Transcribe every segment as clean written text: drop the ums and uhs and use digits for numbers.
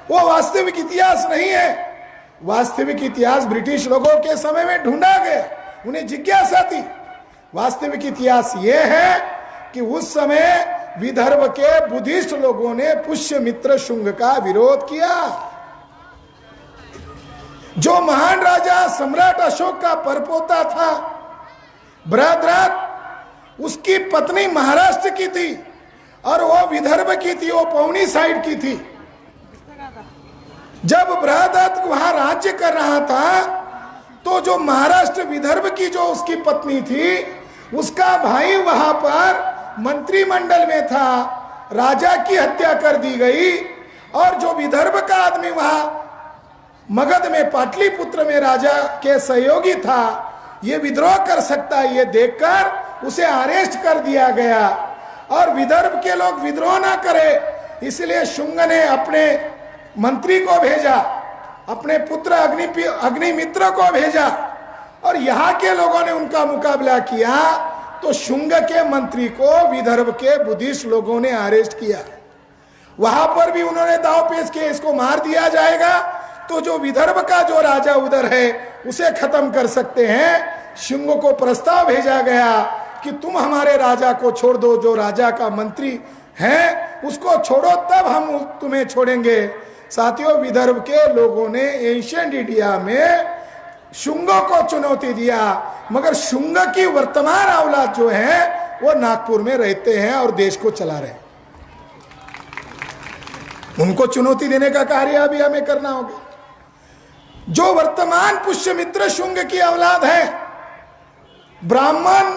वो वास्तविक इतिहास नहीं है। वास्तविक इतिहास ब्रिटिश लोगों के समय में ढूंढा गया, उन्हें जिज्ञासा थी। वास्तविक इतिहास ये है कि उस समय विदर्भ के बुद्धिस्ट लोगों ने पुष्यमित्र शुंग का विरोध किया। जो महान राजा सम्राट अशोक का परपोता था बृहद्रथ, उसकी पत्नी महाराष्ट्र की थी और वो विदर्भ की थी, वो पौनी साइड की थी। जब बृहद्रथ वहां राज्य कर रहा था तो जो महाराष्ट्र विदर्भ की जो उसकी पत्नी थी, उसका भाई वहां पर मंत्रिमंडल में था। राजा की हत्या कर दी गई और जो विदर्भ का आदमी वहां मगध में पाटलिपुत्र में राजा के सहयोगी था, ये विद्रोह कर सकता है, ये देखकर उसे अरेस्ट कर दिया गया। और विदर्भ के लोग विद्रोह ना करे, इसलिए शुंग ने अपने मंत्री को भेजा, अपने पुत्र अग्निमित्र को भेजा और यहाँ के लोगों ने उनका मुकाबला किया। तो शुंग के मंत्री को विदर्भ के बुद्धिस्ट लोगों ने अरेस्ट किया। वहां पर भी उन्होंने दाव पेश किया, इसको मार दिया जाएगा तो जो विदर्भ का जो राजा उधर है उसे खत्म कर सकते हैं। शुंग को प्रस्ताव भेजा गया कि तुम हमारे राजा को छोड़ दो, जो राजा का मंत्री है उसको छोड़ो, तब हम तुम्हें छोड़ेंगे। साथियों, विदर्भ के लोगों ने एंशिएंट इंडिया में शुंगों को चुनौती दिया, मगर शुंग की वर्तमान औलाद जो है वो नागपुर में रहते हैं और देश को चला रहे हैं। उनको चुनौती देने का कार्य अभी हमें करना होगा। जो वर्तमान पुष्यमित्र शुंग की औलाद है, ब्राह्मण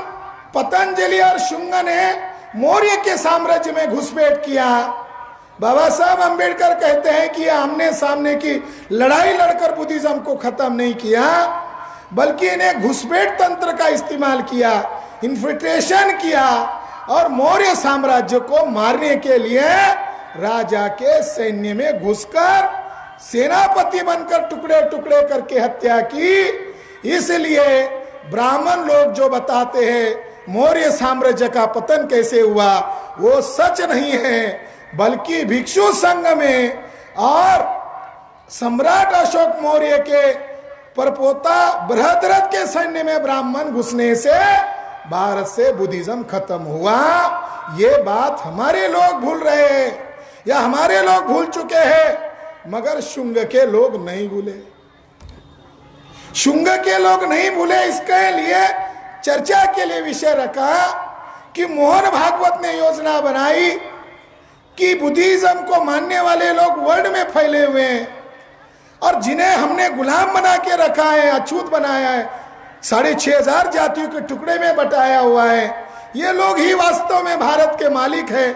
पतंजलि और शुंग ने मौर्य के साम्राज्य में घुसपैठ किया। बाबा साहब अंबेडकर कहते हैं कि आमने सामने की लड़ाई लड़कर बुद्धिज्म को खत्म नहीं किया, बल्कि इन्हें घुसपैठ तंत्र का इस्तेमाल किया, इन्फिल्ट्रेशन किया और मौर्य साम्राज्य को मारने के लिए राजा के सैन्य में घुसकर सेनापति बनकर टुकड़े टुकड़े करके हत्या की। इसलिए ब्राह्मण लोग जो बताते हैं मौर्य साम्राज्य का पतन कैसे हुआ, वो सच नहीं है, बल्कि भिक्षु संघ में और सम्राट अशोक मौर्य के परपोता बृहद्रथ के सैन्य में ब्राह्मण घुसने से भारत से बुद्धिज्म खत्म हुआ। ये बात हमारे लोग भूल रहे हैं या हमारे लोग भूल चुके हैं, मगर शुंग के लोग नहीं भूले। शुंग के लोग नहीं भूले, इसके लिए चर्चा के लिए विषय रखा कि मोहन भागवत ने योजना बनाई कि बुद्धिज्म को मानने वाले लोग वर्ल्ड में फैले हुए हैं और जिन्हें हमने गुलाम बना के रखा है, अछूत बनाया है, 6500 जातियों के टुकड़े में बटाया हुआ है, ये लोग ही वास्तव में भारत के मालिक हैं।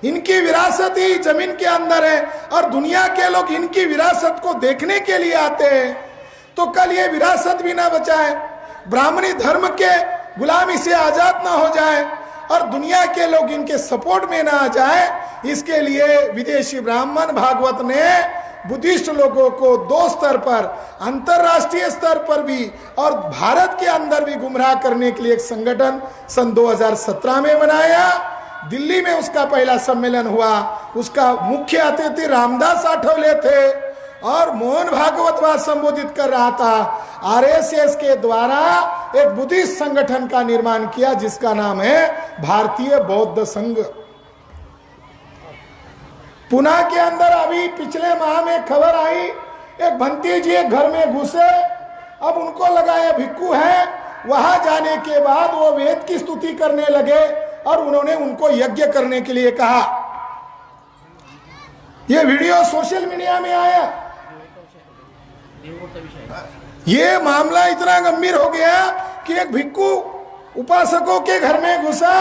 इनकी विरासत ही जमीन के अंदर है और दुनिया के लोग इनकी विरासत को देखने के लिए आते हैं। तो कल ये विरासत भी ना बचाए, ब्राह्मणी धर्म के गुलामी से आजाद ना हो जाए और दुनिया के लोग इनके सपोर्ट में ना आ जाए, इसके लिए विदेशी ब्राह्मण भागवत ने बुद्धिस्ट लोगों को दो स्तर पर, अंतरराष्ट्रीय स्तर पर भी और भारत के अंदर भी गुमराह करने के लिए एक संगठन सन 2017 में बनाया। दिल्ली में उसका पहला सम्मेलन हुआ, उसका मुख्य अतिथि रामदास आठवले थे और मोहन भागवत वहां संबोधित कर रहा था। आरएसएस के द्वारा एक बुद्धिस्ट संगठन का निर्माण किया जिसका नाम है भारतीय बौद्ध संघ। पुणे के अंदर अभी पिछले माह में खबर आई, एक भंती जी एक घर में घुसे, अब उनको लगा ये भिक्खु है, वहां जाने के बाद वो वेद की स्तुति करने लगे और उन्होंने उनको यज्ञ करने के लिए कहा। ये वीडियो सोशल मीडिया में आया। ये मामला इतना गंभीर हो गया कि एक भिक्खु उपासकों के घर में घुसा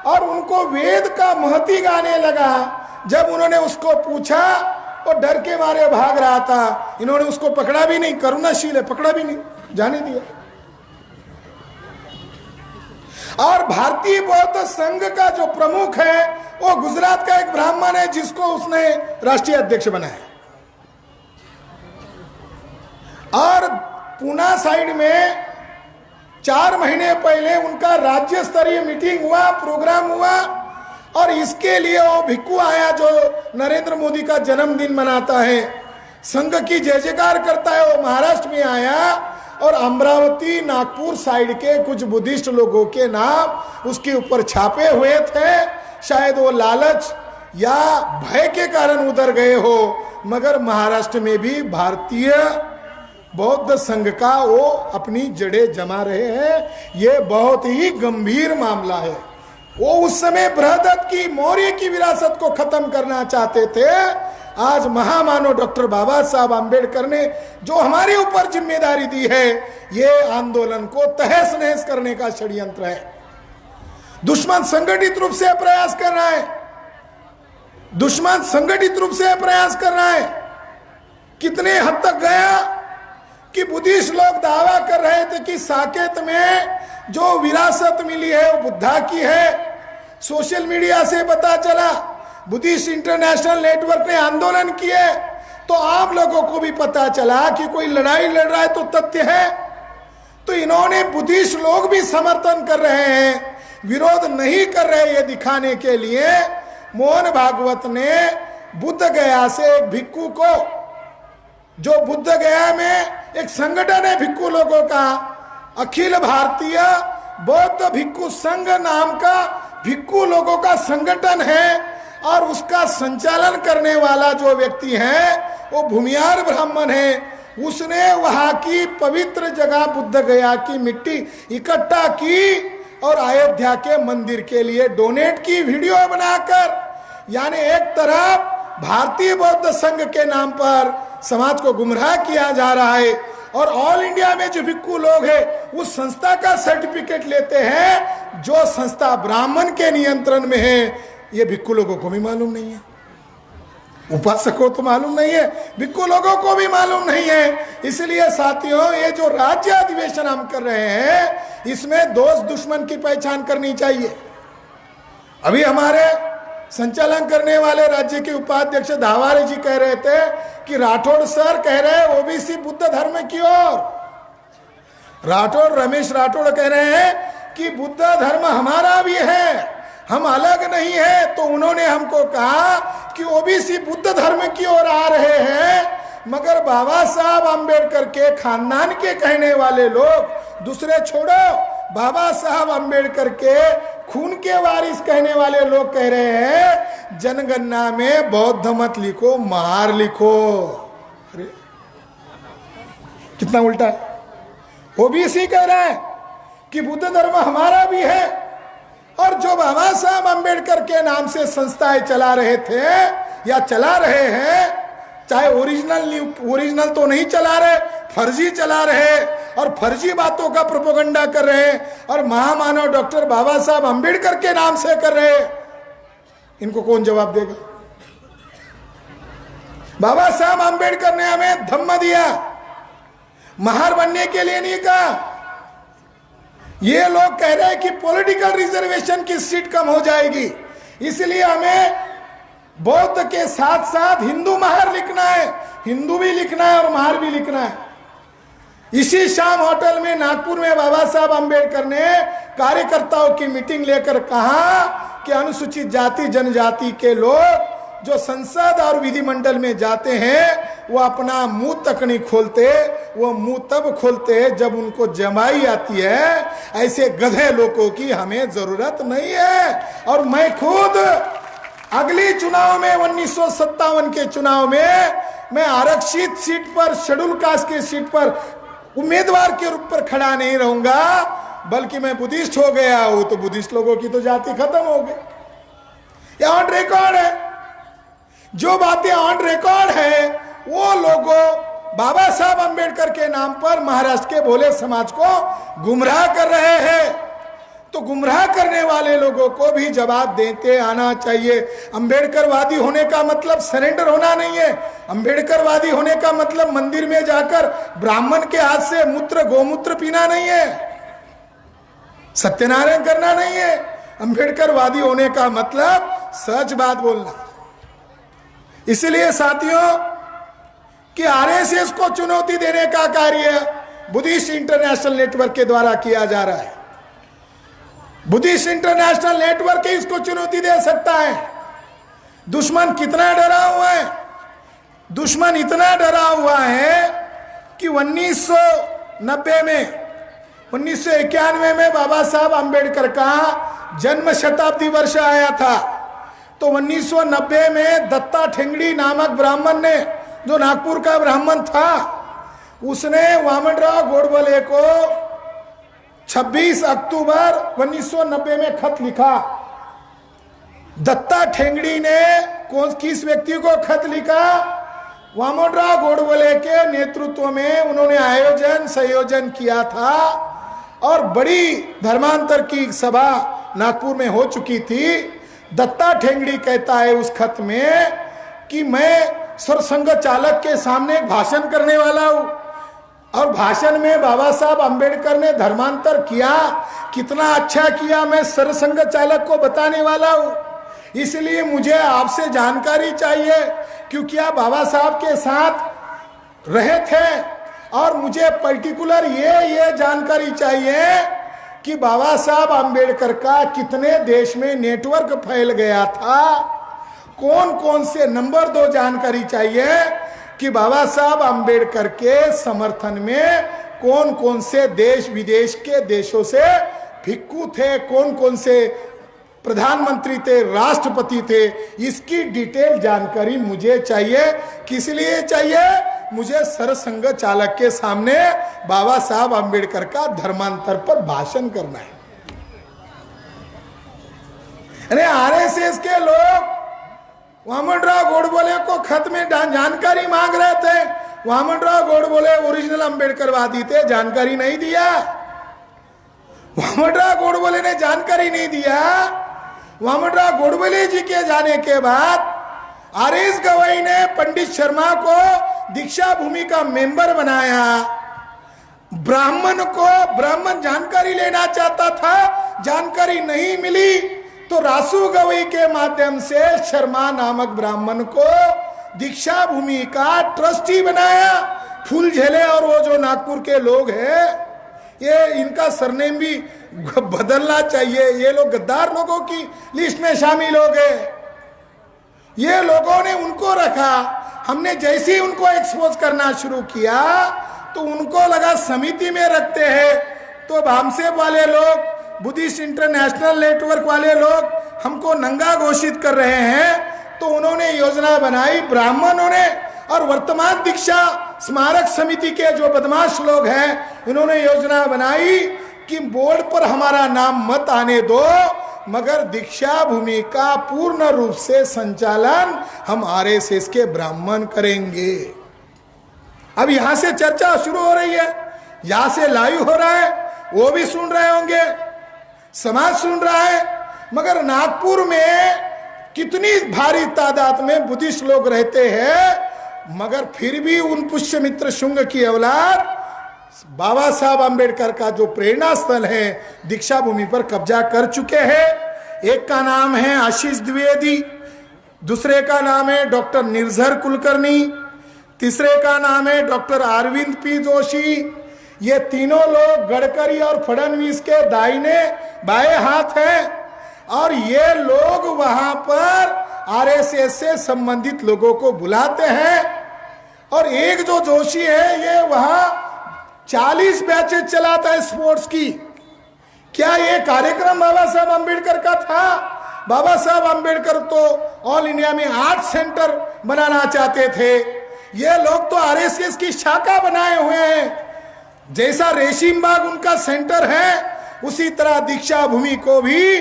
और उनको वेद का महती गाने लगा। जब उन्होंने उसको पूछा वो डर के मारे भाग रहा था, इन्होंने उसको पकड़ा भी नहीं, करुणाशील है, पकड़ा भी नहीं, जाने दिया। और भारतीय बौद्ध संघ का जो प्रमुख है वो गुजरात का एक ब्राह्मण है जिसको उसने राष्ट्रीय अध्यक्ष बनाया। और पूना साइड में 4 महीने पहले उनका राज्य स्तरीय मीटिंग हुआ, प्रोग्राम हुआ और इसके लिए वो भिक्खू आया जो नरेंद्र मोदी का जन्मदिन मनाता है, संघ की जय जयकार करता है, वो महाराष्ट्र में आया और अमरावती नागपुर साइड के कुछ बुद्धिस्ट लोगों के नाम उसके ऊपर छापे हुए थे। शायद वो लालच या भय के कारण उधर गए हो, मगर महाराष्ट्र में भी भारतीय बौद्ध संघ का वो अपनी जड़ें जमा रहे हैं। ये बहुत ही गंभीर मामला है। वो उस समय बृहदत्त की मौर्य की विरासत को खत्म करना चाहते थे। आज महामानव डॉक्टर बाबा साहब आम्बेडकर ने जो हमारे ऊपर जिम्मेदारी दी है, ये आंदोलन को तहस नहस करने का षड्यंत्र है। दुश्मन संगठित रूप से प्रयास कर रहा है, दुश्मन संगठित रूप से प्रयास कर रहा है। कितने हद तक गया कि बुद्धिस्ट लोग दावा कर रहे थे कि साकेत में जो विरासत मिली है वो बुद्धा की है। सोशल मीडिया से पता चला, बुद्धिस्ट इंटरनेशनल नेटवर्क ने आंदोलन किए, तो आम लोगों को भी पता चला कि कोई लड़ाई लड़ रहा है तो तथ्य है। तो इन्होंने बुद्धिस्ट लोग भी समर्थन कर रहे हैं, विरोध नहीं कर रहे, ये दिखाने के लिए मोहन भागवत ने बुद्ध गया से एक भिक्खु को, जो बुद्ध गया में एक संगठन है भिक्खु लोगों का, अखिल भारतीय बौद्ध भिक्खु संघ नाम का भिक्खु लोगों का संगठन है, और उसका संचालन करने वाला जो व्यक्ति है वो भूमियार ब्राह्मण है। उसने वहां की पवित्र जगह बुद्ध गया की मिट्टी इकट्ठा की और अयोध्या के मंदिर के लिए डोनेट की, वीडियो बनाकर। यानी एक तरफ भारतीय बौद्ध संघ के नाम पर समाज को गुमराह किया जा रहा है, और ऑल इंडिया में जो भिक्खु लोग हैं उस संस्था का सर्टिफिकेट लेते हैं जो संस्था ब्राह्मण के नियंत्रण में है। ये भिक्खु लोगों को भी मालूम नहीं है, उपासकों तो मालूम नहीं है, भिक्खु लोगों को भी मालूम नहीं है। इसलिए साथियों, ये जो राज्य अधिवेशन हम कर रहे हैं, इसमें दोस्त दुश्मन की पहचान करनी चाहिए। अभी हमारे संचालन करने वाले राज्य के उपाध्यक्ष धावारे जी कह रहे थे कि राठौड़ सर कह रहे हैं ओबीसी बुद्ध धर्म की ओर। राठौड़, रमेश राठौड़ कह रहे हैं कि बुद्ध धर्म हमारा भी है, हम अलग नहीं है। तो उन्होंने हमको कहा कि ओबीसी बुद्ध धर्म की ओर आ रहे हैं, मगर बाबा साहब आम्बेडकर के खानदान के कहने वाले लोग, दूसरे छोड़ो, बाबा साहब आम्बेडकर के खून के वारिस कहने वाले लोग कह रहे हैं जनगणना में बौद्ध मत लिखो, महार लिखो। अरे कितना उल्टा है। ओबीसी कह रहा है कि बुद्ध धर्म हमारा भी है, और जो बाबा साहब आम्बेडकर के नाम से संस्थाएं चला रहे थे या चला रहे हैं, चाहे ओरिजिनल तो नहीं चला रहे, फर्जी चला रहे और फर्जी बातों का प्रोपेगेंडा कर रहे, और महामानव डॉक्टर बाबा साहब आम्बेडकर के नाम से कर रहे, इनको कौन जवाब देगा? बाबा साहब आम्बेडकर ने हमें धम्म दिया, महार बनने के लिए नहीं कहा। ये लोग कह रहे हैं कि पॉलिटिकल रिजर्वेशन की सीट कम हो जाएगी, इसलिए हमें बौद्ध के साथ साथ हिंदू महार लिखना है, हिंदू भी लिखना है और महार भी लिखना है। इसी शाम होटल में नागपुर में बाबा साहब आम्बेडकर ने कार्यकर्ताओं की मीटिंग लेकर कहा कि अनुसूचित जाति जनजाति के लोग जो संसद और विधिमंडल में जाते हैं वो अपना मुंह तक नहीं खोलते, वो मुंह तब खोलते जब उनको जमाई आती है। ऐसे गधे लोगों की हमें जरूरत नहीं है। और मैं खुद अगली चुनाव में 1957 के चुनाव में मैं आरक्षित सीट पर, शेड्यूल कास्ट की सीट पर उम्मीदवार के रूप पर खड़ा नहीं रहूंगा, बल्कि मैं बुद्धिस्ट हो गया हूं। तो बुद्धिस्ट लोगों की तो जाति खत्म हो गई। ये ऑन रिकॉर्ड है, जो बातें ऑन रिकॉर्ड है वो लोगों बाबा साहब आम्बेडकर के नाम पर महाराष्ट्र के भोले समाज को गुमराह कर रहे हैं। तो गुमराह करने वाले लोगों को भी जवाब देते आना चाहिए। अंबेडकरवादी होने का मतलब सरेंडर होना नहीं है। अंबेडकरवादी होने का मतलब मंदिर में जाकर ब्राह्मण के हाथ से मूत्र गोमूत्र पीना नहीं है, सत्यनारायण करना नहीं है। अंबेडकरवादी होने का मतलब सच बात बोलना। इसलिए साथियों कि आरएसएस को चुनौती देने का कार्य बुद्धिस्ट इंटरनेशनल नेटवर्क के द्वारा किया जा रहा है। बुद्धिस्ट इंटरनेशनल नेटवर्क ही इसको चुनौती दे सकता है। दुश्मन कितना डरा हुआ है, दुश्मन इतना डरा हुआ है कि 1990 में 1991 में बाबा साहब अंबेडकर का जन्म शताब्दी वर्ष आया था। तो 1990 में दत्ता ठेंगड़ी नामक ब्राह्मण ने, जो नागपुर का ब्राह्मण था, उसने वामनराव गोडबोले को 26 अक्टूबर 1990 में खत लिखा। दत्ता ठेंगड़ी ने किस व्यक्ति को खत लिखा? वामनराव गोडबोले के नेतृत्व में उन्होंने आयोजन संयोजन किया था और बड़ी धर्मांतर की सभा नागपुर में हो चुकी थी। दत्ता ठेंगड़ी कहता है उस खत में कि मैं सरसंघ चालक के सामने एक भाषण करने वाला हूं और भाषण में बाबा साहब अंबेडकर ने धर्मांतर किया, कितना अच्छा किया, मैं सरसंघ चालक को बताने वाला हूं। इसलिए मुझे आपसे जानकारी चाहिए, क्योंकि आप बाबा साहब के साथ रहे थे और मुझे पर्टिकुलर ये जानकारी चाहिए कि बाबा साहब अंबेडकर का कितने देश में नेटवर्क फैल गया था, कौन कौन से। नंबर 2 जानकारी चाहिए कि बाबा साहब अंबेडकर के समर्थन में कौन कौन से देश विदेश के देशों से भिक्खु थे, कौन कौन से प्रधानमंत्री थे, राष्ट्रपति थे। इसकी डिटेल जानकारी मुझे चाहिए। किस लिए चाहिए? मुझे सरसंघ चालक के सामने बाबा साहब अंबेडकर का धर्मांतर पर भाषण करना है। अरे आरएसएस के लोग वामनराव गोडबोले को खत में जानकारी मांग रहे थे। वामनराव गोडबोले ओरिजिनल अंबेडकरवादी थे, जानकारी नहीं दिया। वामनराव गोडबोले ने जानकारी नहीं दिया। वामनराव गोडबोले जी के जाने के बाद आरएस गवाई ने पंडित शर्मा को दीक्षा भूमि का मेंबर बनाया। ब्राह्मण जानकारी लेना चाहता था, जानकारी नहीं मिली तो रासू गवई के माध्यम से शर्मा नामक ब्राह्मण को दीक्षा भूमि का ट्रस्टी बनाया। फूल झेले और वो जो नागपुर के लोग हैं, ये इनका सरनेम भी बदलना चाहिए। ये लोग गद्दार लोगों की लिस्ट में शामिल हो गए। ये लोगों ने उनको रखा। हमने जैसे ही उनको एक्सपोज करना शुरू किया तो उनको लगा समिति में रखते हैं तो भामसेब वाले लोग, बुद्धिस्ट इंटरनेशनल नेटवर्क वाले लोग हमको नंगा घोषित कर रहे हैं। तो उन्होंने योजना बनाई ब्राह्मणों ने, और वर्तमान दीक्षा स्मारक समिति के जो बदमाश लोग हैं, इन्होंने योजना बनाई कि बोर्ड पर हमारा नाम मत आने दो, मगर दीक्षा भूमि का पूर्ण रूप से संचालन हम आरएसएस के ब्राह्मण करेंगे। अब यहां से चर्चा शुरू हो रही है, यहां से लाइव हो रहा है, वो भी सुन रहे होंगे, समाज सुन रहा है। मगर नागपुर में कितनी भारी तादाद में बुद्धिस्ट लोग रहते हैं, मगर फिर भी उन पुष्यमित्र शुंग की औलाद बाबा साहब अंबेडकर का जो प्रेरणा स्थल है दीक्षा भूमि पर कब्जा कर चुके हैं। एक का नाम है आशीष द्विवेदी, दूसरे का नाम है डॉक्टर निर्झर कुलकर्णी, तीसरे का नाम है डॉक्टर अरविंद पी जोशी। ये तीनों लोग गडकरी और फडणवीस के दाहिने बाएं हाथ हैं और ये लोग वहां पर आरएसएस से संबंधित लोगों को बुलाते हैं। और एक जो जोशी है ये वहां 40 बैचेज चलाता है स्पोर्ट्स की। क्या ये कार्यक्रम बाबा साहब अंबेडकर का था? बाबा साहब अंबेडकर तो ऑल इंडिया में 8 सेंटर बनाना चाहते थे। ये लोग तो आरएसएस की शाखा बनाए हुए हैं। जैसा रेशीम बाग उनका सेंटर है, उसी तरह दीक्षा भूमि को भी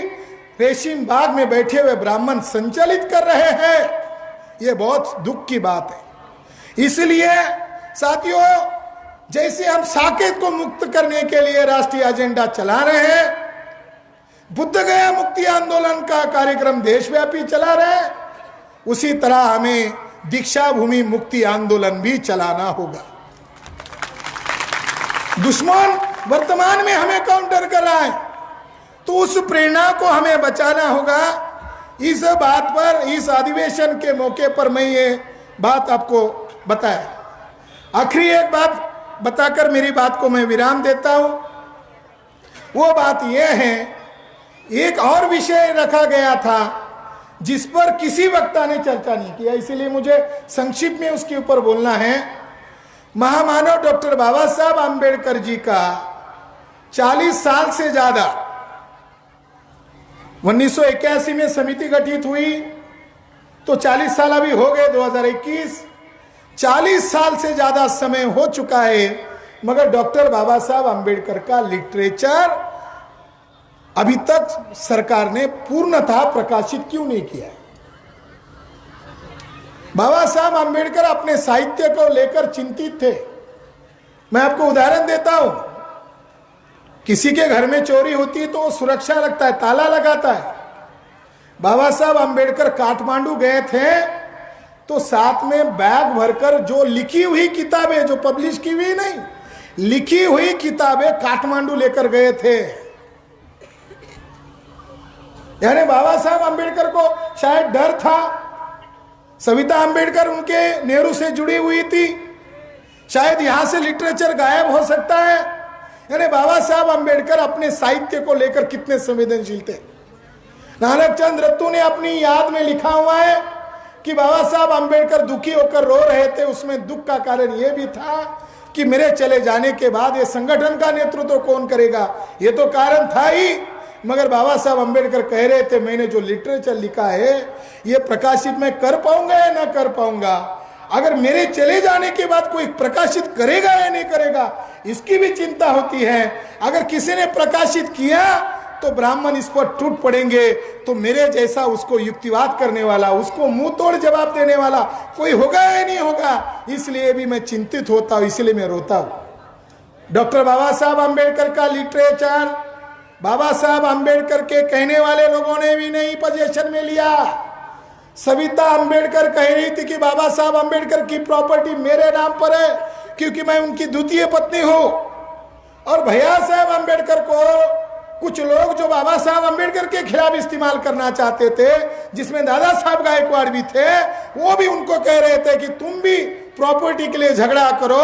रेशीम बाग में बैठे हुए ब्राह्मण संचालित कर रहे हैं। ये बहुत दुख की बात है। इसलिए साथियों, जैसे हम साकेत को मुक्त करने के लिए राष्ट्रीय एजेंडा चला रहे हैं, बुद्ध गया मुक्ति आंदोलन का कार्यक्रम देशव्यापी चला रहे हैं, उसी तरह हमें दीक्षा भूमि मुक्ति आंदोलन भी चलाना होगा। दुश्मन वर्तमान में हमें काउंटर कर रहा है, तो उस प्रेरणा को हमें बचाना होगा। इस बात पर, इस अधिवेशन के मौके पर मैं ये बात आपको बताया। आखिरी एक बात बताकर मेरी बात को मैं विराम देता हूं। वो बात यह है एक और विषय रखा गया था जिस पर किसी वक्ता ने चर्चा नहीं किया, इसीलिए मुझे संक्षिप्त में उसके ऊपर बोलना है। महामानव डॉक्टर बाबा साहब आम्बेडकर जी का 40 साल से ज्यादा, 1981 में समिति गठित हुई तो 40 साल अभी हो गए, 2021, 40 साल से ज्यादा समय हो चुका है, मगर डॉक्टर बाबा साहब आम्बेडकर का लिटरेचर अभी तक सरकार ने पूर्णतः प्रकाशित क्यों नहीं किया? बाबा साहब आम्बेडकर अपने साहित्य को लेकर चिंतित थे। मैं आपको उदाहरण देता हूं, किसी के घर में चोरी होती है तो वो सुरक्षा रखता है, ताला लगाता है। बाबा साहब आम्बेडकर काठमांडू गए थे तो साथ में बैग भरकर जो लिखी हुई किताबें, जो पब्लिश की हुई नहीं, लिखी हुई किताबें काठमांडू लेकर गए थे। यानी बाबा साहब आम्बेडकर को शायद डर था, सविता आम्बेडकर उनके नेहरू से जुड़ी हुई थी, शायद यहां से लिटरेचर गायब हो सकता है। यानी बाबा साहब आम्बेडकर अपने साहित्य को लेकर कितने संवेदनशील थे। नानक चंद रत्तू ने अपनी याद में लिखा हुआ है कि बाबा साहब आम्बेडकर दुखी होकर रो रहे थे। उसमें दुख का कारण यह भी था कि मेरे चले जाने के बाद ये संगठन का नेतृत्व कौन करेगा, ये तो कारण था ही, मगर बाबा साहब आम्बेडकर कह रहे थे मैंने जो लिटरेचर लिखा है ये प्रकाशित मैं कर पाऊंगा या ना कर पाऊंगा, अगर मेरे चले जाने के बाद कोई प्रकाशित करेगा या नहीं करेगा, इसकी भी चिंता होती है। अगर किसी ने प्रकाशित किया तो ब्राह्मण इस पर टूट पड़ेंगे, तो मेरे जैसा उसको युक्तिवाद करने वाला, उसको मुंह तोड़ जवाब देने वाला कोई होगा या नहीं होगा, इसलिए भी मैं चिंतित होता हूं, इसलिए मैं रोता हूं। डॉक्टर बाबा साहब आम्बेडकर का लिटरेचर बाबा साहब आम्बेडकर के कहने वाले लोगों ने भी नहीं पोजीशन में लिया। सविता आम्बेडकर कह रही थी कि बाबा साहब आम्बेडकर की प्रॉपर्टी मेरे नाम पर है क्योंकि मैं उनकी द्वितीय पत्नी हूं। और भैया साहब आम्बेडकर को कुछ लोग जो बाबा साहब आम्बेडकर के खिलाफ इस्तेमाल करना चाहते थे, जिसमें दादा साहब गायकवाड़ भी थे, वो भी उनको कह रहे थे कि तुम भी प्रॉपर्टी के लिए झगड़ा करो।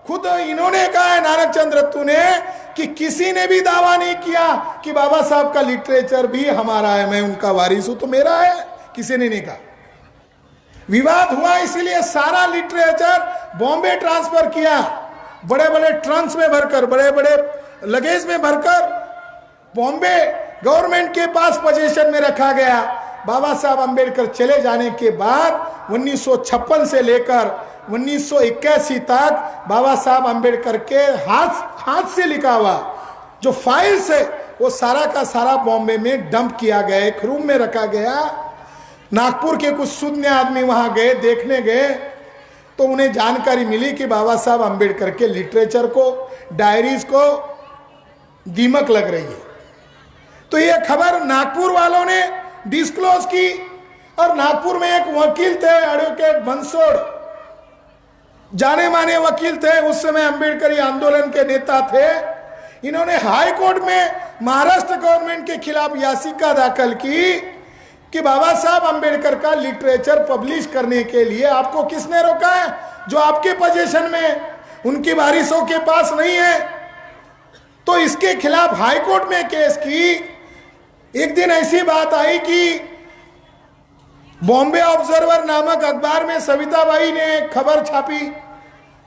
खुद इन्होंने कहा है, नानक चंद रत्तू ने, कि किसी ने भी दावा नहीं किया कि बाबा साहब का लिटरेचर भी हमारा है, मैं उनका वारिस हूं तो मेरा है, किसी ने नहीं कहा। विवाद हुआ इसीलिए सारा लिटरेचर बॉम्बे ट्रांसफर किया, बड़े बड़े ट्रंक्स में भरकर, बड़े बड़े लगेज में भरकर बॉम्बे गवर्नमेंट के पास पोजीशन में रखा गया। बाबा साहब आम्बेडकर चले जाने के बाद 1956 से लेकर 1981 तक बाबा साहब आम्बेडकर के हाथ से लिखा हुआ जो फाइल्स है वो सारा का सारा बॉम्बे में डंप किया गया, एक रूम में रखा गया। नागपुर के कुछ शून्य आदमी वहां गए, देखने गए तो उन्हें जानकारी मिली कि बाबा साहब आम्बेडकर के लिटरेचर को, डायरीज को दीमक लग रही है। तो ये खबर नागपुर वालों ने डिस्क्लोज की और नागपुर में एक वकील थे, एडवोकेट बंसोड़, जाने माने वकील थे, उस समय अम्बेडकरी आंदोलन के नेता थे। इन्होंने हाई कोर्ट में महाराष्ट्र गवर्नमेंट के खिलाफ याचिका दाखिल की कि बाबा साहब आम्बेडकर का लिटरेचर पब्लिश करने के लिए आपको किसने रोका है, जो आपके पोजीशन में, उनकी वारिसों के पास नहीं है। तो इसके खिलाफ हाई कोर्ट में केस की। एक दिन ऐसी बात आई कि बॉम्बे ऑब्जर्वर नामक अखबार में सविता बाई ने खबर छापी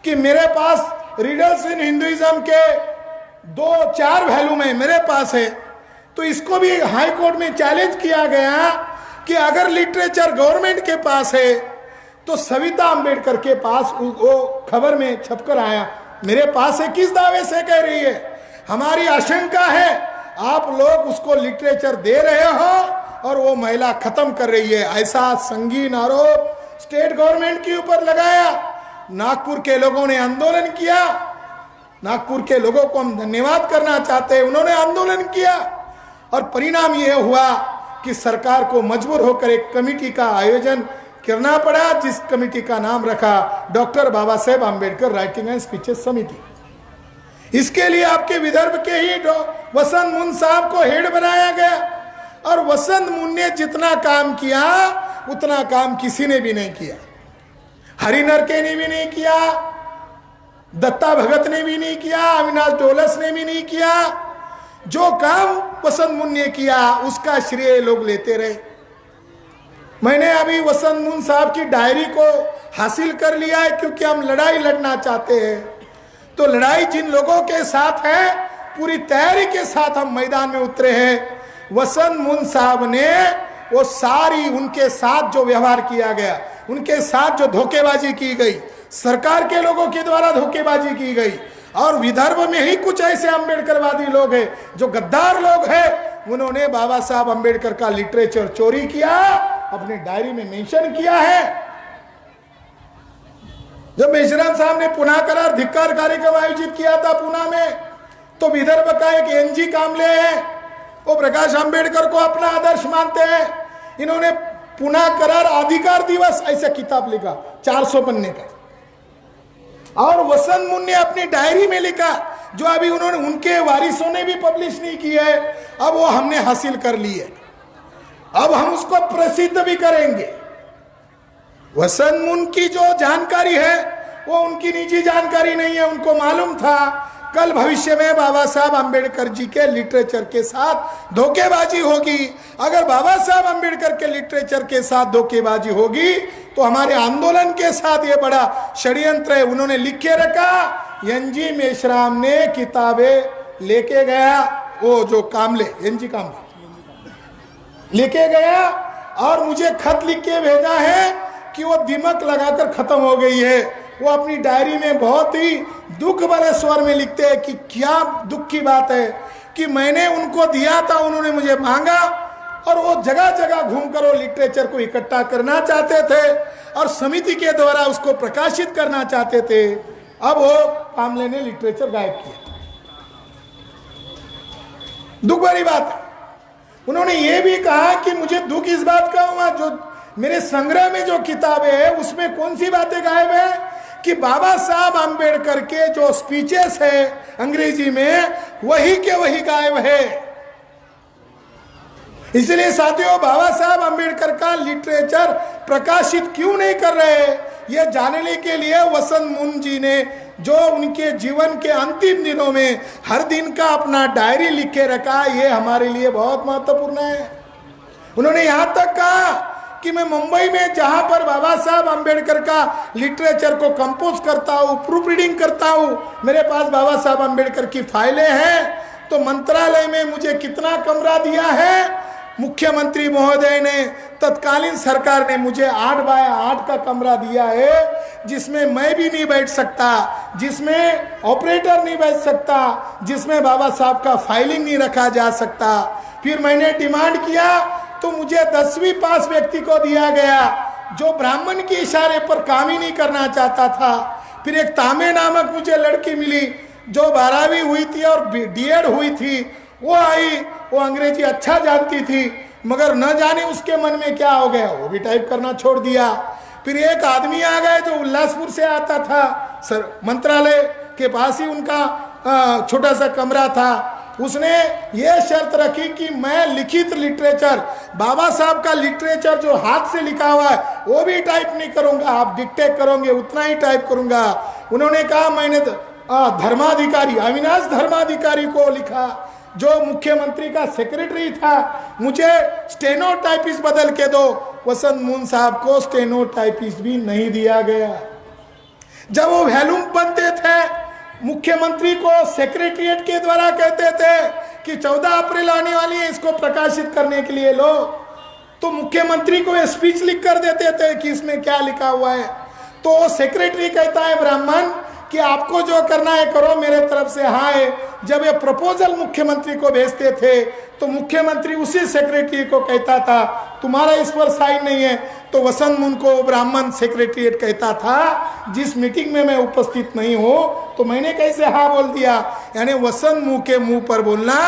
कि मेरे पास रीडर्स इन हिंदुइज्म के 2-4 वैल्यू में मेरे पास है। तो इसको भी हाई कोर्ट में चैलेंज किया गया कि अगर लिटरेचर गवर्नमेंट के पास है तो सविता आम्बेडकर के पास वो खबर में छपकर आया, मेरे पास है, किस दावे से कह रही है? हमारी आशंका है आप लोग उसको लिटरेचर दे रहे हो और वो महिला खत्म कर रही है। ऐसा संगीन आरोप स्टेट गवर्नमेंट के ऊपर लगाया। नागपुर के लोगों ने आंदोलन किया। नागपुर के लोगों को हम धन्यवाद करना चाहते हैं, उन्होंने आंदोलन किया और परिणाम यह हुआ कि सरकार को मजबूर होकर एक कमेटी का आयोजन करना पड़ा, जिस कमेटी का नाम रखा doctor Baba Saheb Ambedkar writing and speeches समिति। इसके लिए आपके विदर्भ के ही वसंत मुन साहब को हेड बनाया गया और वसंत मुन ने जितना काम किया उतना काम किसी ने भी नहीं किया। हरिनरके ने भी नहीं किया, दत्ता भगत ने भी नहीं किया, अविनाश डोलस ने भी नहीं किया। जो काम वसंत मुन ने किया, उसका श्रेय लोग लेते रहे। मैंने अभी वसंत मुन साहब की डायरी को हासिल कर लिया है, क्योंकि हम लड़ाई लड़ना चाहते हैं। तो लड़ाई जिन लोगों के साथ है, पूरी तैयारी के साथ हम मैदान में उतरे हैं। वसंत मुन साहब ने वो सारी, उनके साथ जो व्यवहार किया गया, उनके साथ जो धोखेबाजी की गई, सरकार के लोगों के द्वारा धोखेबाजी की गई, और विदर्भ में ही कुछ ऐसे अम्बेडकरवादी लोग हैं जो गद्दार लोग हैं, उन्होंने बाबा साहब अम्बेडकर का लिटरेचर चोरी किया, अपने डायरी में मेंशन किया है। जब मेश्राम साहब ने पुना करार धिक्कार कार्यक्रम आयोजित किया था पुना में, तो विदर्भ का एक एनजी कामले है, वो प्रकाश अम्बेडकर को अपना आदर्श मानते हैं। इन्होंने पुना करार अधिकार दिवस ऐसा किताब लिखा 400 पन्ने का, और वसंत मुन ने अपनी डायरी में लिखा, जो अभी उन्होंने, उनके वारिसों ने भी पब्लिश नहीं की है, अब वो हमने हासिल कर ली है, अब हम उसको प्रसिद्ध भी करेंगे। वसंत मुन की जो जानकारी है वो उनकी निजी जानकारी नहीं है, उनको मालूम था कल भविष्य में बाबा साहब अम्बेडकर जी के लिटरेचर के साथ धोखेबाजी होगी। अगर बाबा साहब अम्बेडकर के लिटरेचर के साथ धोखेबाजी होगी तो हमारे आंदोलन के साथ ये बड़ा षड्यंत्र है। उन्होंने लिख के रखा, एनजी मेश्राम ने किताबें लेके गया, वो जो कामले, एनजी कामले लेके गया, और मुझे खत लिख के भेजा है कि वो दिमक लगाकर खत्म हो गई है। वो अपनी डायरी में बहुत ही दुख भरे स्वर में लिखते हैं कि क्या दुख की बात है कि मैंने उनको दिया था, उन्होंने मुझे मांगा, और वो जगह जगह घूमकर वो लिटरेचर को इकट्ठा करना चाहते थे और समिति के द्वारा उसको प्रकाशित करना चाहते थे। अब वो कामले ने लिटरेचर गायब किया। दुख भरी बात है। उन्होंने ये भी कहा कि मुझे दुख इस बात का हुआ, जो मेरे संग्रह में जो किताबें हैं उसमें कौन सी बातें गायब है कि बाबा साहब अम्बेडकर के जो स्पीचेस है अंग्रेजी में, वही के वही गायब है। इसलिए साथियों, बाबा साहब अम्बेडकर का लिटरेचर प्रकाशित क्यों नहीं कर रहे, ये जानने के लिए वसंत मुन जी ने जो उनके जीवन के अंतिम दिनों में हर दिन का अपना डायरी लिख के रखा, ये हमारे लिए बहुत महत्वपूर्ण है। उन्होंने यहां तक कहा कि मैं मुंबई में जहां पर बाबा साहब अम्बेडकर का लिटरेचर को कंपोज करता हूँ, प्रूफ रीडिंग करता हूँ, मेरे पास बाबा साहब अम्बेडकर की फाइलें हैं, तो मंत्रालय में मुझे कितना कमरा दिया है मुख्यमंत्री महोदय ने, तत्कालीन सरकार ने मुझे 8 बाय 8 का कमरा दिया है, जिसमें मैं भी नहीं बैठ सकता, जिसमें ऑपरेटर नहीं बैठ सकता, जिसमें बाबा साहब का फाइलिंग नहीं रखा जा सकता। फिर मैंने डिमांड किया तो मुझे 10वीं पास व्यक्ति को दिया गया, जो ब्राह्मण के इशारे पर काम ही नहीं करना चाहता था। फिर एक तामे नामक मुझे लड़की मिली जो 12वीं हुई थी और डीएड हुई थी, वो आई, वो अंग्रेजी अच्छा जानती थी, मगर न जाने उसके मन में क्या हो गया, वो भी टाइप करना छोड़ दिया। फिर एक आदमी आ गए जो उल्लासपुर से आता था, सर मंत्रालय के पास ही उनका छोटा सा कमरा था, उसने ये शर्त रखी कि मैं लिखित लिटरेचर, बाबा साहब का लिटरेचर जो हाथ से लिखा हुआ है वो भी टाइप नहीं करूंगा, आप डिक्टेट करोगे उतना ही टाइप करूंगा। उन्होंने कहा मैंने धर्माधिकारी, अविनाश धर्माधिकारी को लिखा, जो मुख्यमंत्री का सेक्रेटरी था, मुझे स्टेनोटाइपिस्ट बदल के दो। वसंत मुन साहब को स्टेनोटाइपिस्ट भी नहीं दिया गया। जब वो वैल्यूम बनते थे, मुख्यमंत्री को सेक्रेटरिएट के द्वारा कहते थे कि 14 अप्रैल आने वाली है, इसको प्रकाशित करने के लिए लो, तो मुख्यमंत्री को स्पीच लिख कर देते थे कि इसमें क्या लिखा हुआ है। तो सेक्रेटरी कहता है ब्राह्मण कि आपको जो करना है करो, मेरे तरफ से हाँ है। जब ये प्रपोजल मुख्यमंत्री को भेजते थे तो मुख्यमंत्री उसी सेक्रेटरी को कहता था तुम्हारा इस पर साइन नहीं है, तो वसंत मुन को ब्राह्मण सेक्रेटरीट कहता था जिस मीटिंग में मैं उपस्थित नहीं हूँ तो मैंने कैसे हाँ बोल दिया। यानी वसंत मुंह के मुंह पर बोलना,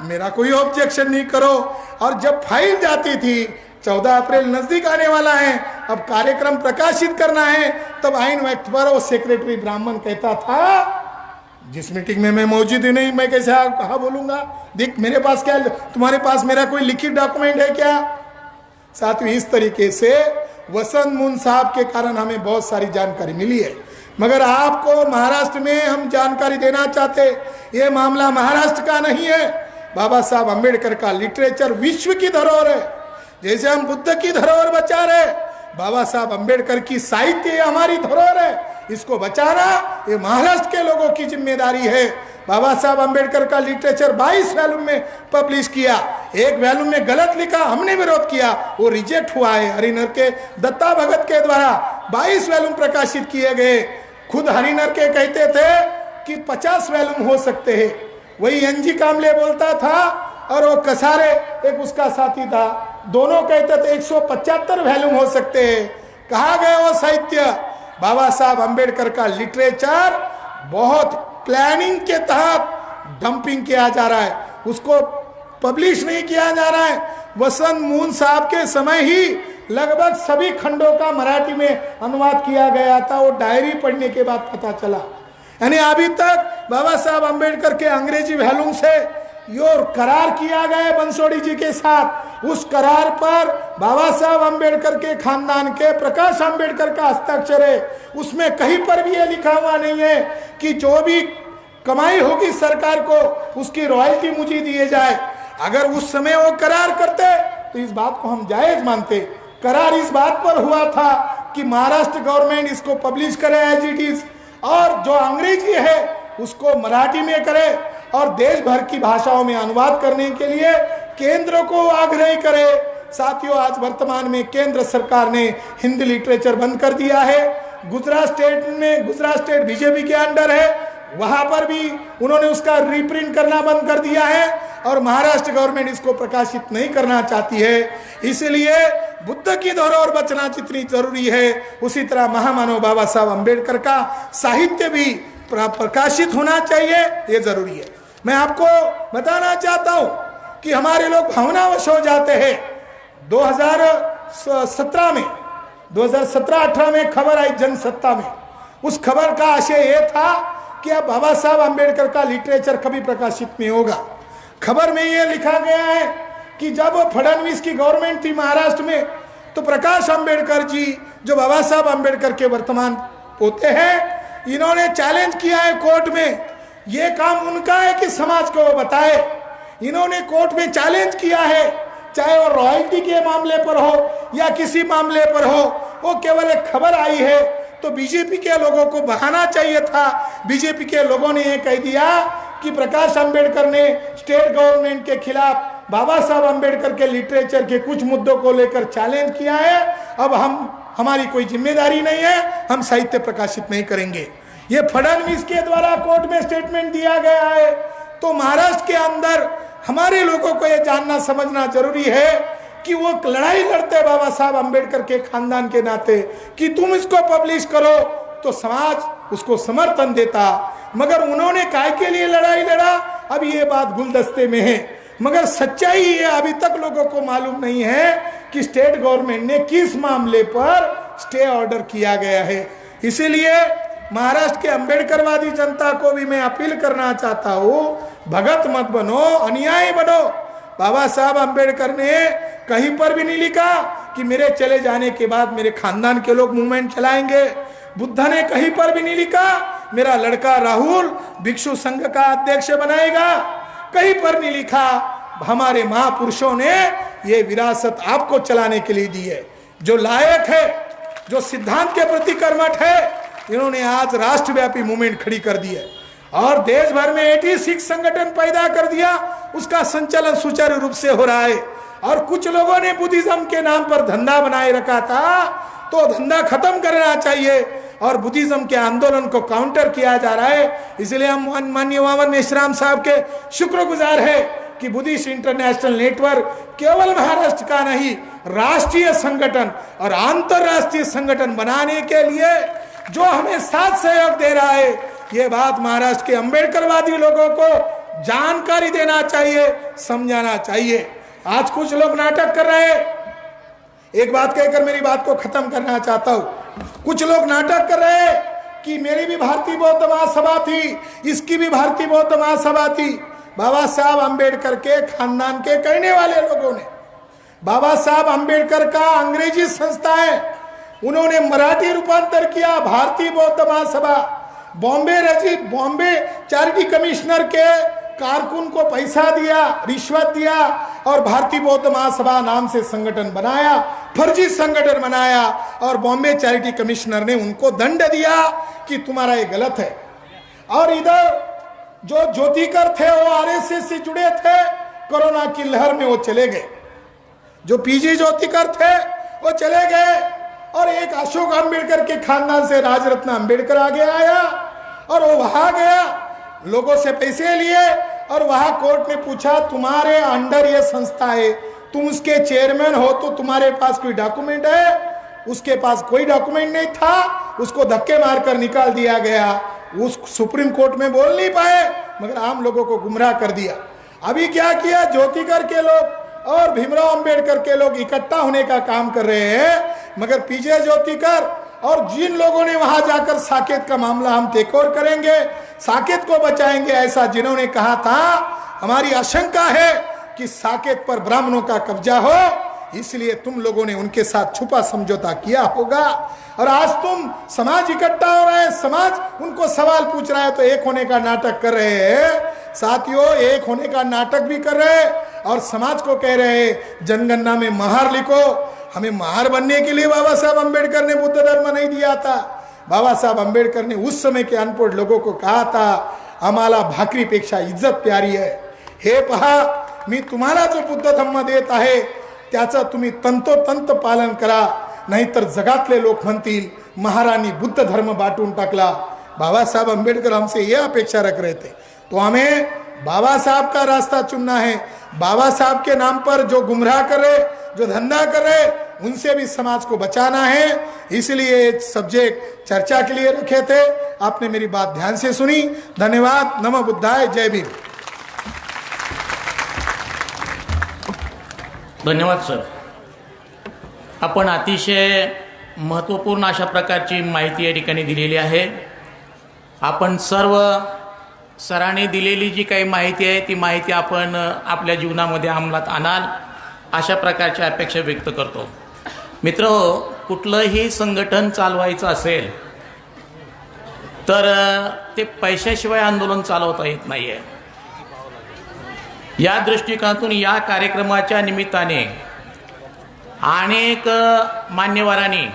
मेरा कोई ऑब्जेक्शन नहीं करो। और जब फाइल जाती थी 14 अप्रैल नजदीक आने वाला है, अब कार्यक्रम प्रकाशित करना है, तब आइन वक्त पर वो सेक्रेटरी ब्राह्मण कहता था जिस मीटिंग में मैं मौजूद ही नहीं, मैं कैसे हाँ बोलूंगा, देख मेरे पास क्या, तुम्हारे पास मेरा कोई लिखित डॉक्यूमेंट है क्या। साथियों, इस तरीके से वसंत मुन साहब के कारण हमें बहुत सारी जानकारी मिली है, मगर आपको महाराष्ट्र में हम जानकारी देना चाहते, ये मामला महाराष्ट्र का नहीं है, बाबा साहब अंबेडकर का लिटरेचर विश्व की धरोहर है। जैसे हम बुद्ध की धरोहर बचा रहे, बाबा साहब अंबेडकर की साहित्य हमारी धरोहर है, इसको बचाना ये महाराष्ट्र के लोगों की जिम्मेदारी है। बाबा साहब अंबेडकर का लिटरेचर 22 वॉल्यूम में पब्लिश किया, एक वॉल्यूम में गलत लिखा, हमने विरोध किया, वो रिजेक्ट हुआ है। हरिनर के दत्ता भगत के द्वारा 22 वॉल्यूम प्रकाशित किए गए। खुद हरिनर के कहते थे कि 50 वॉल्यूम हो सकते हैं। वही एनजी कामले बोलता था और वो कसारे एक उसका साथी था, दोनों कहते थे 175 वॉल्यूम हो सकते हैं। कहाँ गए वो साहित्य? बाबा साहब अंबेडकर का लिटरेचर बहुत प्लानिंग के तहत डंपिंग किया जा रहा है, उसको पब्लिश नहीं किया जा रहा है। वसंत मोहन साहब के समय ही लगभग सभी खंडों का मराठी में अनुवाद किया गया था, वो डायरी पढ़ने के बाद पता चला। यानी अभी तक बाबा साहब अंबेडकर के अंग्रेजी वॉल्यूम से यो करार किया गया बंसोड़ी जी के साथ, उस करार पर बाबा साहब अंबेडकर के खानदान के प्रकाश अंबेडकर का हस्ताक्षर है। उसमें कहीं पर भी ये लिखा हुआ नहीं है कि जो भी कमाई होगी सरकार को उसकी रॉयल्टी मुझे दिए जाए। अगर उस समय वो करार करते तो इस बात को हम जायज मानते। करार इस बात पर हुआ था कि महाराष्ट्र गवर्नमेंट इसको पब्लिश करे एज इट इज, और जो अंग्रेजी है उसको मराठी में करे और देश भर की भाषाओं में अनुवाद करने के लिए केंद्र को आग्रह करे। साथियों, आज वर्तमान में केंद्र सरकार ने हिंदी लिटरेचर बंद कर दिया है। गुजरात स्टेट बीजेपी के अंडर है, वहां पर भी उन्होंने उसका रीप्रिंट करना बंद कर दिया है और महाराष्ट्र गवर्नमेंट इसको प्रकाशित नहीं करना चाहती है। इसलिए बुद्ध की धरोहर बचना जितनी जरूरी है, उसी तरह महामानव बाबा साहब अंबेडकर का साहित्य भी प्रकाशित होना चाहिए, ये जरूरी है। मैं आपको बताना चाहता हूं कि हमारे लोग भावनावश हो जाते हैं। 2017-18 में खबर आई जनसत्ता में, उस खबर का आशय यह था कि अब बाबा साहब अंबेडकर का लिटरेचर कभी प्रकाशित नहीं होगा। खबर में यह लिखा गया है कि जब फडणवीस की गवर्नमेंट थी महाराष्ट्र में, तो प्रकाश अंबेडकर जी जो बाबा साहब अंबेडकर के वर्तमान पोते हैं, इन्होंने चैलेंज किया है कोर्ट में। यह काम उनका है कि समाज को वो बताए। इन्होंने कोर्ट में चैलेंज किया है, चाहे वो रॉयल्टी के मामले पर हो या किसी मामले पर हो, वो केवल एक खबर आई है तो बीजेपी के लोगों को बहाना चाहिए था। बीजेपी के लोगों ने ये कह दिया कि प्रकाश अंबेडकर ने स्टेट गवर्नमेंट के खिलाफ बाबा साहब अंबेडकर के लिटरेचर के कुछ मुद्दों को लेकर चैलेंज किया है, अब हमारी कोई जिम्मेदारी नहीं है, हम साहित्य प्रकाशित नहीं करेंगे। ये फडणवीस के द्वारा कोर्ट में स्टेटमेंट दिया गया है। तो महाराष्ट्र के अंदर हमारे लोगों को यह जानना समझना जरूरी है कि वो लड़ाई लड़ते बाबा साहब अंबेडकर के खानदान के नाते कि तुम इसको पब्लिश करो तो समाज उसको समर्थन देता, मगर उन्होंने काय के लिए लड़ाई लड़ा, अब ये बात गुलदस्ते में है। मगर सच्चाई ये अभी तक लोगों को मालूम नहीं है कि स्टेट गवर्नमेंट ने किस मामले पर स्टे ऑर्डर किया गया है। इसीलिए महाराष्ट्र के अंबेडकरवादी जनता को भी मैं अपील करना चाहता हूँ, भगत मत बनो, अनुयायी बनो। बाबा साहब अंबेडकर ने कहीं पर भी नहीं लिखा कि मेरे चले जाने के बाद मेरे खानदान के लोग मूवमेंट चलाएंगे। बुद्ध ने कहीं पर भी नहीं लिखा मेरा लड़का राहुल भिक्षु संघ का अध्यक्ष बनाएगा। कहीं पर नहीं लिखा। हमारे महापुरुषों ने ये विरासत आपको चलाने के लिए दी है। जो लायक है, जो सिद्धांत के प्रति कर्मठ है, इन्होंने आज राष्ट्रव्यापी मूवमेंट खड़ी कर दी है और देश भर में 86 संगठन पैदा कर दिया। उसका संचालन सुचारू रूप से हो रहा है। और कुछ लोगों ने बुद्धिज्म के नाम पर धंधा बनाए रखा था, तो धंधा खत्म करना चाहिए और बुद्धिज्म के आंदोलन को काउंटर किया जा रहा है। इसलिए हम माननीय वामन मेश्राम साहब के शुक्रगुजार है कि बुद्धिस्ट इंटरनेशनल नेटवर्क केवल महाराष्ट्र का नहीं, राष्ट्रीय संगठन और अंतरराष्ट्रीय संगठन बनाने के लिए जो हमें साथ सहयोग दे रहा है। ये बात महाराष्ट्र के अंबेडकरवादी लोगों को जानकारी देना चाहिए, समझाना चाहिए। आज कुछ लोग नाटक कर रहे हैं। एक बात कहकर मेरी बात को खत्म करना चाहता हूं। कुछ लोग नाटक कर रहे हैं कि मेरी भी भारतीय बौद्ध महासभा थी, इसकी भी भारतीय बौद्ध महासभा थी। बाबा साहब अंबेडकर के खानदान के कहने वाले लोगों ने बाबा साहब अंबेडकर का अंग्रेजी संस्था है, उन्होंने मराठी रूपांतर किया भारतीय बौद्ध महासभा। बॉम्बे चैरिटी कमिश्नर के कारकुन को पैसा दिया, रिश्वत दिया और भारतीय बौद्ध महासभा नाम से संगठन बनाया, फर्जी संगठन बनाया और बॉम्बे चैरिटी कमिश्नर ने उनको दंड दिया कि तुम्हारा ये गलत है। और इधर जो ज्योतिकर थे वो आरएसएस से जुड़े थे, कोरोना की लहर में वो चले गए। जो पीजी ज्योतिकर थे वो चले गए और एक अशोक अंबेडकर के खानदान से राजरत्न अंबेडकर आगे आया और वो वहां गया, लोगों से पैसे लिए और वहां कोर्ट ने पूछा तुम्हारे अंडर ये संस्था है, तुम उसके चेयरमैन हो तो तुम्हारे पास कोई डॉक्यूमेंट है? उसके पास कोई डॉक्यूमेंट नहीं था, उसको धक्के मारकर निकाल दिया गया। उस सुप्रीम कोर्ट में बोल नहीं पाए मगर आम लोगों को गुमराह कर दिया। अभी क्या किया, ज्योतिकर के लोग और भीमराव अंबेडकर के लोग इकट्ठा होने का काम कर रहे हैं, मगर पीजे ज्योतिकर और जिन लोगों ने वहां जाकर साकेत का मामला हम टेक ओवर करेंगे, साकेत को बचाएंगे, ऐसा जिन्होंने कहा था, हमारी आशंका है कि साकेत पर ब्राह्मणों का कब्जा हो, इसलिए तुम लोगों ने उनके साथ छुपा समझौता किया होगा। और आज तुम समाज इकट्ठा हो रहा है, समाज उनको सवाल पूछ रहा है तो एक होने का नाटक कर रहे हैं। साथियों, एक होने का नाटक भी कर रहे हैं और समाज को कह रहे हैं जनगणना में महार लिखो। हमें महार बनने के लिए बाबा साहब अंबेडकर ने बुद्ध धर्म नहीं दिया था। बाबा साहब अंबेडकर ने उस समय के अनपढ़ लोगों को कहा था, आम्हाला भाकरीपेक्षा इज्जत प्यारी है। हे पहा, मी तुम्हाला जो बुद्ध धर्म देत आहे त्याचं तुम्ही तंतोतंत पालन करा, नाहीतर जगातले लोक म्हणतील महारानी बुद्ध धर्म बांटून टाकला। बाबा साहब अंबेडकर हमसे ये अपेक्षा रख रहे थे, तो हमें बाबा साहब का रास्ता चुनना है। बाबा साहब के नाम पर जो गुमराह करे, जो धंधा करे, उनसे भी समाज को बचाना है। इसलिए सब्जेक्ट चर्चा के लिए रखे थे। आपने मेरी बात ध्यान से सुनी, धन्यवाद। नमो बुद्धाय, जय भीम। धन्यवाद सर। आपण अतिशय महत्त्वपूर्ण अशा प्रकारची माहिती या ठिकाणी दिलेली आहे। आपण सर्व सरांनी दिलेली जी काही माहिती आहे ती माहिती आपण आपल्या जीवनामध्ये अंमलात आणाल अशा प्रकारची अपेक्षा व्यक्त करतो। मित्रहो, कुठलंही संघटन चालवायचं असेल तर ते पैशाशिवाय आंदोलन चालवता येत नाही आहे। या दृष्टिकोनातून या कार्यक्रमाच्या निमित्ताने अनेक मान्यवरांनी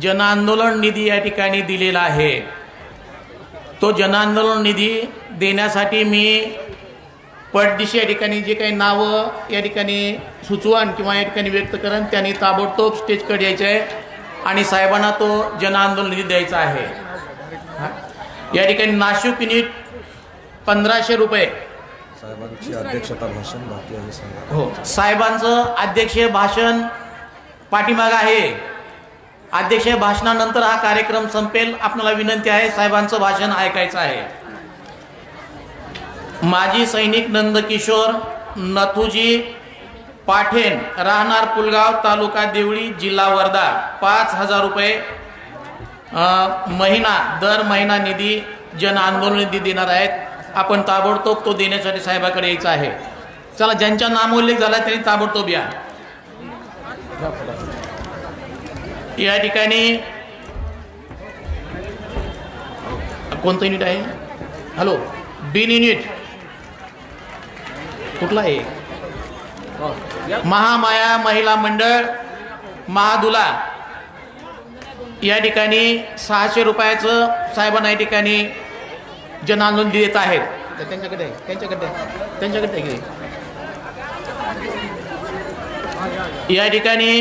जन आंदोलन निधी या ठिकाणी दिलेला आहे। तो जन आंदोलन निधी देण्यासाठी मी पटदिशी या ठिकाणी जे काही नावं या ठिकाणी सुचवण किंवा या ठिकाणी व्यक्त करण त्यांनी ताबडतोब स्टेजकडे यायचे आहे आणि साहेबांना तो जन आंदोलन निधी द्यायचा आहे। या ठिकाणी नाशिक युनिट 1500 रुपये साहेबांची अध्यक्षता भाषण बाकी आहे सांगा। हो, साहेबांचं अध्यक्षीय भाषण पाठीमाग आहे। अध्यक्षीय भाषणानंतर हा कार्यक्रम संपेल। आपल्याला विनंती आहे साहेबांचं भाषण ऐकायचं आहे। माजी सैनिक नंदकिशोर नथुजी पाठेन, राहणार पुलगाव, तालुका देवळी, जिल्हा वर्धा, 5000 रुपये महिना दर महिना निधी जन आंदोलन निधी देणार आहेत। आपण ताबडतोब तो देण्यासाठी साहेबाकडे यायचं आहे। चला, ज्यांचा नामोल्लेख झाला त्यांनी ताबडतोब या। या ठिकाणी कोणतं युनिट आहे? हॅलो, बीन युनिट कुठला आहे? महामाया महिला मंडळ महादुला, या ठिकाणी 600 रुपयाचं साहेबांना या ठिकाणी जन आंदोलन देत आहेत। त्यांच्याकडे या ठिकाणी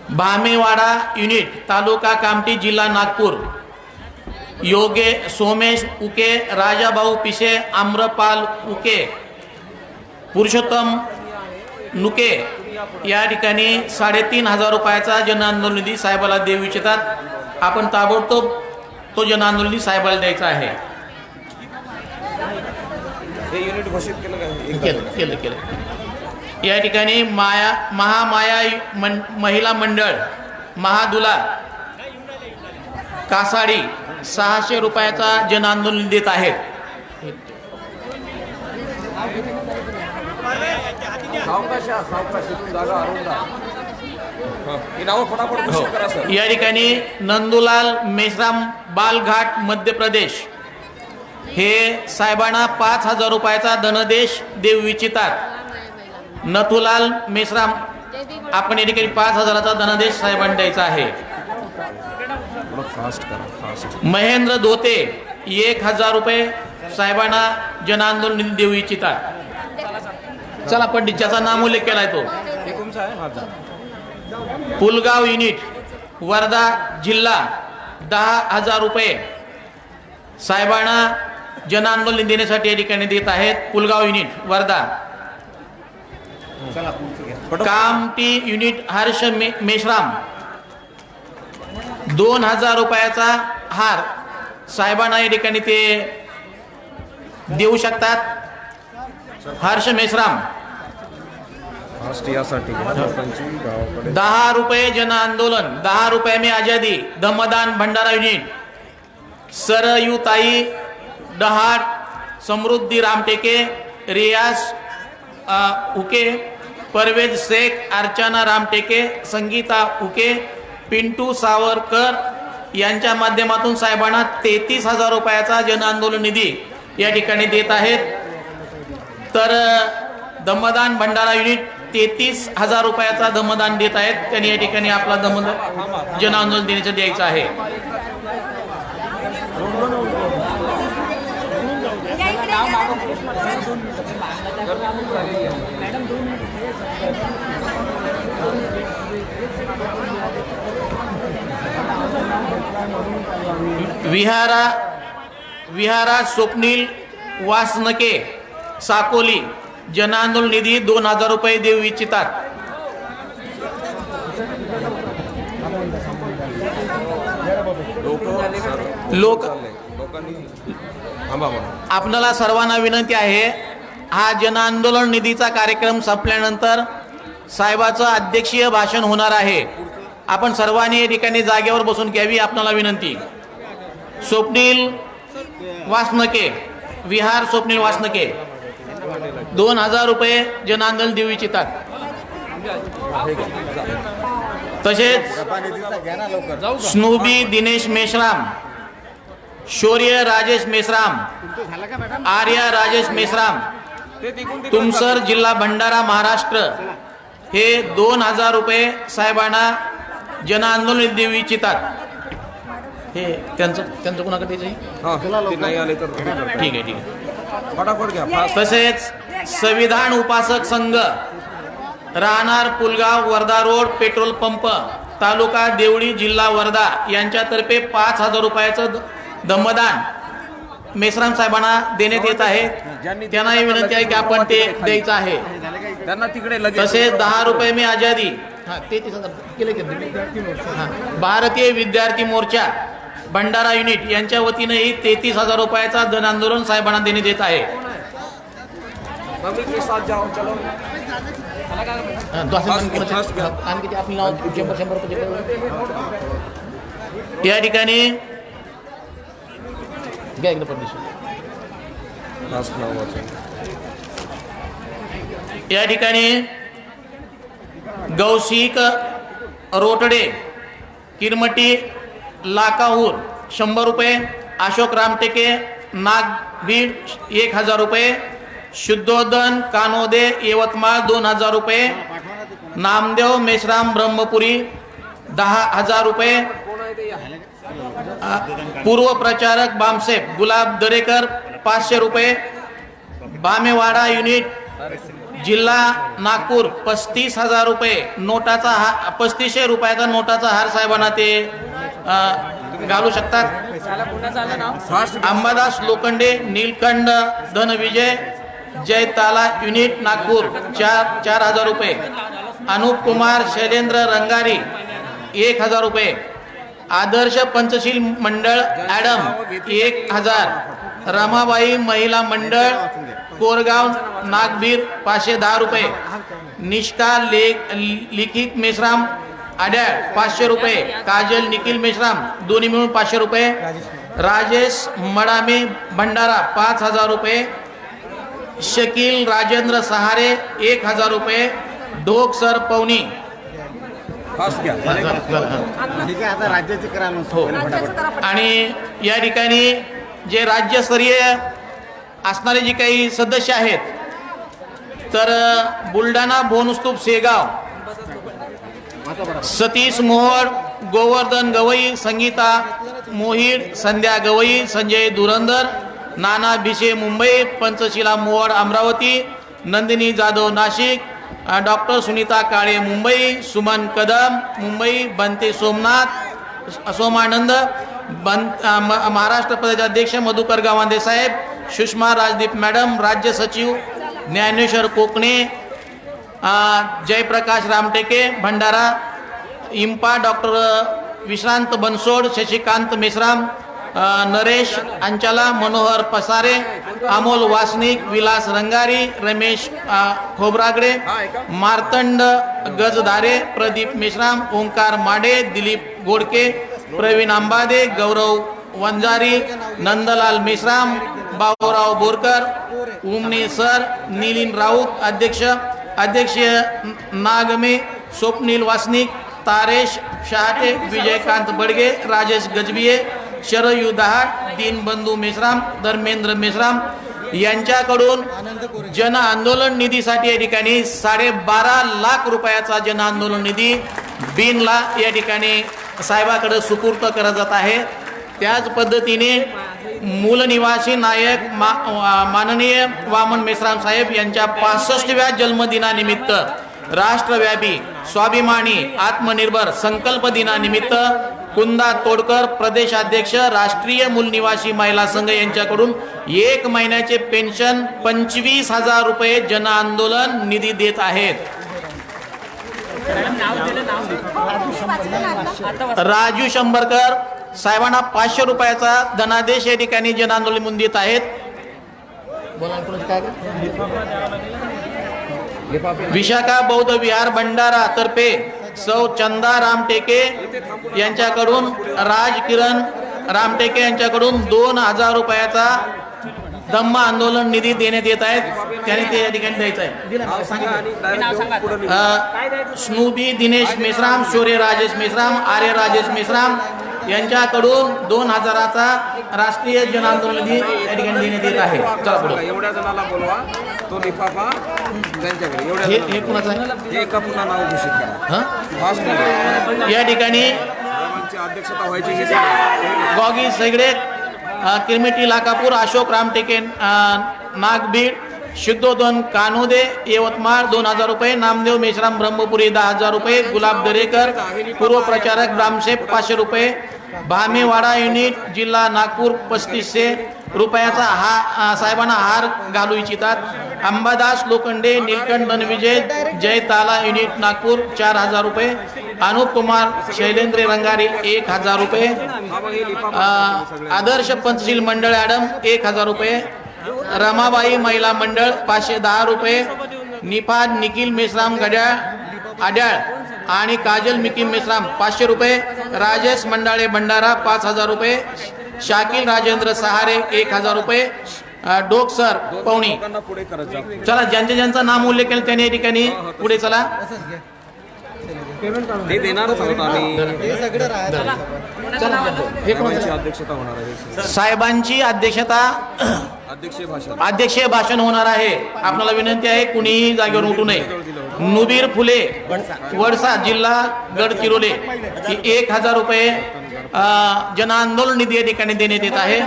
भामेवाडा युनिट, तालुका कामठी, जिल्हा नागपूर, योगे सोमेश उके, राजाभाऊ पिशे, आम्रपाल उके, पुरुषोत्तम नुके, या ठिकाणी 3500 रुपयाचा जन आंदोलन निधी साहेबाला देऊ इच्छितात। आपण ताबडतोब तो जन आंदोलन निधी साहेबाला द्यायचा आहे। हे युनिट घोषित केलं केलं। या ठिकाणी महामाया महिला मंडळ महादुला कासाडी 600 रुपयाचा जन आंदोलन देत आहेत। या ठिकाणी नंदुलाल मेश्राम बालघाट मध्य प्रदेश हे साहेबांना 5,000 रुपयाचा धनदेश देऊ इच्छितात. नथुलाल मेश्राम, आपण या ठिकाणी 5,000चा धनदेश साहेबांना द्यायचा आहे. थोडं फास्ट करा, फास्ट. महेंद्र धोते 1,000 रुपये साहेबांना जन आंदोलन निधी देऊ इच्छितात. चला पंडित, ज्याचा नाम उल्लेख केलाय तो. पुलगाव युनिट वर्धा जिल्हा 10,000 रुपये साहेबांना जन आंदोलन देण्यासाठी या ठिकाणी देत आहेत. पुलगाव युनिट वर्धा. कामठी युनिट हर्ष मेश्राम 2,000 रुपयाचा हार साहेबांना या ठिकाणी ते देऊ शकतात. हर्ष मेश्राम. फास्ट यासाठी सरपंची गावाकडे 10 रुपये जन आंदोलन, 10 रुपये में आजादी, दमदान भंडारा युनिट. सरयुताई डहाट, समृद्धी रामटेके, रियाज उके, परवेज शेख, अर्चना रामटेके, संगीता उके, पिंटू सावरकर यांच्या माध्यमातून साहेबांना 33,000 रुपयाचा जन आंदोलन निधी या ठिकाणी देत आहेत. तर दमदान भंडारा युनिट 33,000 रुपयाचा दमदान देत आहेत. त्यांनी या ठिकाणी आपला दमदान जन आंदोलन देण्याचं द्यायचं आहे. विहारा स्वप्नील वासनके साकोली जन आंदोलन निधी 2,000 रुपये देऊ इच्छितात. आपल्याला सर्वांना विनंती आहे, हा जन आंदोलन निधीचा कार्यक्रम संपल्यानंतर साहेबाचं अध्यक्षीय भाषण होणार आहे. आपण सर्वांनी या ठिकाणी जागेवर बसून घ्यावी, आपल्याला विनंती. स्वप्नील वासनके, विहार स्वप्नील वासनके 2,000 रुपये जन आंदोलन देऊ इच्छितात. तसेच स्नूबी दिनेश मेश्राम, शौर्य राजेश मेश्राम, आर्या राजेश मेश्राम, तुमसर जिल्हा भंडारा महाराष्ट्र हे 2,000 रुपये साहेबांना जन आंदोलन देऊ इच्छितात. हे त्यांचं कुणाकडे द्यायचं नाही आले तर ठीक आहे. फटाफट घ्या, फास्ट. तसेच संविधान उपासक संघ राहणार Pulgaon, Wardha road, petrol pump, तालुका देवळी, जिल्हा वर्धा यांच्यातर्फे 5,000 रुपयाचं दमदान मेश्राम साहेबांना देण्यात येत आहे. त्यांना ही विनंती आहे की आपण ते द्यायचं आहे. त्यांना तिकडे लगेच. तसेच 10 रुपये में आजादी, भारतीय विद्यार्थी मोर्चा भंडारा युनिट यांच्या वतीनेही 33,000 रुपयाचा जन आंदोलन साहेबांना देण्यात येत आहे. या ठिकाणी या ठिकाणी गौशिक रोटडे किरमटी लाकाहूर 100 रुपये, अशोक रामटेके नागभीड 1,000 रुपये, शुद्धोदन कानोदे यवतमाळ 2,000 रुपये, नामदेव मेश्राम ब्रह्मपुरी 10,000 रुपये, पूर्व प्रचारक बामसेप गुलाब दरेकर 500 रुपये, बामेवाडा युनिट जिल्हा नागपूर 35,000 रुपये, नोटाचा 3500 रुपयाचा नोटाचा हार साहेबांना ते घालू शकतात. अंबादास लोखंडे नीलकंठ धनविजय जयताला युनिट नागपूर 4,000 रुपये, अनुप कुमार शैलेंद्र रंगारी 1,000 रुपये, आदर्श पंचशील मंडळ ॲडम 1,000, रमाबाई महिला मंडळ कोरगाव नागभीर 510 रुपये, निष्ठा लिखित मेश्राम आड्याळ 500 रुपये, काजल निखिल मेश्राम दोन्ही मिळून 500 रुपये, राजेश मडामे भंडारा 5,000 रुपये, शकील राजेंद्र सहारे 1,000 रुपये, ढोक सर पवनी. ठीक आहे, आता राज्याचे करा. आणि या ठिकाणी जे राज्यस्तरीय असणारे जे काही सदस्य आहेत, तर बुलढाणा भोनस्तूप शेगाव सतीश मोहोळ, गोवर्धन गवई, संगीता मोहिड, संध्या गवई, संजय धुरंधर, नाना भिसे मुंबई, पंचशिला मोहोळ अमरावती, नंदिनी जाधव नाशिक, डॉक्टर सुनीता काळे मुंबई, सुमन कदम मुंबई, बंते सोमनाथ सोमानंद, महाराष्ट्र प्रदेश अध्यक्ष मधुकर गावंदे साहेब, सुषमा राजदीप मॅडम, राज्य सचिव ज्ञानेश्वर कोकणे, जयप्रकाश रामटेके भंडारा, इंपा डॉक्टर विश्रांत बनसोड, शशिकांत मेश्राम, नरेश अंचाला, मनोहर पसारे, अमोल वासनिक, विलास रंगारी, रमेश खोब्रागडे, मार्तंड गजधारे, प्रदीप मेश्राम, ओंकार माडे, दिलीप गोडके, प्रवीण आंबादे, गौरव वंजारी, नंदलाल मेश्राम, बाबूराव बोरकर, उमने सर, नीलिन राऊत, अध्यक्ष नागमे, स्वप्नील वासनिक, तारेश शहाटे, विजयकांत बडगे, राजेश गजबिये, शरयू दहाट, दीनबंधू मेश्राम, धर्मेंद्र मेश्राम यांच्याकडून जन आंदोलन निधीसाठी या ठिकाणी 12.5 लाख रुपयाचा जन आंदोलन निधी बीनला या ठिकाणी साहेबाकडे सुपूर्द करत जात आहे. त्याच पद्धतीने मूल निवासी नायक माननीय वामन मेश्राम साहेब यांच्या 65व्या जन्मदिनानिमित्त राष्ट्रव्यापी स्वाभिमानी आत्मनिर्भर संकल्प दिनानिमित्त कुंदा तोडकर प्रदेशाध्यक्ष राष्ट्रीय मूल निवासी महिला संघ यांच्याकडून 1 महिन्याचे पेन्शन 25,000 रुपये जन आंदोलन निधी देत आहेत. राजू शंभरकर साहेबांना 500 रुपयाचा धनादेश या ठिकाणी जन आंदोलन म्हणून देत आहेत. विशाखा बौद्ध विहार भंडारा तर्फे सौ चंदा रामटेके यांच्याकडून राज किरण रामटेके यांच्याकडून 2,000 रुपयाचा धम्म आंदोलन निधी देण्यात येत आहेत. त्याने ते या ठिकाणी द्यायचं आहे. स्नूबी दिनेश मेश्राम, शौर्य राजेश मेश्राम, आर्य राजेश मेश्राम यांच्याकडून 2,000चा राष्ट्रीय जन आंदोलन निधी या ठिकाणी देण्यात येत आहे. चला पुढे. एवढ्या जणाला बोलवा, तो लिफाफा त्यांच्याकडे. एवढ्या हे कुणाचं आहे? हे एका पुन्हा नाव घोषित करा. या ठिकाणी अध्यक्षता व्हायची. गॉगी सगळे, किरमिटी लाकापूर, अशोक रामटेके नागबीड, शुद्धोधन कानोदे यवतमाळ 2,000 रुपये, नामदेव मेश्राम ब्रह्मपुरी 10,000 रुपये, गुलाब दरेकर पूर्व प्रचारक ब्रामशेप 500 रुपये, भामेवाडा युनिट जिल्हा नागपूर 3500 रुपयाचा साहेबांना हार घालू इच्छितात. अंबादास लोखंडे निलकंठ धनविजय जय ताला युनिट नागपूर 4,000 रुपये, अनुप कुमार शैलेंद्र रंगारी 1,000 रुपये, आदर्श पंचशील मंडळ ॲडम 1,000 रुपये, रमाबाई महिला मंडळ 510 रुपये, निफाद निखिल मेश्राम आड्याळ आणि काजल मिकी मेश्राम 500 रुपये, राजेश मंडाळे भंडारा 5,000 रुपये, शाकिल राजेंद्र सहारे 1,000 रुपये, डोक सर पवणी. चला, ज्यांचं नाम उल्लेख केलं त्याने या ठिकाणी पुढे चला. ते देणारच आहोत आम्ही. अध्यक्षता होणार आहे. साहेबांची अध्यक्षीय भाषण होणार आहे. आपल्याला विनंती आहे कुणीही जागेवर उठू नये. नुबीर फुले वडसा जिल्हा गडचिरोली 1,000 रुपये जन आंदोलन निधी या ठिकाणी देण्यात येत आहे.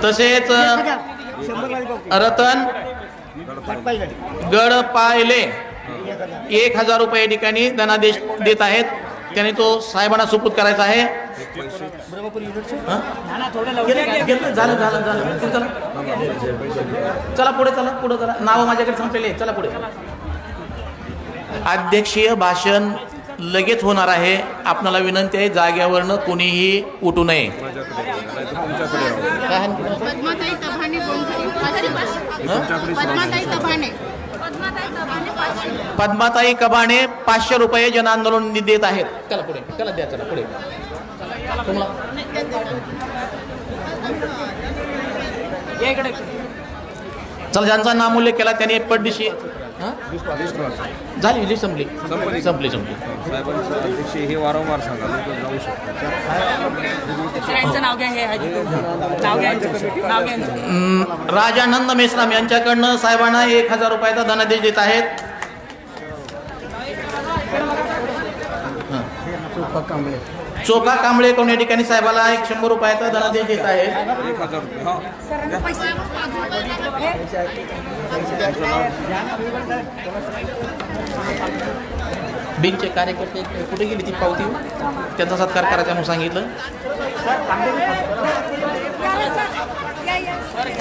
तसेच रतन गडपायले 1,000 रुपये या ठिकाणी धनादेश देत आहेत. त्याने तो साहेबांना सुपूर्द करायचा आहे. चला पुढे चला. नाव माझ्याकडे संपलेले. चला पुढे. अध्यक्षीय भाषण लगेच होणार आहे. आपल्याला विनंती आहे जाग्यावरनं कोणीही उठू नये. पद्माताई कभाणे 500 रुपये जन आंदोलन देत आहेत. चला पुढे. चला द्या. चला पुढे. चला, ज्यांचा नाम उल्लेख केला त्याने पडदिशी झाली. लिस्ट संपली. साहेबांचं अध्यक्ष हे वारंवार सांगा, लोक जाऊ शकतात. यांचं नाव घ्या. हे आहे नाव घ्या नाव घ्या. राजानंद मेश्राम यांच्याकडनं साहेबांना 1000 रुपयाचा धनादेश देत आहेत. चोखा कांबळे कोण या ठिकाणी साहेबाला 100 रुपयाचा धनादेश देत आहेत. 1000 रुपये. हा. बिनचे कार्यकर्ते कुठे गेली ती पावती, त्यांचा सत्कार करायचा म्हणून सांगितलं.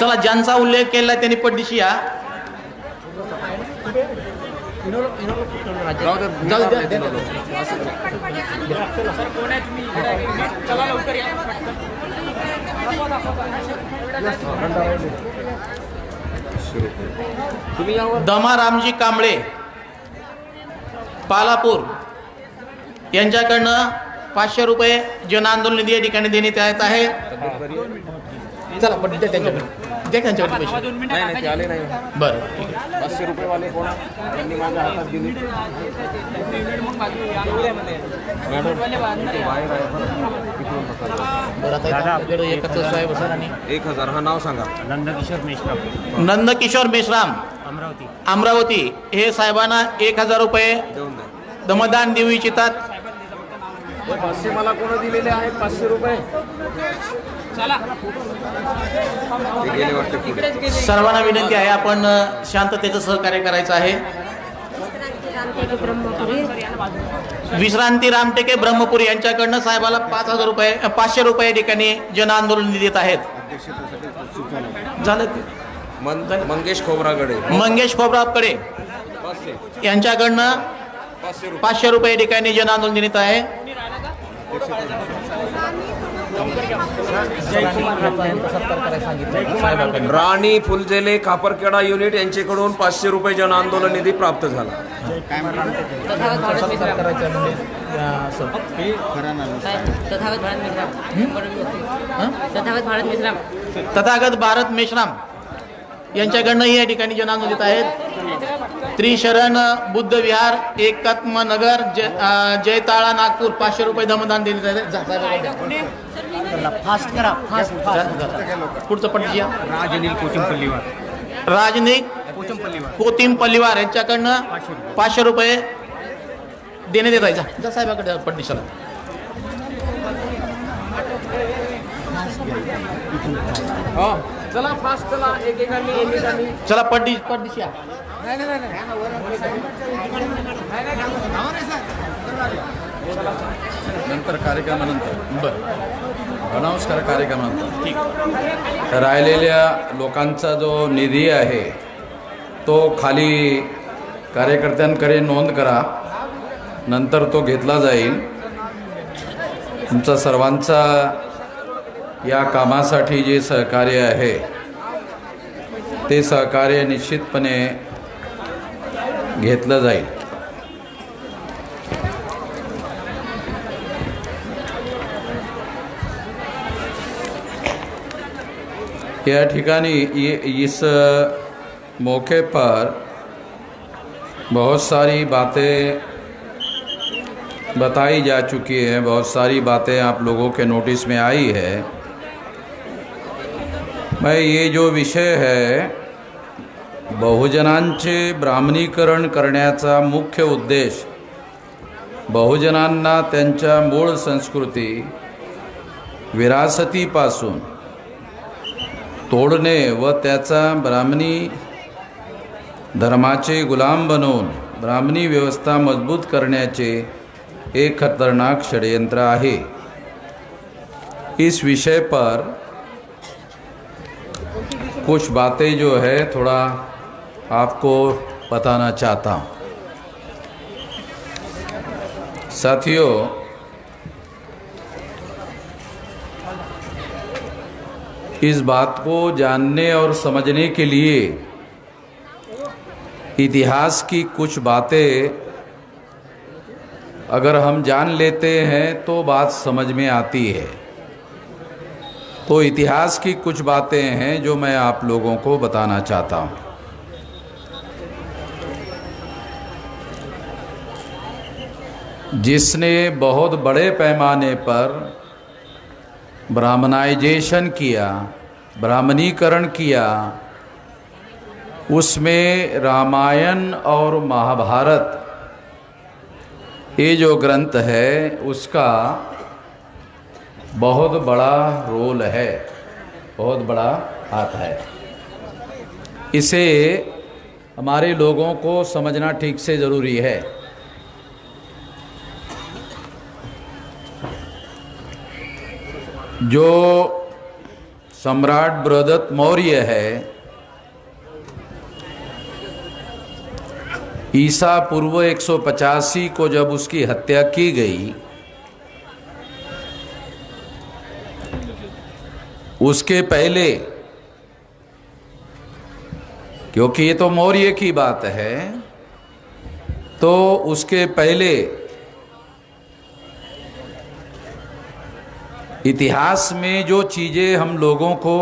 चला, ज्यांचा उल्लेख केला त्यांनी पड्डीशी या. चला लवकर या. दमा रामजी कांबळे पालापूर यांच्याकडनं 500 रुपये जन आंदोलन निधी या ठिकाणी देण्यात येत आहे. चला पट्टी द्या त्यांच्याकडे, द्या त्यांच्याकडे पैसे. नाही ते आले नाही. बरं, ठीक आहे. 500 रुपये वाले कोण त्यांनी माझ्या हातात दिली. बरं, आता आपल्याकडे एकच साहेब असेल आणि 1000. हा, नाव सांगा. नंदकिशोर मेश्राम अमरावती हे साहेबांना 1000 रुपये देऊन द्या. दमदान देऊ इच्छितात. 500 मला कोण दिलेले आहेत? 500 रुपये चला ते गेले वाटते पुढे. सर्वांना विनंती आहे, आपण शांततेचं सहकार्य करायचं आहे. विश्रांती रामटेके ब्रह्मपुरी यांच्याकडनं साहेबाला 500 रुपये ठिकाणी जन आंदोलन देत आहेत. झालं. मंगेश खोबरागडे. मंगेश खोबरावकडे 500 यांच्याकडनं 500 रुपये ठिकाणी जन आंदोलन देण्यात आहे. राणी फुलझेले खापरखेडा युनिट यांच्याकडून 500 रुपये जन आंदोलन निधी प्राप्त झाला. तथागत भारत मेश्राम यांच्याकडनंही या ठिकाणी जन आंदोलन देत आहेत. त्रिशरण बुद्ध विहार एकात्म नगर जयताळा नागपूर 500 रुपये दमदान देण्यात आहेत. फास्ट करा. पुढचं पट्टी या. राजनील कोचिंपल्लीवार राजनिक कोतिम पल्लीवार यांच्याकडनं 500 रुपये देण्यात येत आहे. जा साहेबाकडे पट्टी. चला चला फास्ट चला. एकेकाने चला पड्डीशी या. नंतर कार्यक्रमानंतर बरं, अनाऊन्स कार्यक्रमानंतर ठीक. राहिलेल्या लोकांचा जो निधी आहे तो खाली कार्यकर्त्यांकडे नोंद करा, नंतर तो घेतला जाईल. तुमचा सर्वांचा या कामासाठी जे सहकार्य आहे ते सहकार्य निश्चितपणे घेतलं जाईल. या ठिकानी इस मौके पर बहुत सारी बातें बताई जा चुकी हैं, बहुत सारी बातें आप लोगों के नोटिस में आई है. मैं ये जो विषय है, बहुजनांचे ब्राह्मणीकरण करण्याचा मुख्य उद्देश बहुजनांना त्यांच्या मूळ संस्कृती विरासतीपासून तोडणे व त्याचा ब्राह्मणी धर्माचे गुलाम बनवून ब्राह्मणी व्यवस्था मजबूत करण्याचे एक खतरनाक षड्यंत्र आहे. इस विषय पर कुछ बातें जो है थोड़ा आपको बताना चाहता हूँ. साथियों, इस बात को जानने और समझने के लिए इतिहास की कुछ बातें अगर हम जान लेते हैं तो बात समझ में आती है. तो इतिहास की कुछ बातें हैं जो मैं आप लोगों को बताना चाहता हूँ. जिसने बहुत बड़े पैमाने पर ब्राह्मणाइजेशन किया, ब्राह्मणीकरण किया, उसमें रामायण और महाभारत ये जो ग्रंथ है उसका बहुत बड़ा रोल है, बहुत बड़ा हाथ है। इसे हमारे लोगों को समझना ठीक से ज़रूरी है। जो सम्राट बृहदत्त मौर्य है, ईसा पूर्व 185 को जब उसकी हत्या की गई, उसके पहले, क्योंकि ये तो मौर्य की बात है, तो उसके पहले इतिहास में जो चीज़ें हम लोगों को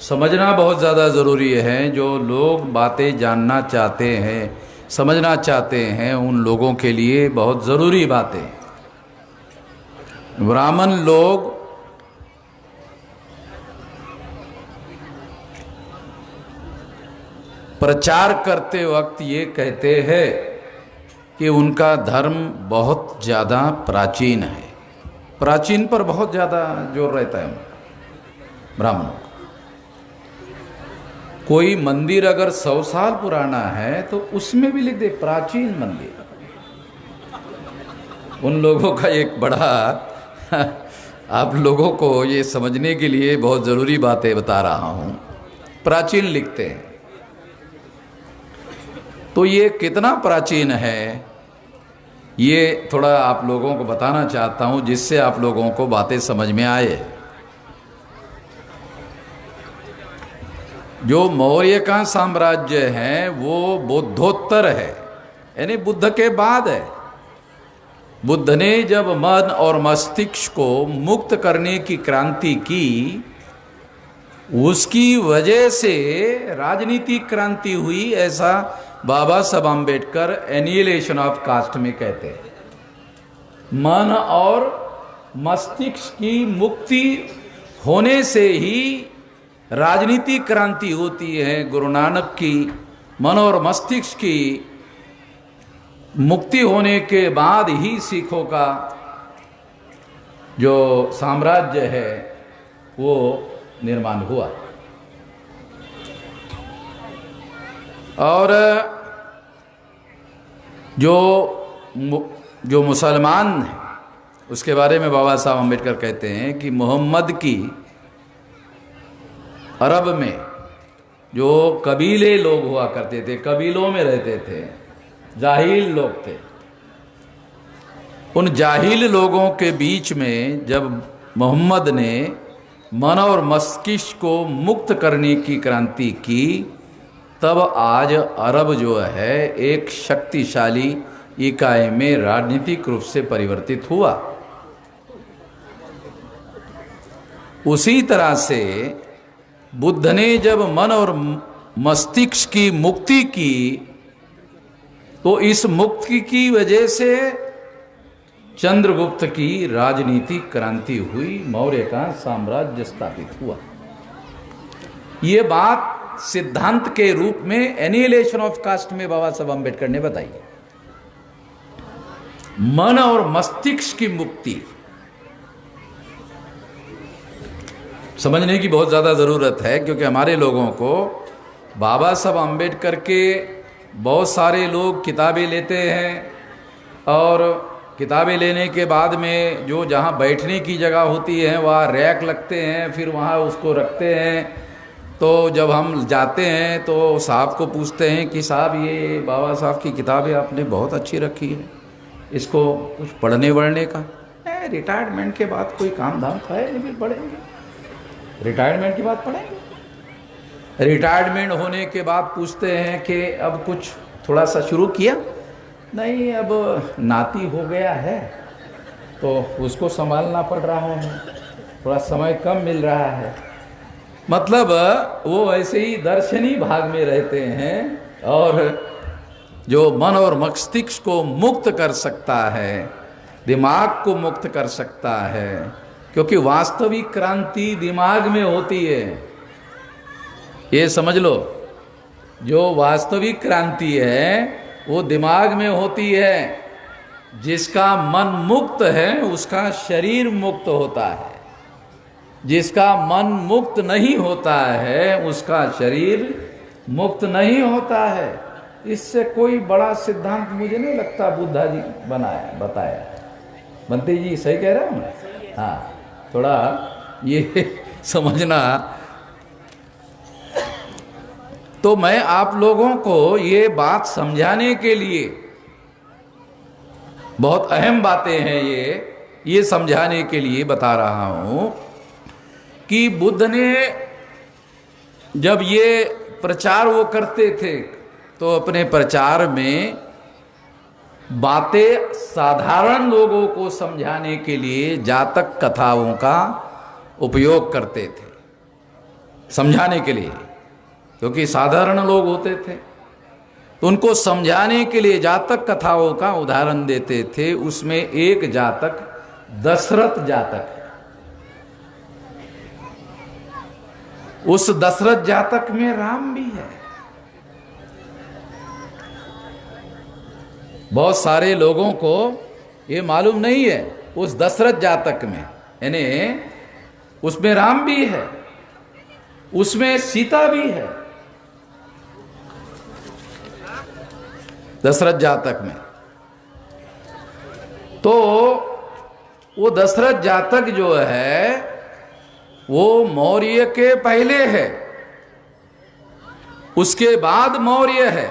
समझना बहुत ज़्यादा ज़रूरी है, जो लोग बातें जानना चाहते हैं, समझना चाहते हैं, उन लोगों के लिए बहुत ज़रूरी बातें। ब्राह्मण लोग प्रचार करते वक्त ये कहते हैं कि उनका धर्म बहुत ज़्यादा प्राचीन है। प्राचीन पर बहुत ज़्यादा जोर रहता है ब्राह्मणों का। कोई मंदिर अगर 100 साल पुराना है तो उसमें भी लिख दे प्राचीन मंदिर। उन लोगों का एक बड़ा आप लोगों को ये समझने के लिए बहुत ज़रूरी बातें बता रहा हूँ। प्राचीन लिखते हैं तो ये कितना प्राचीन है, ये थोड़ा आप लोगों को बताना चाहता हूँ, जिससे आप लोगों को बातें समझ में आए। जो मौर्य का साम्राज्य है वो बुद्धोत्तर है, यानी बुद्ध के बाद है। बुद्ध ने जब मन और मस्तिष्क को मुक्त करने की क्रांति की, उसकी वजह से राजनीतिक क्रांति हुई, ऐसा बाबा Saheb Ambedkar annihilation of cast में कहते हैं। मन और मस्तिष्क की मुक्ति होने से ही राजनीतिक क्रांति होती है। गुरु नानक की मन और मस्तिष्क की मुक्ति होने के बाद ही सिखों का जो साम्राज्य है वो निर्माण हुआ। और जो मुसलमान हैं उसके बारे में बाबा साहब अम्बेडकर कहते हैं कि मोहम्मद की अरब में जो कबीले लोग हुआ करते थे, कबीलों में रहते थे, जाहिल लोग थे, उन जाहिल लोगों के बीच में जब मोहम्मद ने मन और मस्तिष्क को मुक्त करने की क्रांति की, तब आज अरब जो है एक शक्तिशाली इकाई में राजनीतिक रूप से परिवर्तित हुआ। उसी तरह से बुद्ध ने जब मन और मस्तिष्क की मुक्ति की, तो इस मुक्ति की वजह से चंद्रगुप्त की राजनीतिक क्रांति हुई, मौर्य का साम्राज्य स्थापित हुआ। ये बात सिद्धांत के रूप में एनिहिलेशन ऑफ कास्ट में बाबा साहब अम्बेडकर ने बताई। मन और मस्तिष्क की मुक्ति समझने की बहुत ज्यादा जरूरत है, क्योंकि हमारे लोगों को बाबा साहब अम्बेडकर के बहुत सारे लोग किताबें लेते हैं और किताबें लेने के बाद में जो जहाँ बैठने की जगह होती है वहाँ रैक लगते हैं, फिर वहाँ उसको रखते हैं। तो जब हम जाते हैं तो साहब को पूछते हैं कि साहब ये बाबा साहब की किताबें आपने बहुत अच्छी रखी है, इसको कुछ पढ़ने वढ़ने का रिटायरमेंट के बाद कोई काम धाम था नहीं, फिर पढ़ेंगे, रिटायरमेंट के बाद पढ़ेंगे। रिटायरमेंट होने के बाद पूछते हैं कि अब कुछ थोड़ा सा शुरू किया, नहीं अब नाती हो गया है तो उसको संभालना पड़ रहा है, थोड़ा समय कम मिल रहा है। मतलब वो ऐसे ही दर्शनी भाग में रहते हैं। और जो मन और मस्तिष्क को मुक्त कर सकता है, दिमाग को मुक्त कर सकता है, क्योंकि वास्तविक क्रांति दिमाग में होती है, ये समझ लो। जो वास्तविक क्रांति है वो दिमाग में होती है। जिसका मन मुक्त है उसका शरीर मुक्त होता है, जिसका मन मुक्त नहीं होता है उसका शरीर मुक्त नहीं होता है। इससे कोई बड़ा सिद्धांत मुझे नहीं लगता बुद्धा जी बताया। बंटी जी सही कह रहे हैं? हाँ, थोड़ा ये समझना। तो मैं आप लोगों को ये बात समझाने के लिए, बहुत अहम बातें हैं ये समझाने के लिए बता रहा हूं कि बुद्ध ने जब ये प्रचार वो करते थे तो अपने प्रचार में बातें साधारण लोगों को समझाने के लिए जातक कथाओं का उपयोग करते थे, समझाने के लिए, क्योंकि साधारण लोग होते थे तो उनको समझाने के लिए जातक कथाओं का उदाहरण देते थे। उसमें एक जातक दशरथ जातक है। उस दशरथ जातक में राम भी है। बहुत सारे लोगों को ये मालूम नहीं है। उस दशरथ जातक में यानी उसमें राम भी है, उसमें सीता भी है। दशरथ जातक में तो वो दशरथ जातक जो है वो मौर्य के पहले है, उसके बाद मौर्य है।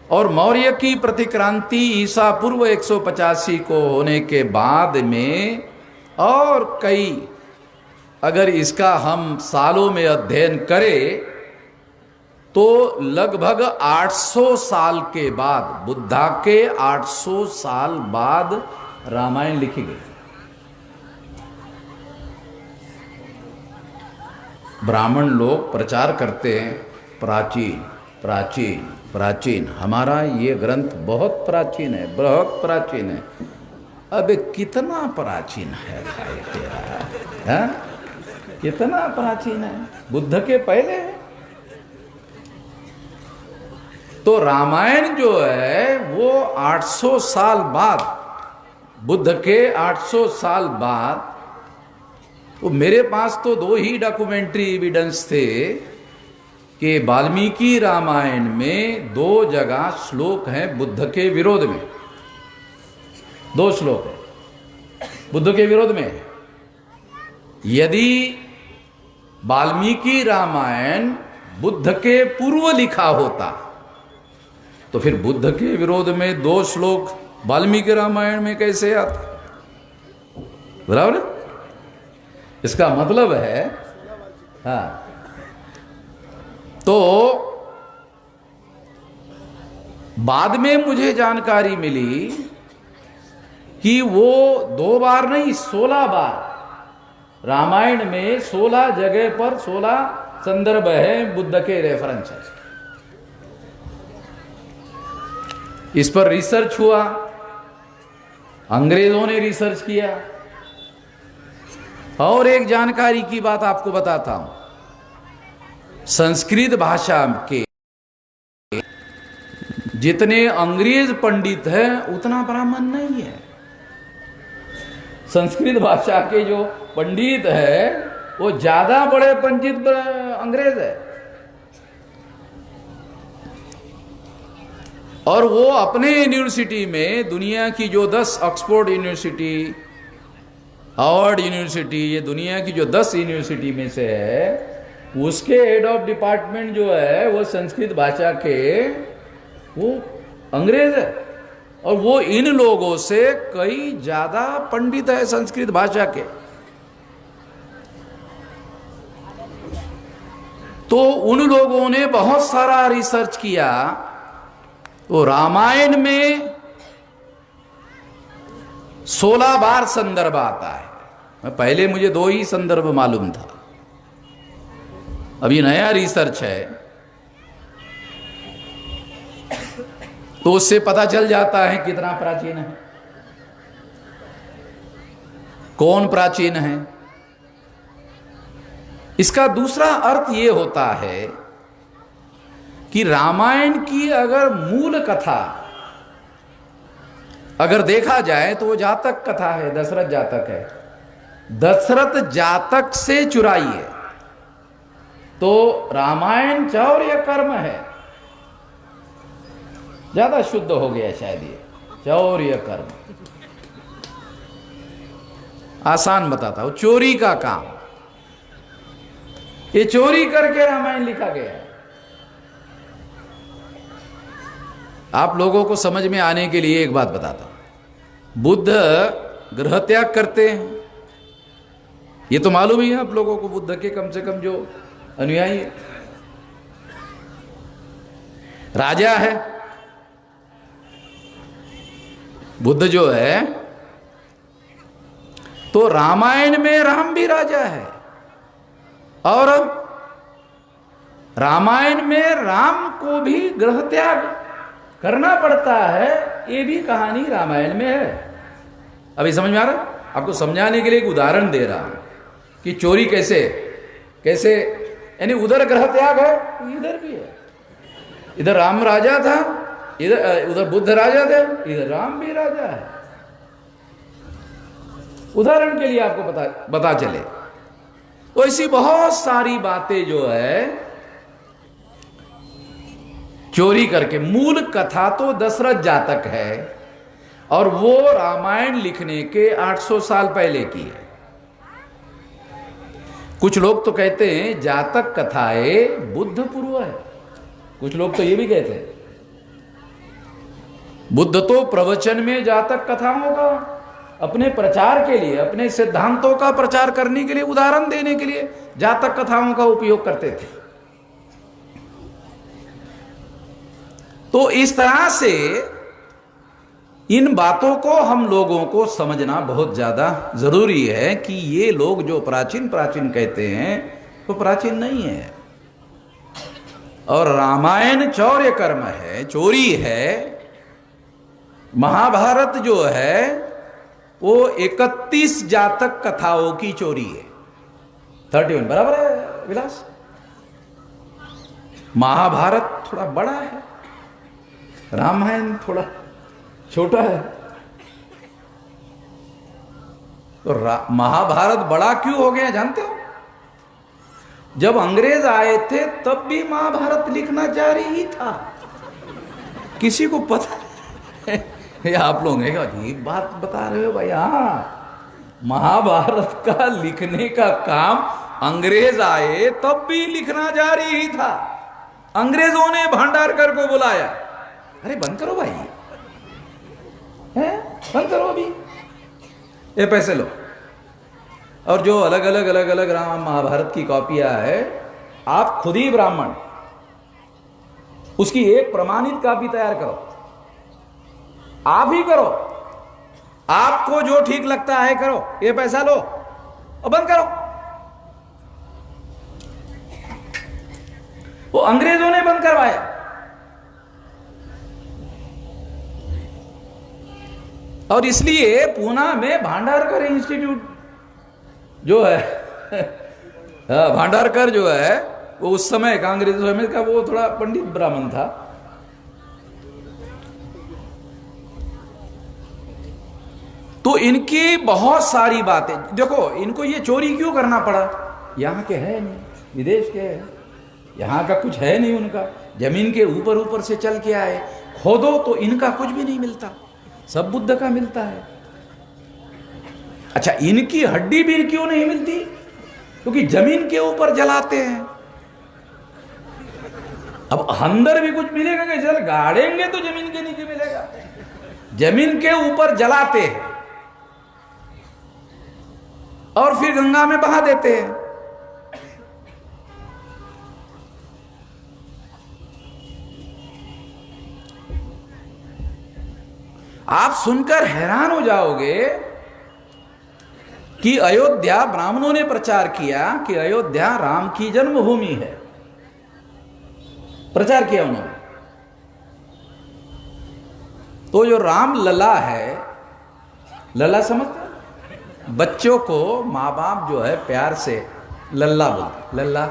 और मौर्य की प्रतिक्रांति ईसा पूर्व 185 को होने के बाद में और कई, अगर इसका हम सालों में अध्ययन करें तो लगभग 800 साल के बाद, बुद्धा के 800 साल बाद रामायण लिखी गई। ब्राह्मण लोग प्रचार करते हैं प्राचीन प्राचीन प्राचीन, हमारा ये ग्रंथ बहुत प्राचीन है, बहुत प्राचीन है। अब कितना प्राचीन है भाई तेरा, है? कितना प्राचीन है, बुद्ध के पहले है। तो रामायण जो है वो 800 साल बाद, बुद्ध के 800 साल बाद। तो मेरे पास तो 2 ही डॉक्यूमेंट्री एविडेंस थे कि वाल्मीकि रामायण में 2 जगह श्लोक हैं बुद्ध के विरोध में। 2 श्लोक है बुद्ध के विरोध में। यदि वाल्मीकि रामायण बुद्ध के पूर्व लिखा होता तो फिर बुद्ध के विरोध में 2 श्लोक वाल्मीकि रामायण में कैसे आता? बराबर। इसका मतलब है, हाँ, तो बाद में मुझे जानकारी मिली कि वो 2 बार नहीं 16 बार रामायण में 16 जगह पर 16 संदर्भ है बुद्ध के रेफरेंसेस। इस पर रिसर्च हुआ, अंग्रेजों ने रिसर्च किया। और एक जानकारी की बात आपको बताता हूं, संस्कृत भाषा के जितने अंग्रेज पंडित हैं उतना ब्राह्मण नहीं है। संस्कृत भाषा के जो पंडित है वो ज्यादा बड़े पंडित अंग्रेज है। और वो अपने यूनिवर्सिटी में दुनिया की जो 10 ऑक्सफोर्ड यूनिवर्सिटी, हार्वर्ड यूनिवर्सिटी, ये दुनिया की जो 10 यूनिवर्सिटी में से है, उसके हेड ऑफ डिपार्टमेंट जो है वो संस्कृत भाषा के वो अंग्रेज है। और वो इन लोगों से कई ज्यादा पंडित है संस्कृत भाषा के। तो उन लोगों ने बहुत सारा रिसर्च किया। तो रामायण में 16 बार संदर्भ आता है। पहले मुझे 2 ही संदर्भ मालूम था, अभी नया रिसर्च है तो उससे पता चल जाता है कितना प्राचीन है। कौन प्राचीन है? इसका दूसरा अर्थ यह होता है कि रामायण की अगर मूल कथा अगर देखा जाए तो वो जातक कथा है, दशरथ जातक है। दशरथ जातक से चुराई है, तो रामायण चौर्य कर्म है। ज्यादा शुद्ध हो गया शायद ये चौर्य कर्म। आसान बताता हूं, चोरी का काम, ये चोरी करके रामायण लिखा गया है। आप लोगों को समझ में आने के लिए एक बात बताता हूं। बुद्ध गृह त्याग करते हैं, ये तो मालूम ही है आप लोगों को। बुद्ध के कम से कम जो अनुयायी है, राजा है बुद्ध जो है, तो रामायण में राम भी राजा है और रामायण में राम को भी गृह त्याग करना पड़ता है। ये भी कहानी रामायण में है। अभी समझ में आ रहा? आपको समझाने के लिए एक उदाहरण दे रहा हूं कि चोरी कैसे कैसे, यानी उधर ग्रह त्याग है, इधर भी है। इधर राम राजा था, इधर उधर बुद्ध राजा थे, इधर राम भी राजा है। उदाहरण के लिए आपको पता चले। तो ऐसी बहुत सारी बातें जो है चोरी करके, मूल कथा तो दशरथ जातक है और वो रामायण लिखने के 800 साल पहले की है। कुछ लोग तो कहते हैं जातक कथाएं बुद्ध पूर्व है, कुछ लोग तो ये भी कहते हैं बुद्ध तो प्रवचन में जातक कथाओं का अपने प्रचार के लिए, अपने सिद्धांतों का प्रचार करने के लिए, उदाहरण देने के लिए जातक कथाओं का उपयोग करते थे। तो इस तरह से इन बातों को हम लोगों को समझना बहुत ज्यादा जरूरी है कि ये लोग जो प्राचीन प्राचीन कहते हैं तो प्राचीन नहीं है। और रामायण चौर्य कर्म है, चोरी है। महाभारत जो है वो 31 जातक कथाओं की चोरी है। 31 बराबर है विलास? महाभारत थोड़ा बड़ा है, रामायण थोड़ा छोटा है। तो महाभारत बड़ा क्यों हो गया जानते हो? जब अंग्रेज आए थे तब भी महाभारत लिखना जारी ही था। किसी को पता है? आप लोग अजीब बात बता रहे हो भाई। हाँ, महाभारत का लिखने का काम अंग्रेज आए तब भी लिखना जारी ही था। अंग्रेजों ने भांडारकर को बुलाया, अरे बंद करो भाई, है बंद करो अभी, ये पैसे लो। और जो अलग अलग राम महाभारत की कॉपियां है, आप खुद ही ब्राह्मण, उसकी एक प्रमाणित कॉपी तैयार करो, आप ही करो, आपको जो ठीक लगता है करो, ये पैसा लो और बंद करो। वो अंग्रेजों ने बंद करवाया। और इसलिए पूना में भांडारकर इंस्टीट्यूट जो है भांडारकर जो है वो उस समय का अंग्रेज समय का वो थोड़ा पंडित ब्राह्मण था। तो इनकी बहुत सारी बातें देखो, इनको ये चोरी क्यों करना पड़ा? यहां के है नहीं, विदेश के है, यहां का कुछ है नहीं उनका। जमीन के ऊपर ऊपर से चल के आए, खोदो तो इनका कुछ भी नहीं मिलता, सब बुद्ध का मिलता है। अच्छा, इनकी हड्डी भी क्यों नहीं मिलती? क्योंकि जमीन के ऊपर जलाते हैं। अब अंदर भी कुछ मिलेगा कैसे? गाड़ेंगे तो जमीन के नीचे मिलेगा। जमीन के ऊपर जलाते हैं और फिर गंगा में बहा देते हैं। आप सुनकर हैरान हो जाओगे कि अयोध्या, ब्राह्मणों ने प्रचार किया कि अयोध्या राम की जन्मभूमि है, प्रचार किया उन्होंने। तो जो राम लला है, लला समझते बच्चों को माँ बाप जो है प्यार से लल्ला बोलते, लल्ला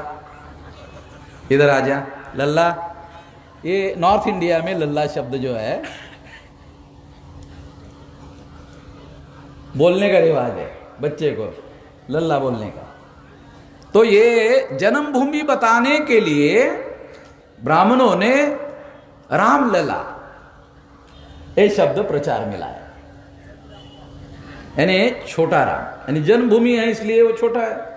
इधर आ जा लल्ला। ये नॉर्थ इंडिया में लल्ला शब्द जो है बोलने का रिवाज है, बच्चे को लल्ला बोलने का। तो ये जन्मभूमि बताने के लिए ब्राह्मणों ने राम लला ये शब्द प्रचार में लाया, यानी छोटा राम, यानी जन्मभूमि है इसलिए वो छोटा है।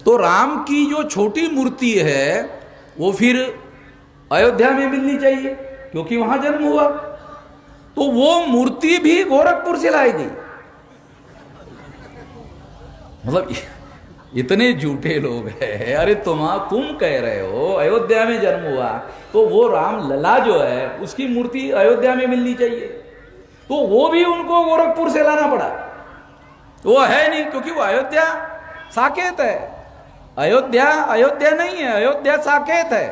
तो राम की जो छोटी मूर्ति है वो फिर अयोध्या में मिलनी चाहिए क्योंकि वहां जन्म हुआ। तो वो मूर्ति भी गोरखपुर से लाई गई। मतलब इतने झूठे लोग हैं। अरे तुम कह रहे हो अयोध्या में जन्म हुआ तो वो राम लला जो है उसकी मूर्ति अयोध्या में मिलनी चाहिए, तो वो भी उनको गोरखपुर से लाना पड़ा। वो है नहीं क्योंकि वो अयोध्या साकेत है। अयोध्या नहीं है, अयोध्या साकेत है।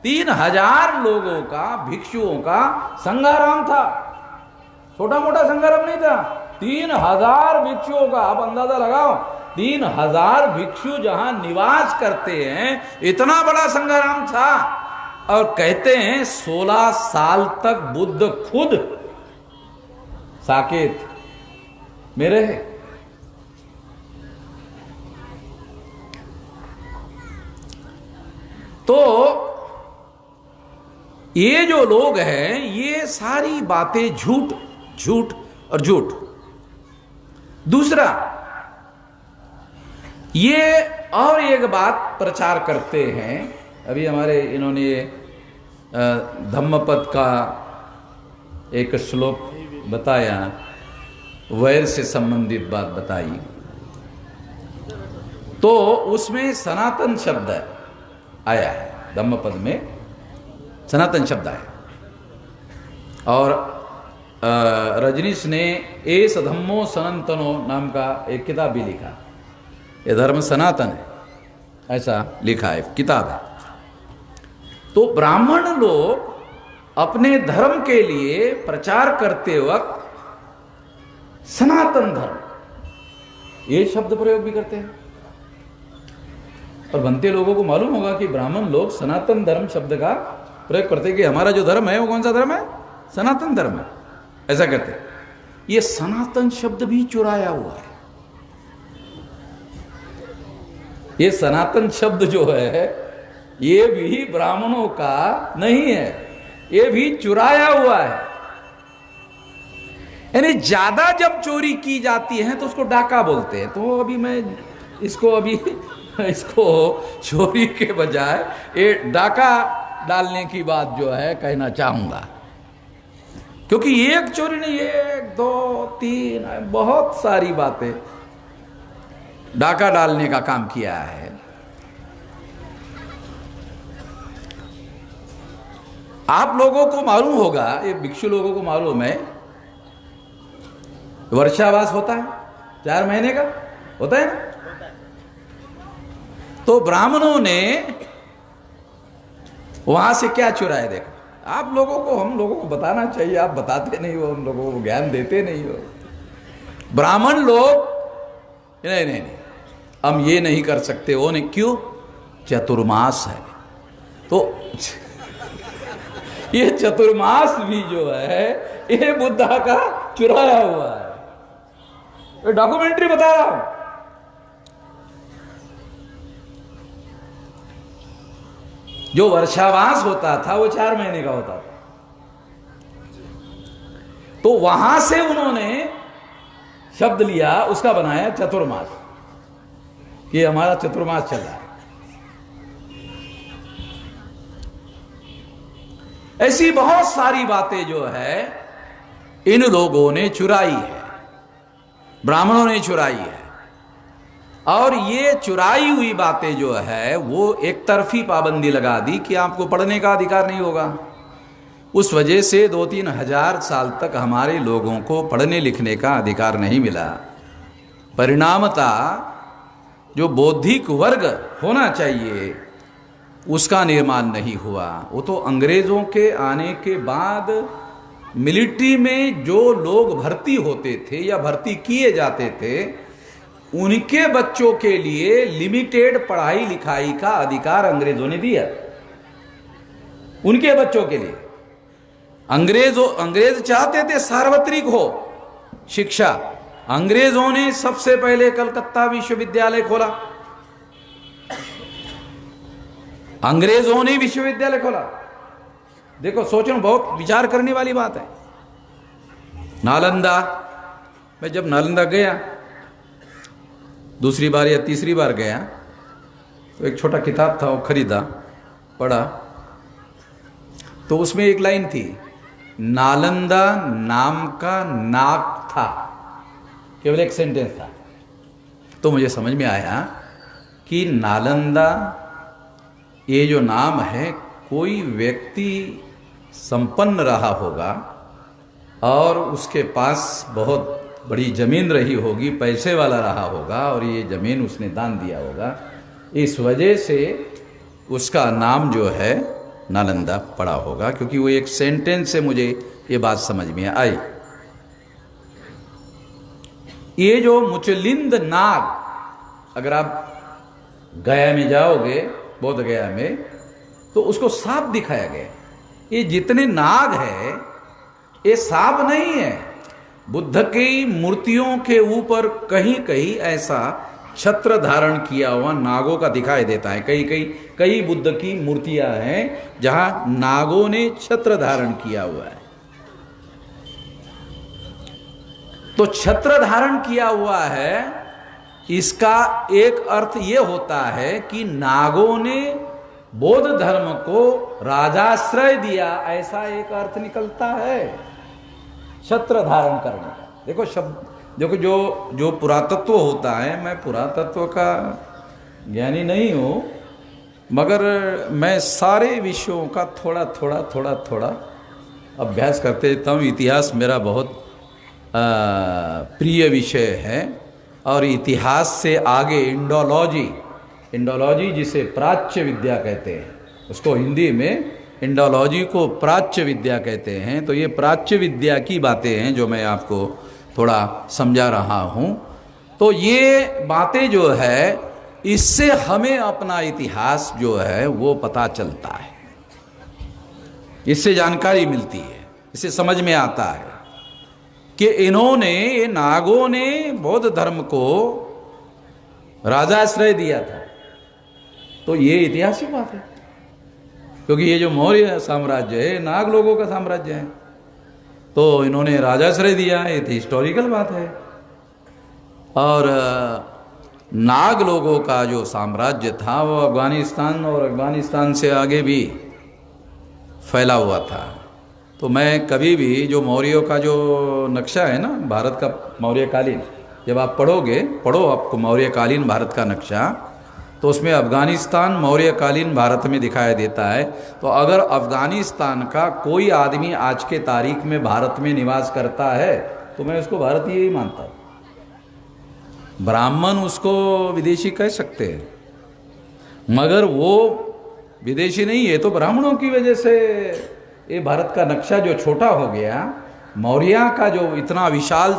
3000 लोगों का, भिक्षुओं का संघाराम था, छोटा मोटा संघाराम नहीं था। 3000 भिक्षुओं का, आप अंदाजा लगाओ 3000 भिक्षु जहां निवास करते हैं, इतना बड़ा संघाराम था। और कहते हैं 16 साल तक बुद्ध खुद साकेत में रहे। तो ये जो लोग हैं ये सारी बातें झूठ झूठ और झूठ। दूसरा ये और एक बात प्रचार करते हैं, अभी हमारे इन्होंने धम्मपद का एक श्लोक बताया, वैर से संबंधित बात बताई, तो उसमें सनातन शब्द आया है। धम्मपद में सनातन शब्द आया। और रजनीश ने एस धम्मो सनातनो नाम का एक किताब भी लिखा। ये धर्म सनातन है ऐसा लिखा है, किताब है। तो ब्राह्मण लोग अपने धर्म के लिए प्रचार करते वक्त सनातन धर्म ये शब्द प्रयोग भी करते हैं। और बनते लोगों को मालूम होगा कि ब्राह्मण लोग सनातन धर्म शब्द का प्रयोग करते हैं कि हमारा जो धर्म है वो कौन सा धर्म है? सनातन धर्म है, ऐसा कहते हैं। ये सनातन शब्द भी चुराया हुआ है। ये सनातन शब्द जो है ये भी ब्राह्मणों का नहीं है, ये भी चुराया हुआ है। यानी ज्यादा जब चोरी की जाती है तो उसको डाका बोलते हैं। तो अभी मैं इसको चोरी के बजाय ये डाका डालने की बात जो है कहना चाहूंगा, क्योंकि एक चोरी नहीं, 1 2 3 बहुत सारी बातें डाका डालने का काम किया है। आप लोगों को मालूम होगा, ये भिक्षु लोगों को मालूम है, वर्षावास होता है 4 महीने का होता है ना। तो ब्राह्मणों ने वहां से क्या चुराया देखो। आप लोगों को, हम लोगों को बताना चाहिए, आप बताते नहीं हो, हम लोगों को ज्ञान देते नहीं हो। ब्राह्मण लोग नहीं, हम ये नहीं कर सकते, वो नहीं, क्यों? चतुर्मास है। तो ये चतुर्मास भी जो है ये बुद्धा का चुराया हुआ है। डॉक्यूमेंट्री बता रहा हूं। जो वर्षावास होता था वो 4 महीने का होता था। तो वहां से उन्होंने शब्द लिया, उसका बनाया चतुर्मास, कि हमारा चतुर्मास चल रहा है। ऐसी बहुत सारी बातें जो है इन लोगों ने चुराई है, ब्राह्मणों ने चुराई है। और ये चुराई हुई बातें जो है वो एक तरफी पाबंदी लगा दी कि आपको पढ़ने का अधिकार नहीं होगा। उस वजह से 2-3 हजार साल तक हमारे लोगों को पढ़ने लिखने का अधिकार नहीं मिला। परिणामतः जो बौद्धिक वर्ग होना चाहिए उसका निर्माण नहीं हुआ। वो तो अंग्रेजों के आने के बाद मिलिट्री में जो लोग भर्ती होते थे या भर्ती किए जाते थे, उनके बच्चों के लिए लिमिटेड पढ़ाई लिखाई का अधिकार अंग्रेजों ने दिया। उनके बच्चों के लिए अंग्रेज चाहते थे सार्वत्रिक हो शिक्षा। अंग्रेजों ने सबसे पहले कलकत्ता विश्वविद्यालय खोला, अंग्रेजों ने विश्वविद्यालय खोला। देखो, सोचो, बहुत विचार करने वाली बात है। नालंदा, मैं जब नालंदा गया दूसरी बार या तीसरी बार गया, तो एक छोटा किताब था, वो खरीदा, पढ़ा, तो उसमें एक लाइन थी, नालंदा नाम का नाग था। केवल एक सेंटेंस था। तो मुझे समझ में आया कि नालंदा ये जो नाम है, कोई व्यक्ति संपन्न रहा होगा और उसके पास बहुत बड़ी जमीन रही होगी, पैसे वाला रहा होगा, और ये जमीन उसने दान दिया होगा। इस वजह से उसका नाम जो है नालंदा पड़ा होगा, क्योंकि वो एक सेंटेंस से मुझे ये बात समझ में आई। ये जो मुचलिंद नाग, अगर आप गया में जाओगे, बोध गया में, तो उसको सांप दिखाया गया। ये जितने नाग है, ये सांप नहीं है। बुद्ध की मूर्तियों के ऊपर कहीं कहीं ऐसा छत्र धारण किया हुआ नागों का दिखाई देता है। कई बुद्ध की मूर्तियां हैं जहां नागों ने छत्र धारण किया हुआ है। तो छत्र धारण किया हुआ है, इसका एक अर्थ यह होता है कि नागों ने बौद्ध धर्म को राजाश्रय दिया, ऐसा एक अर्थ निकलता है छत्र धारण करने का। देखो शब्द, देखो जो पुरातत्व होता है, मैं पुरातत्व का ज्ञानी नहीं हूं, मगर मैं सारे विषयों का थोड़ा अभ्यास करते रहता हूँ। इतिहास मेरा बहुत प्रिय विषय है, और इतिहास से आगे इंडोलॉजी जिसे प्राच्य विद्या कहते हैं, उसको हिंदी में इंडोलॉजी को प्राच्य विद्या कहते हैं। तो ये प्राच्य विद्या की बातें हैं जो मैं आपको थोड़ा समझा रहा हूँ। तो ये बातें जो है, इससे हमें अपना इतिहास जो है वो पता चलता है, इससे जानकारी मिलती है, इससे समझ में आता है कि इन्होंने, ये नागों ने बौद्ध धर्म को राजाश्रय दिया था। तो ये ऐतिहासिक बात है, क्योंकि ये जो मौर्य साम्राज्य है, नाग लोगों का साम्राज्य है, तो इन्होंने राजाश्रय दिया, ये तो हिस्टोरिकल बात है। और नाग लोगों का जो साम्राज्य था वो अफगानिस्तान और अफगानिस्तान से आगे भी फैला हुआ था। तो मैं कभी भी जो मौर्यों का जो नक्शा है ना, भारत का मौर्यकालीन, जब आप पढ़ो आपको मौर्यकालीन भारत का नक्शा, तो उसमें अफगानिस्तान मौर्यकालीन भारत में दिखाया देता है। तो अगर अफगानिस्तान का कोई आदमी आज के तारीख में भारत में निवास करता है, तो मैं उसको भारतीय ही मानता हूँ। ब्राह्मण उसको विदेशी कह सकते हैं, मगर वो विदेशी नहीं है। तो ब्राह्मणों की वजह से ये भारत का नक्शा जो छोटा हो गया, मौर्य का जो इतना विशाल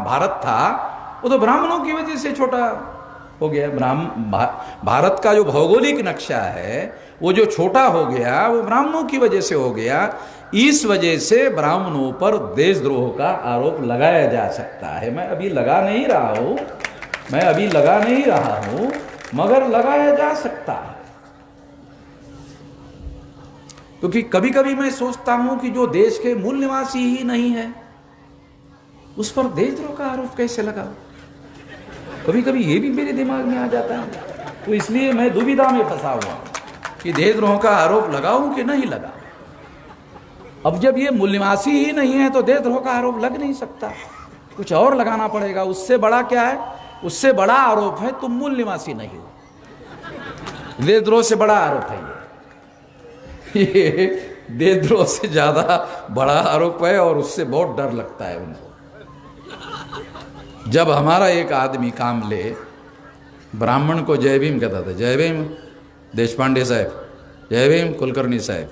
भारत था, वो तो ब्राह्मणों की वजह से छोटा हो गया। भारत का जो भौगोलिक नक्शा है वो जो छोटा हो गया, वो ब्राह्मणों की वजह से हो गया। इस वजह से ब्राह्मणों पर देशद्रोह का आरोप लगाया जा सकता है। मैं अभी लगा नहीं रहा हूं, मगर लगाया जा सकता है। क्योंकि कभी कभी मैं सोचता हूं कि जो देश के मूल निवासी ही नहीं है, उस पर देशद्रोह का आरोप कैसे लगाओ? कभी कभी ये भी मेरे दिमाग में आ जाता है। तो इसलिए मैं दुविधा में फंसा हुआ कि देशद्रोह का आरोप लगाऊं कि नहीं लगाऊं। अब जब ये मूल निवासी ही नहीं है तो देशद्रोह का आरोप लग नहीं सकता, कुछ और लगाना पड़ेगा। उससे बड़ा क्या है? उससे बड़ा आरोप है तुम मूल निवासी नहीं हो। देशद्रोह से बड़ा आरोप है ये देशद्रोह से ज्यादा बड़ा आरोप है, और उससे बहुत डर लगता है उनको। जब हमारा एक आदमी काम ले, ब्राह्मण को जय भीम कहता था, जय भीम देश पांडे साहब, जय भीम कुलकर्णी साहब,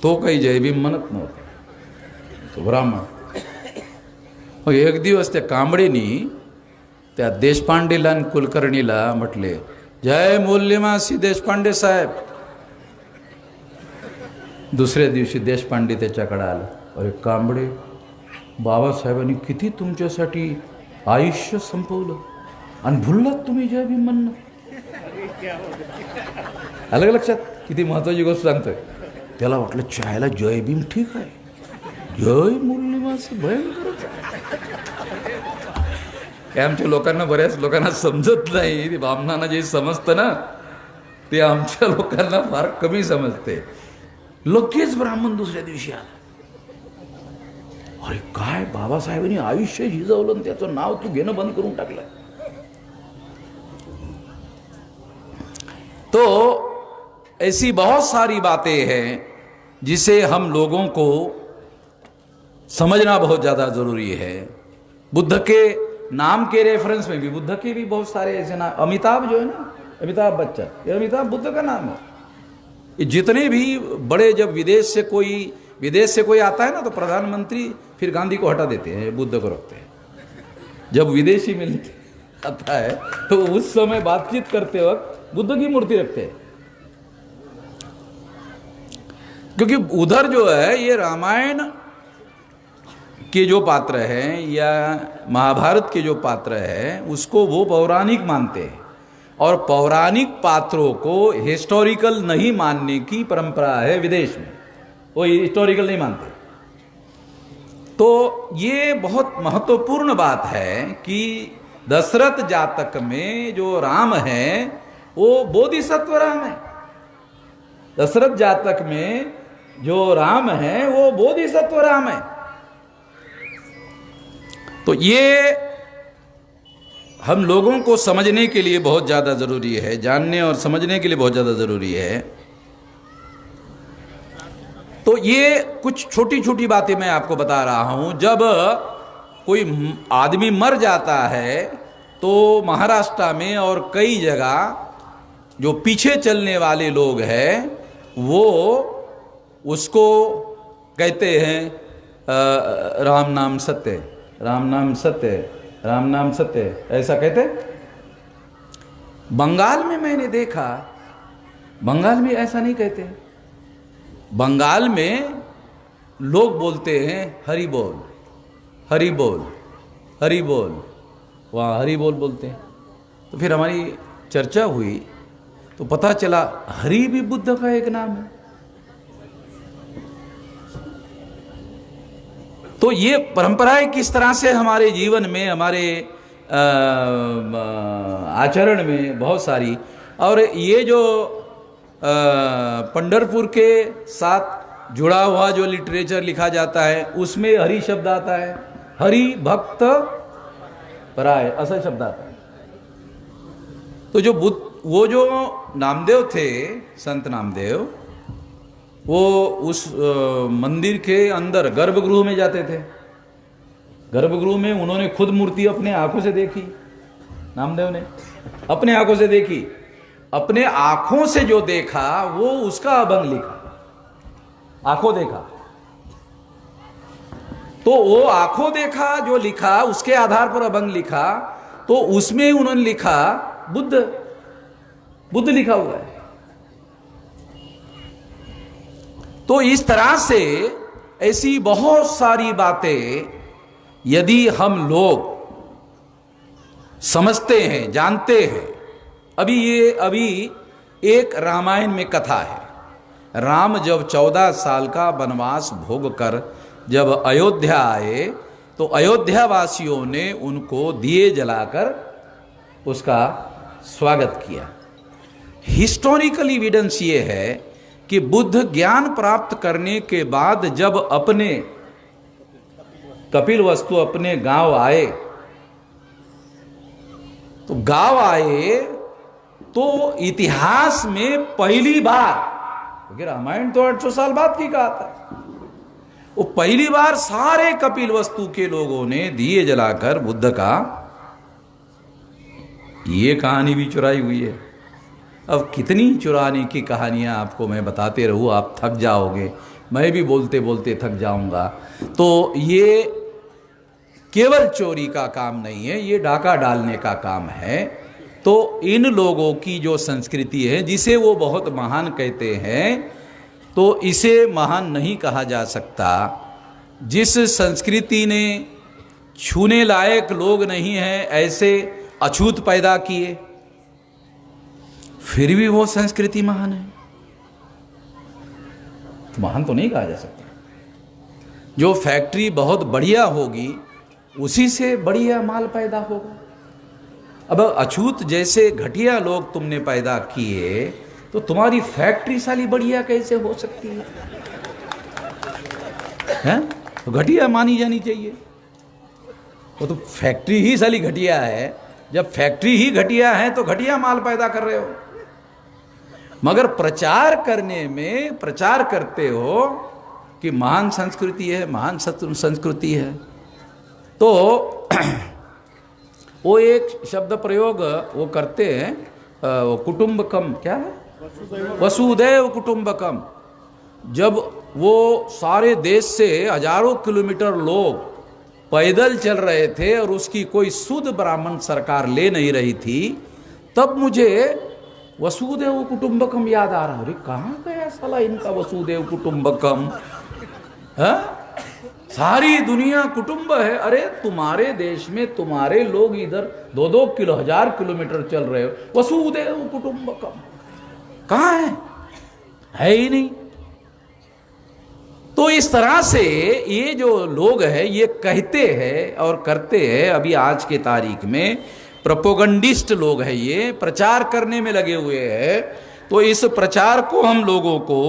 तो कई जय भीम मनत नव्हतं। ब्राह्मण. मग एक दिवस त्या कांबळेनी त्या देशपांडेला आणि कुलकर्णीला म्हटले, जय मूल्यमासी देशपांडे साहेब. दुसऱ्या दिवशी देशपांडे त्याच्याकडे आला. अरे कांबळे, बाबासाहेबांनी किती तुमच्यासाठी आयुष्य संपवलं आणि भुललात तुम्ही जय भीम म्हणणं. अलग लक्षात किती महत्वाची गोष्ट सांगतोय. त्याला वाटलं चायला जय भीम ठीक आहे, जय मूल्यमासी भयंकर. हे आमच्या लोकांना, बऱ्याच लोकांना समजत नाही. ते ब्राह्मणांना जे समजतं ना ते आमच्या लोकांना फार कमी समजते. लगेच ब्राह्मण दुसऱ्या दिवशी आला. अरे काय, बाबासाहेबांनी आयुष्य झिजवलं आणि त्याचं नाव तू घेणं बंद करून टाकलं. तो ऐसी बहुत सारी बातें हैं जिसे हम लोगों को समझना बहुत ज़्यादा ज़रूरी है. बुद्ध के नाम के रेफरेंस में भी, बुद्ध के भी बहुत सारे ऐसे नाम. अमिताभ जो है ना, अमिताभ बच्चन, ये अमिताभ बुद्ध का नाम है. ये जितने भी बड़े, जब विदेश से कोई आता है ना तो प्रधानमंत्री फिर गांधी को हटा देते हैं, बुद्ध को रखते हैं. जब विदेशी मिलते आता है तो उस समय बातचीत करते वक्त बुद्ध की मूर्ति रखते हैं, क्योंकि उधर जो है ये रामायण के जो पात्र हैं या महाभारत के जो पात्र हैं उसको वो पौराणिक मानते हैं, और पौराणिक पात्रों को हिस्टोरिकल नहीं मानने की परंपरा है विदेश में. वो हिस्टोरिकल नहीं मानते. तो ये बहुत महत्वपूर्ण बात है कि दशरथ जातक में जो राम है वो बोधिसत्व राम है. दशरथ जातक में जो राम है वो बोधिसत्व राम है. तो ये हम लोगों को समझने के लिए बहुत ज़्यादा ज़रूरी है, जानने और समझने के लिए बहुत ज़्यादा ज़रूरी है. तो ये कुछ छोटी छोटी बातें मैं आपको बता रहा हूँ. जब कोई आदमी मर जाता है तो महाराष्ट्र में और कई जगह जो पीछे चलने वाले लोग हैं वो उसको कहते हैं राम नाम सत्य, राम नाम सत्य, राम नाम सत्य, ऐसा कहते. बंगाल में मैंने देखा, बंगाल में ऐसा नहीं कहते. बंगाल में लोग बोलते हैं हरि बोल, हरि बोल, हरि बोल. वहाँ हरि बोल बोलते हैं. तो फिर हमारी चर्चा हुई तो पता चला हरि भी बुद्ध का एक नाम है. तो ये परंपराएं किस तरह से हमारे जीवन में, हमारे आचरण में बहुत सारी. और ये जो पंढरपुर के साथ जुड़ा हुआ जो लिटरेचर लिखा जाता है उसमें हरि शब्द आता है. हरि भक्त पराय ऐसा शब्द आता है. तो जो वो जो नामदेव थे, संत नामदेव, वो उस मंदिर के अंदर गर्भगृह में जाते थे. गर्भगृह में उन्होंने खुद मूर्ति अपने आंखों से देखी. नामदेव ने अपने आंखों से देखी. अपने आंखों से जो देखा वो उसका अभंग लिखा. आंखों देखा तो वो आंखों देखा जो लिखा उसके आधार पर अभंग लिखा. तो उसमें उन्होंने लिखा बुद्ध, बुद्ध लिखा हुआ है. तो इस तरह से ऐसी बहुत सारी बातें यदि हम लोग समझते हैं, जानते हैं. अभी एक रामायण में कथा है. राम जब 14 साल का वनवास भोग कर जब अयोध्या आए तो अयोध्या वासियों ने उनको दिए जलाकर उसका स्वागत किया. हिस्टोरिकल एविडेंस ये है कि बुद्ध ज्ञान प्राप्त करने के बाद जब अपने कपिलवस्तु अपने गांव आए तो इतिहास में पहली बार, क्योंकि रामायण तो 800 साल बाद की कहा था, वो पहली बार सारे कपिलवस्तु के लोगों ने दिए जलाकर बुद्ध का, ये कहानी भी चुराई हुई है. अब कितनी चुराने की कहानियां आपको मैं बताते रहूं आप थक जाओगे. मैं भी बोलते बोलते थक जाऊंगा। तो ये केवल चोरी का काम नहीं है, ये डाका डालने का काम है। तो इन लोगों की जो संस्कृति है, जिसे वो बहुत महान कहते हैं, तो इसे महान नहीं कहा जा सकता। जिस संस्कृति ने छूने लायक लोग नहीं हैं ऐसे अछूत पैदा किए, फिर भी वो संस्कृति महान है, तो महान तो नहीं कहा जा सकता। जो फैक्ट्री बहुत बढ़िया होगी उसी से बढ़िया माल पैदा होगा। अब अछूत जैसे घटिया लोग तुमने पैदा किए तो तुम्हारी फैक्ट्री साली बढ़िया कैसे हो सकती है? तो घटिया मानी जानी चाहिए। वो तो फैक्ट्री ही साली घटिया है। जब फैक्ट्री ही घटिया है तो घटिया माल पैदा कर रहे हो। मगर प्रचार करने में प्रचार करते हो कि महान संस्कृति है, महान संस्कृति है। तो वो एक शब्द प्रयोग वो करते हैं, वो कुटुंबकम, क्या है, वसुदैव कुटुंबकम। जब वो सारे देश से हजारों किलोमीटर लोग पैदल चल रहे थे और उसकी कोई सुध ब्राह्मण सरकार ले नहीं रही थी, तब मुझे वसुदेव कुटुंबकम याद आ रहा। अरे कहाँ गया साला इनका वसुदेव कुटुंबकम? सारी दुनिया कुटुंब है। अरे तुम्हारे देश में तुम्हारे लोग इधर 2-2 हजार किलोमीटर चल रहे हो, वसुदेव कुटुंबकम कहाँ है ही नहीं। तो इस तरह से ये जो लोग हैं ये कहते हैं और करते हैं। अभी आज के तारीख में प्रोपोगंडिस्ट लोग हैं, ये प्रचार करने में लगे हुए हैं। तो इस प्रचार को हम लोगों को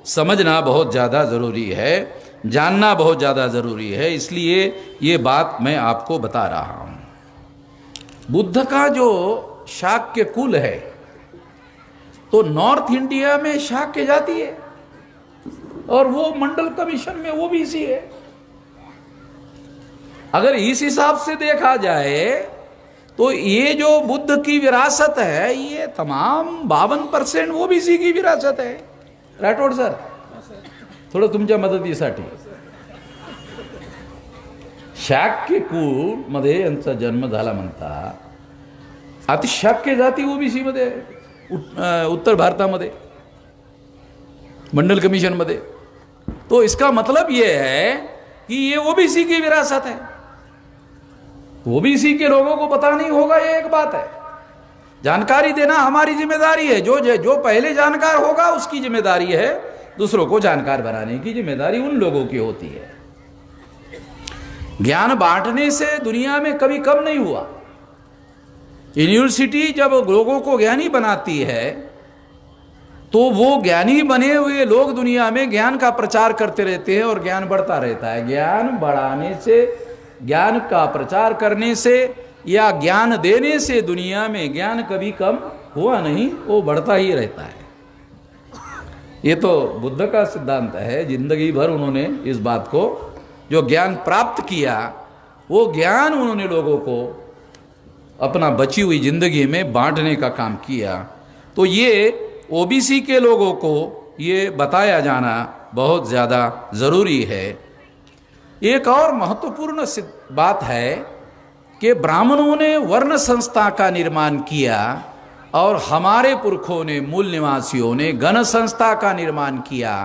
समझना बहुत ज़्यादा ज़रूरी है, जानना बहुत ज़्यादा ज़रूरी है। इसलिए ये बात मैं आपको बता रहा हूँ। बुद्ध का जो शाक्य कुल है, तो नॉर्थ इंडिया में शाक्य जाति है और वो मंडल कमीशन में वो भी इसी है। अगर इस हिसाब से देखा जाए तो ये जो बुद्ध की विरासत है, ये तमाम 52% वो भी इसी की विरासत है। राठोड सर, थोडं तुमच्या मदतीसाठी, शाक्य कुल मध्ये यांचा जन्म झाला म्हणता। आता शाक्य जाती ओबीसी मध्ये, उत्तर भारतामध्ये मंडल कमीशन मध्ये। तो इसका मतलब ये है कि ये ओबीसी की विरासत है। ओबीसी के लोगों को पता नहीं होगा, ये एक बात है। जानकारी देना हमारी जिम्मेदारी है। जो पहले जानकार होगा उसकी जिम्मेदारी है, दूसरों को जानकार बनाने की जिम्मेदारी उन लोगों की होती है। ज्ञान बांटने से दुनिया में कभी कम नहीं हुआ। यूनिवर्सिटी जब लोगों को ज्ञानी बनाती है तो वो ज्ञानी बने हुए लोग दुनिया में ज्ञान का प्रचार करते रहते हैं और ज्ञान बढ़ता रहता है। ज्ञान बढ़ाने से, ज्ञान का प्रचार करने से या ज्ञान देने से दुनिया में ज्ञान कभी कम हुआ नहीं, वो बढ़ता ही रहता है। ये तो बुद्ध का सिद्धांत है। जिंदगी भर उन्होंने इस बात को, जो ज्ञान प्राप्त किया, वो ज्ञान उन्होंने लोगों को अपना बची हुई जिंदगी में बांटने का काम किया। तो ये ओबीसी के लोगों को ये बताया जाना बहुत ज़्यादा ज़रूरी है। एक और महत्वपूर्ण बात है कि ब्राह्मणों ने वर्ण संस्था का निर्माण किया और हमारे पुरखों ने, मूल निवासियों ने गण संस्था का निर्माण किया।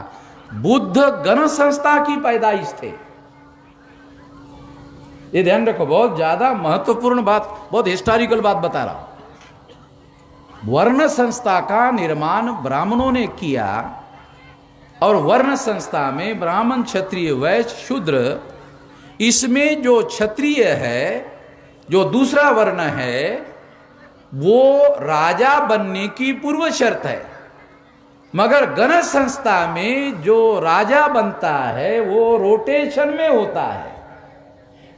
बुद्ध गण संस्था की पैदाइश थे। ये ध्यान रखो, बहुत ज्यादा महत्वपूर्ण बात, बहुत हिस्टोरिकल बात बता रहा हूं। वर्ण संस्था का निर्माण ब्राह्मणों ने किया और वर्ण संस्था में ब्राह्मण, क्षत्रिय, वैश्य, शूद्र, इसमें जो क्षत्रिय है, जो दूसरा वर्ण है, वो राजा बनने की पूर्व शर्त है। मगर गण संस्था में जो राजा बनता है वो रोटेशन में होता है।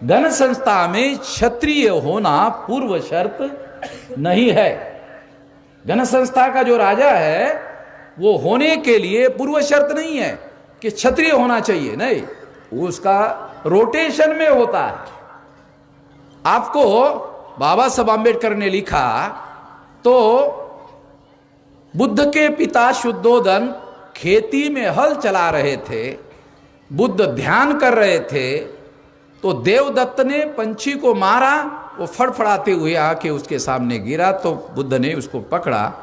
गण संस्था में क्षत्रिय होना पूर्व शर्त नहीं है। गण संस्था का जो राजा है वो होने के लिए पूर्व शर्त नहीं है कि क्षत्रिय होना चाहिए, नहीं, उसका रोटेशन में होता है। आपको बाबा साहब आम्बेडकर ने लिखा तो बुद्ध के पिता शुद्धोधन खेती में हल चला रहे थे बुद्ध ध्यान कर रहे थे तो देवदत्त ने पंछी को मारा, वो फड़फड़ाते हुए आके उसके सामने गिरा तो बुद्ध ने उसको पकड़ा।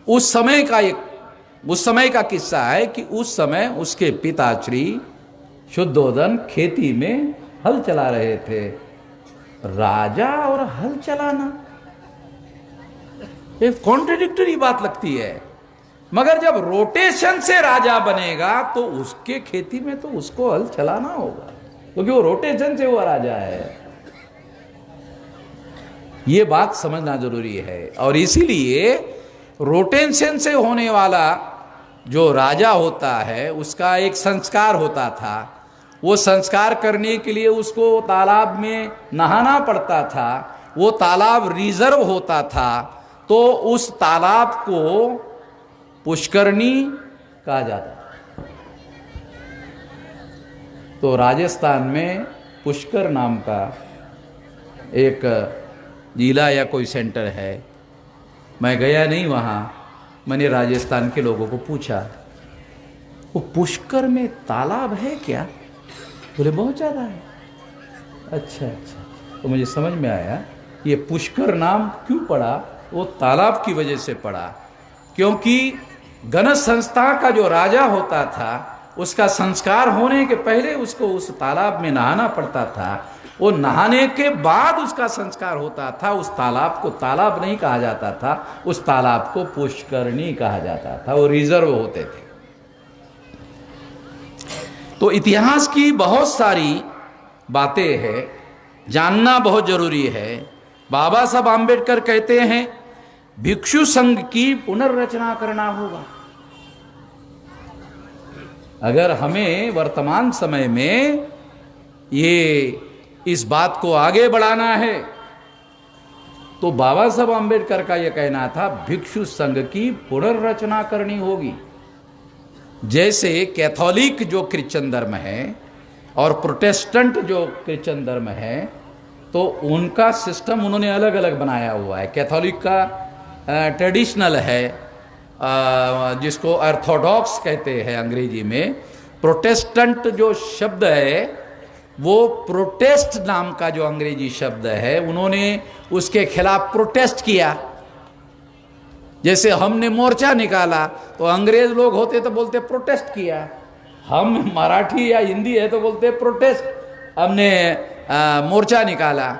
उस समय का किस्सा है कि उस समय उसके पिताश्री शुद्धोदन खेती में हल चला रहे थे। राजा और हल चलाना एक कॉन्ट्रडिक्टरी बात लगती है, मगर जब रोटेशन से राजा बनेगा तो उसके खेती में तो उसको हल चलाना होगा, क्योंकि वो रोटेशन से हुआ राजा है। ये बात समझना जरूरी है। और इसीलिए रोटेशन से होने वाला जो राजा होता है उसका एक संस्कार होता था। वो संस्कार करने के लिए उसको तालाब में नहाना पड़ता था। वो तालाब रिजर्व होता था, तो उस तालाब को पुष्करणी कहा जाता। तो राजस्थान में पुष्कर नाम का एक जिला या कोई सेंटर है। मैं गया नहीं वहाँ, मैंने राजस्थान के लोगों को पूछा वो पुष्कर में तालाब है क्या? बोले बहुत ज़्यादा है। अच्छा, तो मुझे समझ में आया ये पुष्कर नाम क्यों पड़ा। वो तालाब की वजह से पड़ा, क्योंकि गणेश संस्था का जो राजा होता था उसका संस्कार होने के पहले उसको उस तालाब में नहाना पड़ता था। वो नहाने के बाद उसका संस्कार होता था। उस तालाब को तालाब नहीं कहा जाता था, उस तालाब को पुष्करणी कहा जाता था। वो रिजर्व होते थे। तो इतिहास की बहुत सारी बातें हैं, जानना बहुत जरूरी है। बाबा साहब आम्बेडकर कहते हैं भिक्षु संघ की पुनर्रचना करना होगा। अगर हमें वर्तमान समय में ये इस बात को आगे बढ़ाना है तो बाबा साहब आम्बेडकर का यह कहना था भिक्षु संघ की पुनर्रचना करनी होगी। जैसे कैथोलिक जो क्रिश्चियन धर्म है और प्रोटेस्टेंट जो क्रिश्चियन धर्म है, तो उनका सिस्टम उन्होंने अलग अलग बनाया हुआ है। कैथोलिक का ट्रेडिशनल है, जिसको ऑर्थोडॉक्स कहते हैं अंग्रेजी में। प्रोटेस्टेंट जो शब्द है वो प्रोटेस्ट नाम का जो अंग्रेजी शब्द है, उन्होंने उसके खिलाफ प्रोटेस्ट किया। जैसे हमने मोर्चा निकाला तो अंग्रेज लोग होते तो बोलते प्रोटेस्ट किया, हम मराठी या हिंदी है तो बोलते प्रोटेस्ट, हमने मोर्चा निकाला।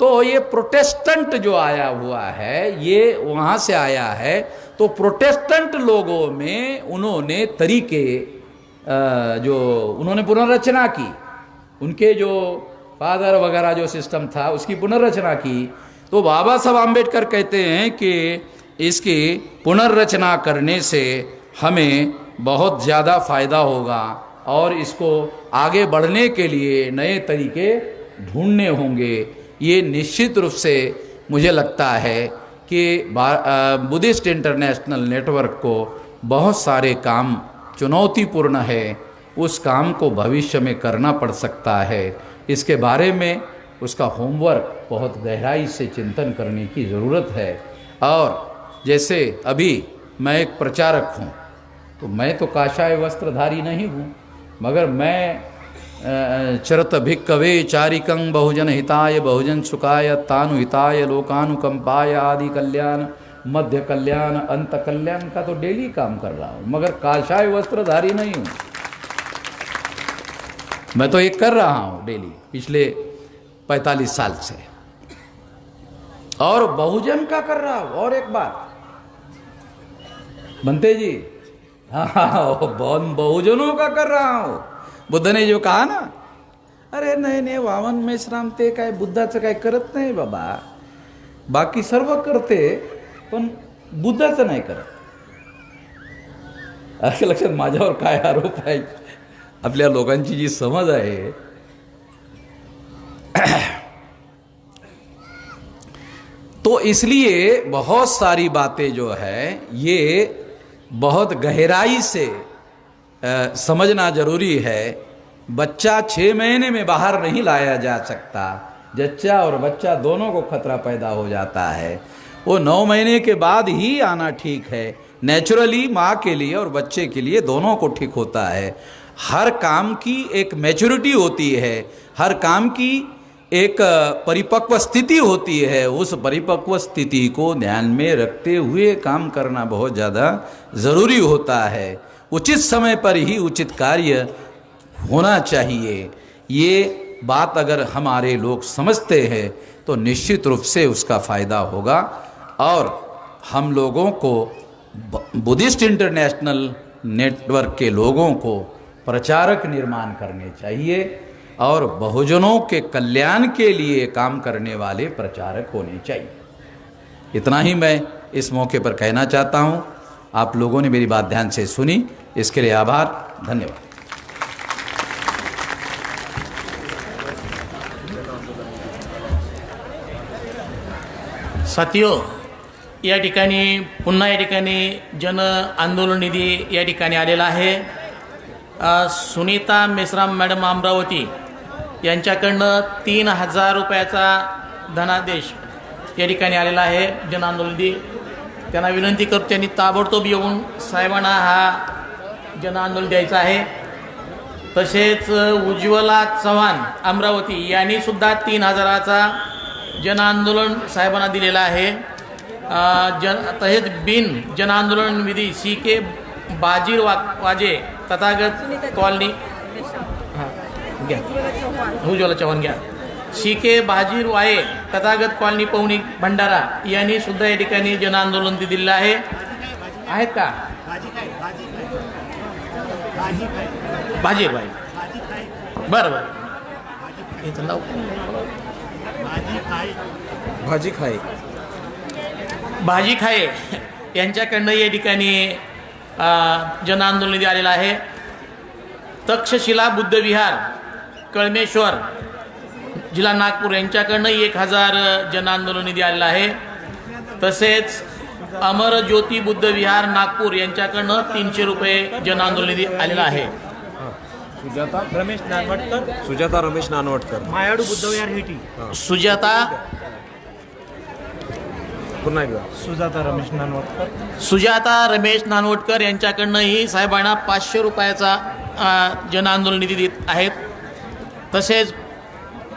तो ये प्रोटेस्टेंट जो आया हुआ है ये वहाँ से आया है। तो प्रोटेस्टेंट लोगों में उन्होंने तरीके जो उन्होंने पुनर्रचना की, उनके जो फादर वगैरह जो सिस्टम था उसकी पुनर्रचना की। तो बाबा साहब आम्बेडकर कहते हैं कि इसकी पुनर्रचना करने से हमें बहुत ज़्यादा फायदा होगा और इसको आगे बढ़ने के लिए नए तरीके ढूंढने होंगे। ये निश्चित रूप से मुझे लगता है कि बुद्धिस्ट इंटरनेशनल नेटवर्क को बहुत सारे काम चुनौतीपूर्ण है, उस काम को भविष्य में करना पड़ सकता है। इसके बारे में उसका होमवर्क बहुत गहराई से चिंतन करने की ज़रूरत है। और जैसे अभी मैं एक प्रचारक हूँ, तो मैं तो काषाय वस्त्रधारी नहीं हूँ, मगर मैं चरत भिक्कवे चारिकं बहुजन हिताय बहुजन सुखाय तानु हिताय लोकानुकंपाय आदि कल्याण मध्य कल्याण अंत कल्याण का तो डेली काम कर रहा हूँ, मगर काषाय वस्त्रधारी नहीं हूँ। मैं तो एक कर रहा हूँ डेली पिछले 45 साल से, और बहुजन का कर रहा हूँ। और एक बात बनते जी, हाँ बहुजनों का कर रहा हूँ। बुद्ध ने जो कहा ना, अरे नाही वामन मेश्राम ते काय बुद्धाचं काय करत नाही बाबा, बाकी सर्व करते पण बुद्धाचं नाही करत. असं लक्षात माझ्यावर काय आरोप आहे, आपल्या लोकांची जी समज आहे. तो इसलिए बहुत सारी बातें जो है ये बहुत गहराई से समझना जरूरी है. बच्चा 6 महीने में बाहर नहीं लाया जा सकता. जच्चा और बच्चा दोनों को खतरा पैदा हो जाता है. वो 9 महीने के बाद ही आना ठीक है. नेचुरली माँ के लिए और बच्चे के लिए दोनों को ठीक होता है. हर काम की एक मैच्योरिटी होती है, हर काम की एक परिपक्व स्थिति होती है। उस परिपक्व स्थिति को ध्यान में रखते हुए काम करना बहुत ज़्यादा ज़रूरी होता है। उचित समय पर ही उचित कार्य होना चाहिए। ये बात अगर हमारे लोग समझते हैं तो निश्चित रूप से उसका फ़ायदा होगा। और हम लोगों को, बुद्धिस्ट इंटरनेशनल नेटवर्क के लोगों को प्रचारक निर्माण करने चाहिए और बहुजनों के कल्याण के लिए काम करने वाले प्रचारक होने चाहिए। इतना ही मैं इस मौके पर कहना चाहता हूँ। आप लोगों ने मेरी बात ध्यान से सुनी, इसके लिए आभार, धन्यवाद। साथियो, या ठिकाणी पुन्हा या ठिकाणी जन आंदोलन निधी या ठिकाणी आलेला आहे। सुनीता मेश्राम मॅडम अमरावती यांच्याकडनं 3000 रुपयाचा धनादेश या ठिकाणी आलेला आहे जन आंदोलन निधी। त्यांना विनंती करतो त्यांनी ताबडतोब येऊन साहेबांना हा जन आंदोलन द्यायचा आहे। तसेच उज्ज्वला चव्हाण अमरावती यांनी सुद्धा 3000चा जन आंदोलन साहेबांना दिलेला आहे। तसेच बिन जन आंदोलन निधी CK बाजीर वाजे तथागत कॉलनी, हां घ्या, उज्ज्वला चव्हाण घ्या, CK बाजीर वाये तथागत कॉलनी पवनी भंडारा यांनी सुद्धा या ठिकाणी जन आंदोलन दिलेलं आहे। आहेत का बाजीर वाये? बरं बरं, याचं नाव भाजी खाये यांच्याकडनं या ठिकाणी जन आंदोलन निधी आलेला आहे। तक्षशिला बुद्धविहार कळमेश्वर जिल्हा नागपूर यांच्याकडनं 1000 जन आंदोलन निधी आलेला आहे। तसेच अमर ज्योती बुद्धविहार नागपूर यांच्याकडनं 300 रुपये जन आंदोलन निधी आलेला आहे। सुजाता रमेश नानवटकर मायाडू बुद्धविहार हिटी सुजाता रमेश नानवटकर यांच्याकडनंही साहेबांना 500 रुपयाचा जन आंदोलन निधी देत आहेत। तसेच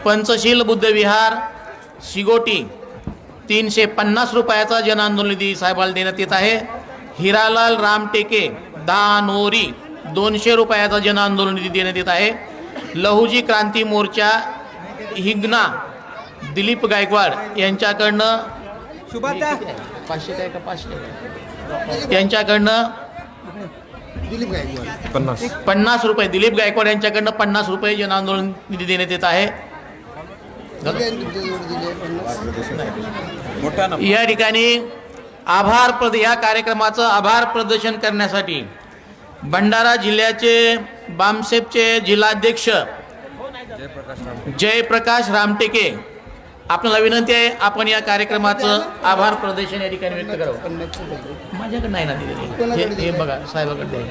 पंचशील बुद्धविहार शिगोटी 350 रुपयाचा जन आंदोलन निधी साहेबाला देण्यात येत आहे। हिरालाल रामटेके दानोरी 200 रुपयाचा जन आंदोलन निधी देण्यात येत आहे। लहुजी क्रांती मोर्चा हिंगणा दिलीप गायकवाड यांच्याकडनं 500 काय का 500 यांच्याकडनं 50 रुपये, दिलीप गायकवाड यांच्याकडनं 50 रुपये जन आंदोलन निधी देण्यात येत आहे। या ठिकाणी या कार्यक्रमाचं आभार प्रदर्शन करण्यासाठी भंडारा जिल्ह्याचे बामसेपचे जिल्हाध्यक्ष जयप्रकाश रामटेके, आपल्याला विनंती आहे आपण या कार्यक्रमाचं आभार प्रदर्शन या ठिकाणी व्यक्त करावं। माझ्याकडे नाही ना दिलेले, हे बघा साहेबाकडे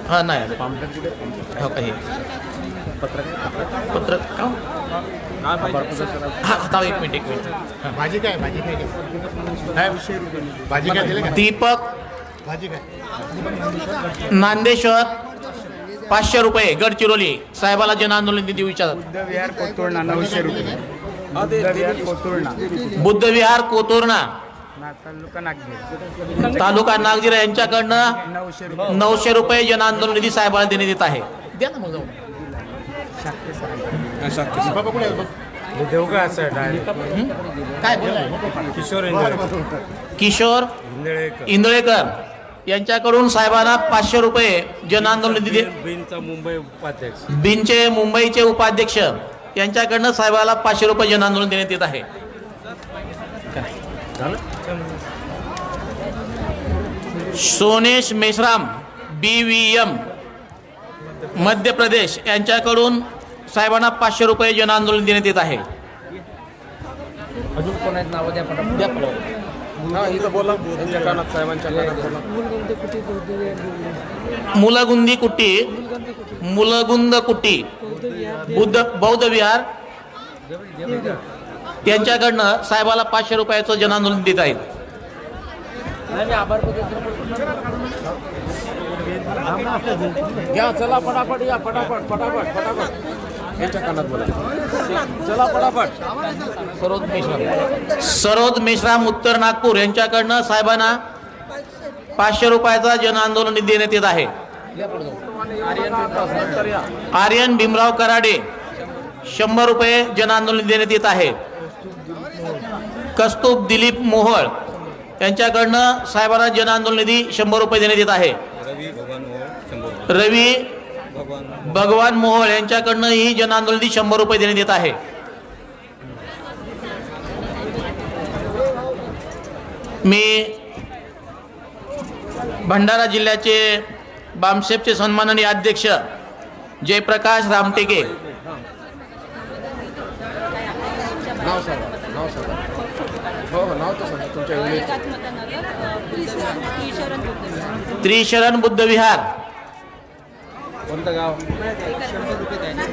हां नाही हो काही पत्र का हां एक मिनिट भाजी काय दीपक नांदेश्वर 500 रुपये गडचिरोली साहेबाला जन आंदोलन निधी विचारतात। बुद्धविहार कोतुर्णा 900 रुपये बुद्धविहार कोतुर्णा तालुका तालुका नागझिरा यांच्याकडनं 900 रुपये जन आंदोलन निधी साहेबाला देण्यात येत आहे। द्या ना मग जाऊन काय किशोर इंदळेकर यांच्याकडून साहेबांना 500 रुपये जन आंदोलन निधी बिनचे मुंबईचे उपाध्यक्ष यांच्याकडनं साहेबाला 500 रुपये जन आंदोलन देण्यात येत आहे। सोनेश मेश्राम BVM मध्य प्रदेश यांच्याकडून साहेबांना 500 रुपये जन आंदोलन देण्यात येत आहे। अजून कोण आहेत नाव द्या बोला साहेबांच्या मुलगुंदी कुट्टी बौद्ध विहार यांच्याकडनं साहेबाला 500 रुपयाचं जन आंदोलन देत आहेत। घ्या चला फटाफट या फटाफट फटाफट फटाफट यांच्या कानात बोला चला फटाफट. सरोद मेश्राम उत्तर नागपूर यांच्याकडनं साहेबांना 500 रुपयाचा जन आंदोलन निधी देण्यात येत आहे. आर्यन भीमराव कराडे 100 रुपये जन आंदोलन देण्यात येत आहे. कस्तूप दिलीप मोहोळ यांच्याकडनं साहेबांना जन आंदोलन निधी 100 रुपये देण्यात येत आहे. रवी भगवान मोहोळ यांच्याकडनं ही जन आंदोलन निधी 100 रुपये देण्यात येत आहे. मी भंडारा जिल्ह्याचे बामसेपचे सन्माननीय अध्यक्ष जयप्रकाश रामटेके नाव सांगा हो नाव तर सांगा तुमच्या युनिट. त्रिशरण बुद्ध विहार. कोणतं गाव?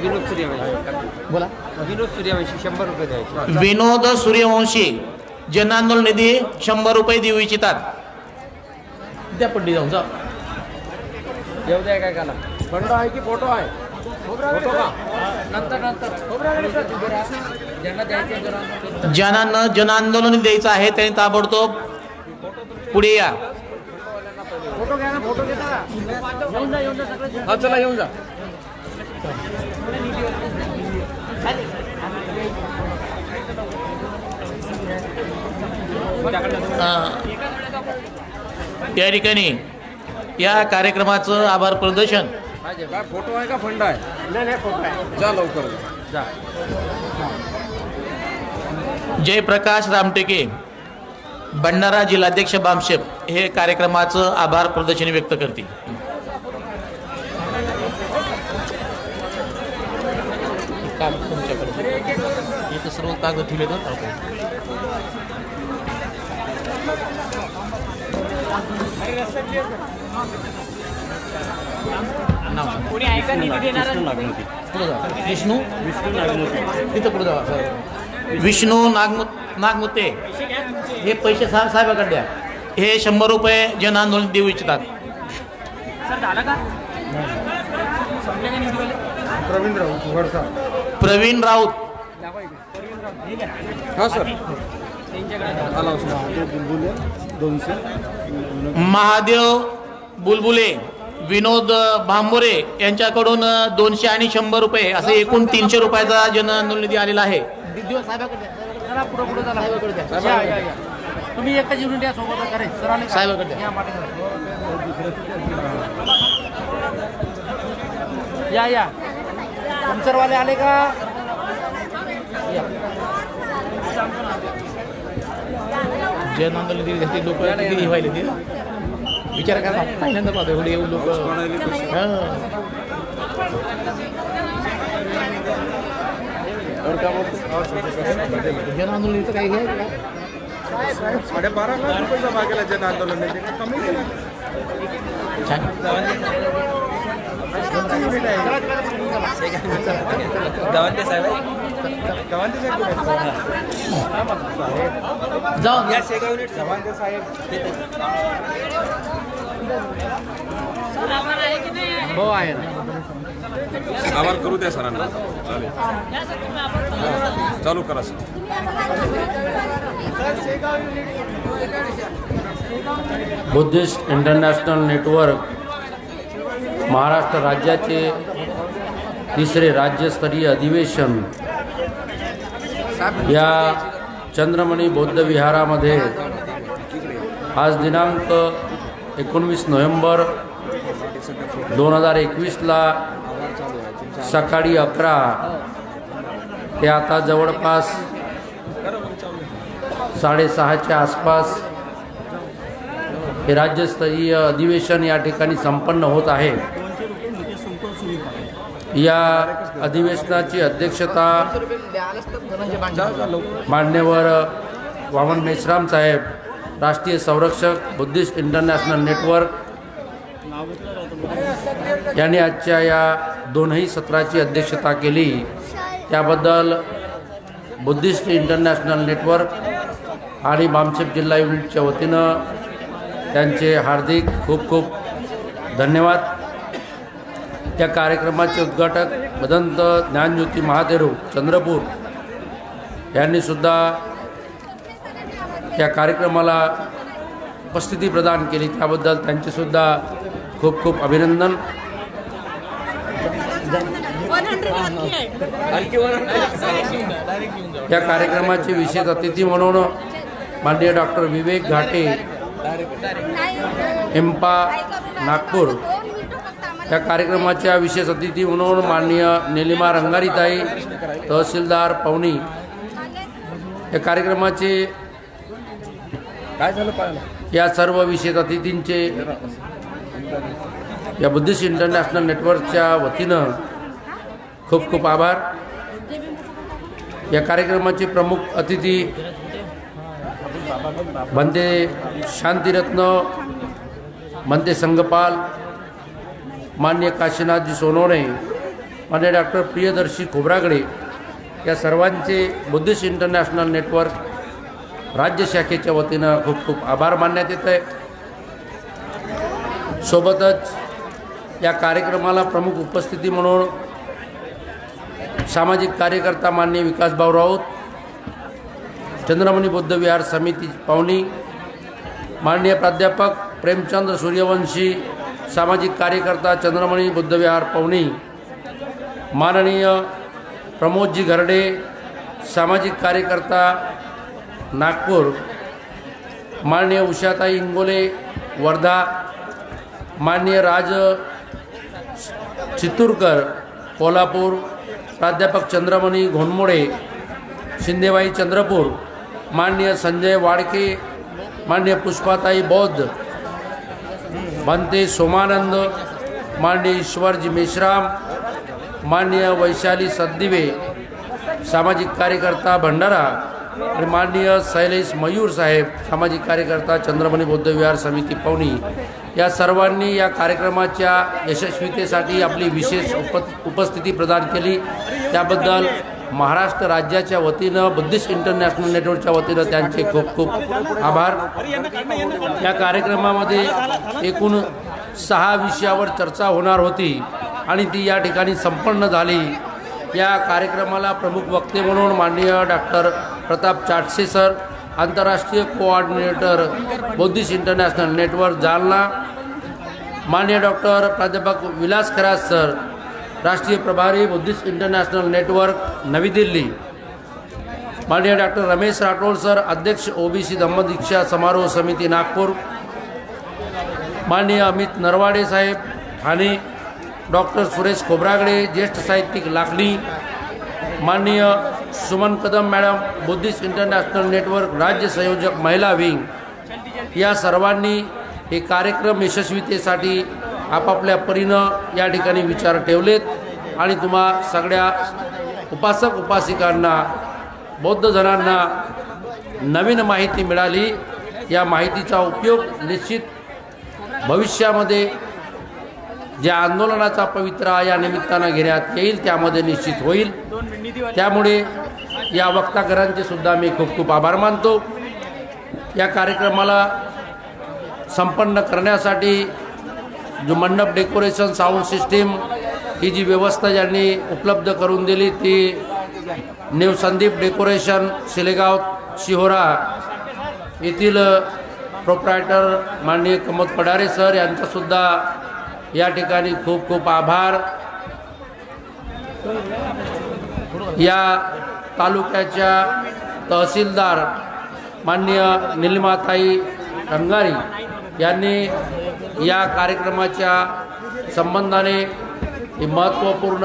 विनोद सूर्यवंशी. बोला. विनोद सूर्यवंशी 100 रुपये द्यायचे. विनोद सूर्यवंशी जन आंदोलन निधी 100 रुपये देऊ इच्छितात. त्या पडली जाऊन जा. देव द्या काय काला फंड आहे की फोटो आहे? फोटो का ज्यांना जन आंदोलन द्यायचं आहे त्यांनी ताबडतोब पुढे या. फोटो घ्या ना फोटो घेता हा चला येऊन जा. या ठिकाणी या कार्यक्रमाचं आभार प्रदर्शन. काय फोटो आहे का फंड आहे? नाही फोटो आहे. जा लवकर जा. जयप्रकाश रामटेके भंडारा जिल्हाध्यक्ष बामशेप हे कार्यक्रमाचं आभार प्रदर्शन व्यक्त करतील. तुमच्याकडे सर्व कागद ठेवले कोणी ऐका निधी देणार विष्णू तिथं पुढे जावा. विष्णू नागमुते हे पैसे साहेबाकडे द्या. हे 100 रुपये जन आंदोलन देऊ इच्छितात. सर झालं का? प्रवीण राऊत. हा सर महादेव बुलबुले विनोद भांबोरे यांच्याकडून 200 आणि 100 रुपये असे एकूण 300 रुपयाचा जन आंदोलन निधी आलेला आहे. तुम्ही एकच येऊन द्या सोबत करायचं साहेबाकडे या पंक्चरवाले आले का? जन आंदोलन निधी लोक किती व्हायले ते विचार करा. पहिल्यांदा पाहतो एवढे लोक जन आंदोलन काही घ्यायचं का? 12.5 लाख रुपयाचा मागेला जन आंदोलन कमी केलं. जाऊ या हो आहे ना. आभार करू द्या सरांना. चालू करा sir. Buddhist International network Maharashtra राज्याचे 3रे राज्यस्तरीय अधिवेशन या चंद्रमणी बौद्ध विहारामध्ये आज दिनांक 19 नोव्हेंबर 2021ला सकाळी 11 ते आता जवळपास 6:30च्या आसपास हे राज्यस्तरीय अधिवेशन या ठिकाणी संपन्न होत आहे. या अधिवेशनाची अध्यक्षता मान्यवर वामन मेश्राम साहेब, राष्ट्रीय संरक्षक बुद्धिस्ट इंटरनॅशनल नेटवर्क यांनी आजच्या या दोनही सत्राची अध्यक्षता केली. त्याबद्दल बुद्धिस्ट इंटरनॅशनल नेटवर्क आणि बामसेप जिल्हा युनिटच्या वतीनं त्यांचे हार्दिक खूप खूप धन्यवाद। या कार्यक्रमाचे उद्घाटक भदंत ज्ञानज्योती महादेव चंद्रपूर यांनी सुद्धा या कार्यक्रमाला उपस्थिती प्रदान केली, त्याबद्दल त्यांचे सुद्धा खूप खूप अभिनंदन। या कार्यक्रमाचे विशेष अतिथी म्हणून माननीय डॉक्टर विवेक घाटे, एम्पा नागपूर। या कार्यक्रमाच्या विशेष अतिथी म्हणून माननीय निलिमा रंगारीताई, तहसीलदार पवनी। या कार्यक्रमाचे या सर्व विशेष अतिथींचे या बुद्धिस्ट इंटरनॅशनल नेटवर्कच्या वतीनं खूप खूप आभार। या कार्यक्रमाचे प्रमुख अतिथी बनते शांतिरत्न, बनते संघपाल, माननीय काशीनाथजी सोनवणे, माननीय डॉक्टर प्रियदर्शी खोब्रागडे, या सर्वांचे बुद्धिस्ट इंटरनॅशनल नेटवर्क राज्य शाखेच्या वतीनं खूप खूप आभार मानण्यात येत आहे। सोबतच या कार्यक्रमाला प्रमुख उपस्थिती म्हणून सामाजिक कार्यकर्ता माननीय विकासभाऊ राऊत, चंद्रमणी बुद्ध विहार समिती पवनी, माननीय प्राध्यापक प्रेमचंद्र सूर्यवंशी, सामाजिक कार्यकर्ता चंद्रमणी बुद्ध विहार पवनी, माननीय प्रमोदजी घरडे, सामाजिक कार्यकर्ता नागपूर, माननीय उषाताई इंगोले वर्धा, माननीय राज चितूरकर कोल्हापूर, प्राध्यापक चंद्रमणी घोणमोडे शिंदेबाई चंद्रपूर, माननीय संजय वाडके, माननीय पुष्पाताई बौद्ध, बनते सोमानंद, माननीय ईश्वरजी मेश्राम, माननीय वैशाली सददिवे, सामाजिक कार्यकर्ता भंडारा, आणि माननीय शैलेश मयूर साहेब, सामाजिक कार्यकर्ता चंद्रमणी बौद्ध विहार समिती पवनी। या सर्वांनी या कार्यक्रमाच्या यशस्वीतेसाठी आपली विशेष उपस्थिती प्रदान केली, त्याबद्दल महाराष्ट्र राज्याच्या वतीनं बुद्धिस्ट इंटरनॅशनल नेटवर्कच्या वतीनं त्यांचे खूप खूप आभार। या कार्यक्रमामध्ये एकूण 6 विषयावर चर्चा होणार होती आणि ती या ठिकाणी संपन्न झाली। या कार्यक्रमाला प्रमुख वक्ते म्हणून माननीय डॉक्टर प्रताप चाटसे सर, आंतरराष्ट्रीय coordinator Buddhist International network Jalna, माननीय डॉक्टर प्राध्यापक विलास खरात सर, राष्ट्रीय प्रभारी बुद्धिस्ट इंटरनॅशनल नेटवर्क नवी दिल्ली, माननीय डॉक्टर रमेश राठोड सर, अध्यक्ष ओबीसी धम्मदीक्षा समारोह समिती नागपूर, माननीय अमित नरवाडे साहेब ठाणे, डॉक्टर सुरेश खोब्रागडे, ज्येष्ठ साहित्यिक लाखनी, माननीय सुमन कदम मॅडम, बुद्धिस्ट इंटरनॅशनल नेटवर्क राज्य संयोजक महिला विंग, या सर्वांनी हे कार्यक्रम यशस्वीतेसाठी आपापल्या परीनं या ठिकाणी विचार ठेवलेत आणि तुम्हा सगळ्या उपासक उपासिकांना, बौद्ध जनांना नवीन माहिती मिळाली। या माहितीचा उपयोग निश्चित भविष्यामध्ये ज्या आंदोलनाचा पवित्रा या निमित्तानं घेण्यात येईल त्यामध्ये निश्चित होईल। त्यामुळे या वक्ताकरांचे सुद्धा मी खूप खूप आभार मानतो। या कार्यक्रमाला संपन्न करण्यासाठी जो मंडप डेकोरेशन, साऊंड सिस्टीम ही जी व्यवस्था ज्यांनी उपलब्ध करून दिली ती न्यू संदीप डेकोरेशन शिलेगाव शिहोरा येथील प्रोप्रायटर माननीय कमोद पडारे सर यांचासुद्धा या ठिकाणी खूप खूप आभार। या तालुक्याच्या तहसीलदार माननीय निलिमाताई रंगारी यांनी या कार्यक्रमाच्या संबंधाने महत्त्वपूर्ण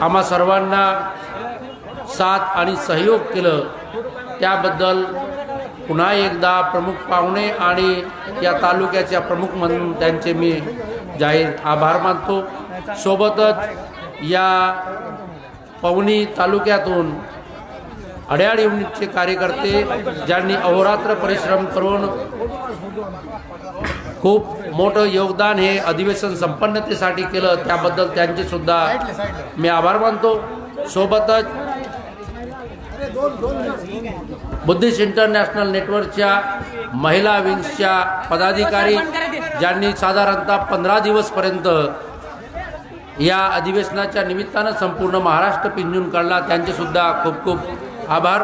आम्हा सर्वांना साथ आणि सहयोग केलं, त्याबद्दल पुन्हा एकदा प्रमुख पाहुणे आणि या तालुक्याच्या प्रमुख म्हणून त्यांचे मी जाहीर आभार मानतो। सोबतच या पवनी तालुक्यातून अड्याळ युनिटचे कार्यकर्ते ज्यांनी अहोरात्र परिश्रम करून खूप मोठं योगदान हे अधिवेशन संपन्नतेसाठी केलं, त्याबद्दल त्यांचे सुद्धा मी आभार मानतो। सोबतच बुद्धिस्ट इंटरनॅशनल नेटवर्कच्या महिला विंग्सच्या पदाधिकारी ज्यांनी साधारणतः 15 दिवसपर्यंत या अधिवेशनाच्या निमित्तानं संपूर्ण महाराष्ट्र पिंजून काढला, त्यांचेसुद्धा खूप खूप आभार.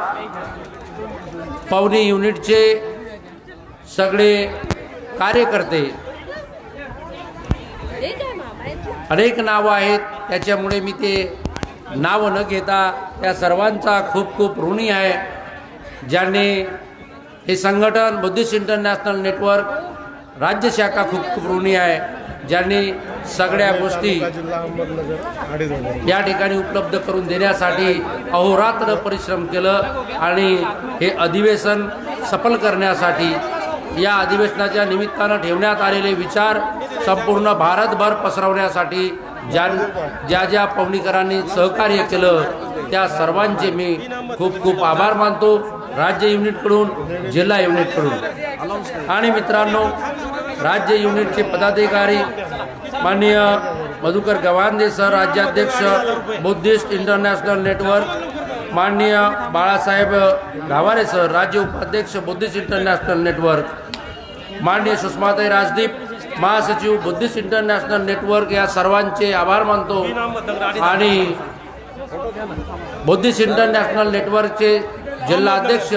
पवनी युनिटचे सगळे कार्यकर्ते, अनेक नावं आहेत, त्याच्यामुळे मी ते नावं न घेता त्या सर्वांचा खूप खूप ऋणी आहे, ज्यांनी हे संघटन बुद्धिस्ट इंटरनॅशनल नेटवर्क राज्य शाखा खूप खूप ऋणी आहे, ज्यांनी सगळ्या गोष्टी या ठिकाणी उपलब्ध करून देण्यासाठी अहोरात्र परिश्रम केलं आणि हे अधिवेशन सफल करण्यासाठी या अधिवेशनाच्या निमित्तानं ठेवण्यात आलेले विचार संपूर्ण भारतभर पसरवण्यासाठी ज्या ज्या पवनीकरांनी सहकार्य केलं त्या सर्वांचे मी खूप खूप आभार मानतो, राज्य युनिटकडून, जिल्हा युनिटकडून. आणि मित्रांनो, राज्य युनिटचे पदाधिकारी माननीय मधुकर गवांदे सर, राज्याध्यक्ष बुद्धिस्ट इंटरनॅशनल नेटवर्क, माननीय बाळासाहेब गावारे सर, राज्य उपाध्यक्ष बुद्धिस्ट इंटरनॅशनल नेटवर्क, माननीय सुषमाताई राजदीप, महासचिव बुद्धिस्ट इंटरनॅशनल नेटवर्क, या सर्वांचे आभार मानतो. आणि बुद्धिस्ट इंटरनॅशनल नेटवर्कचे जिल्हा अध्यक्ष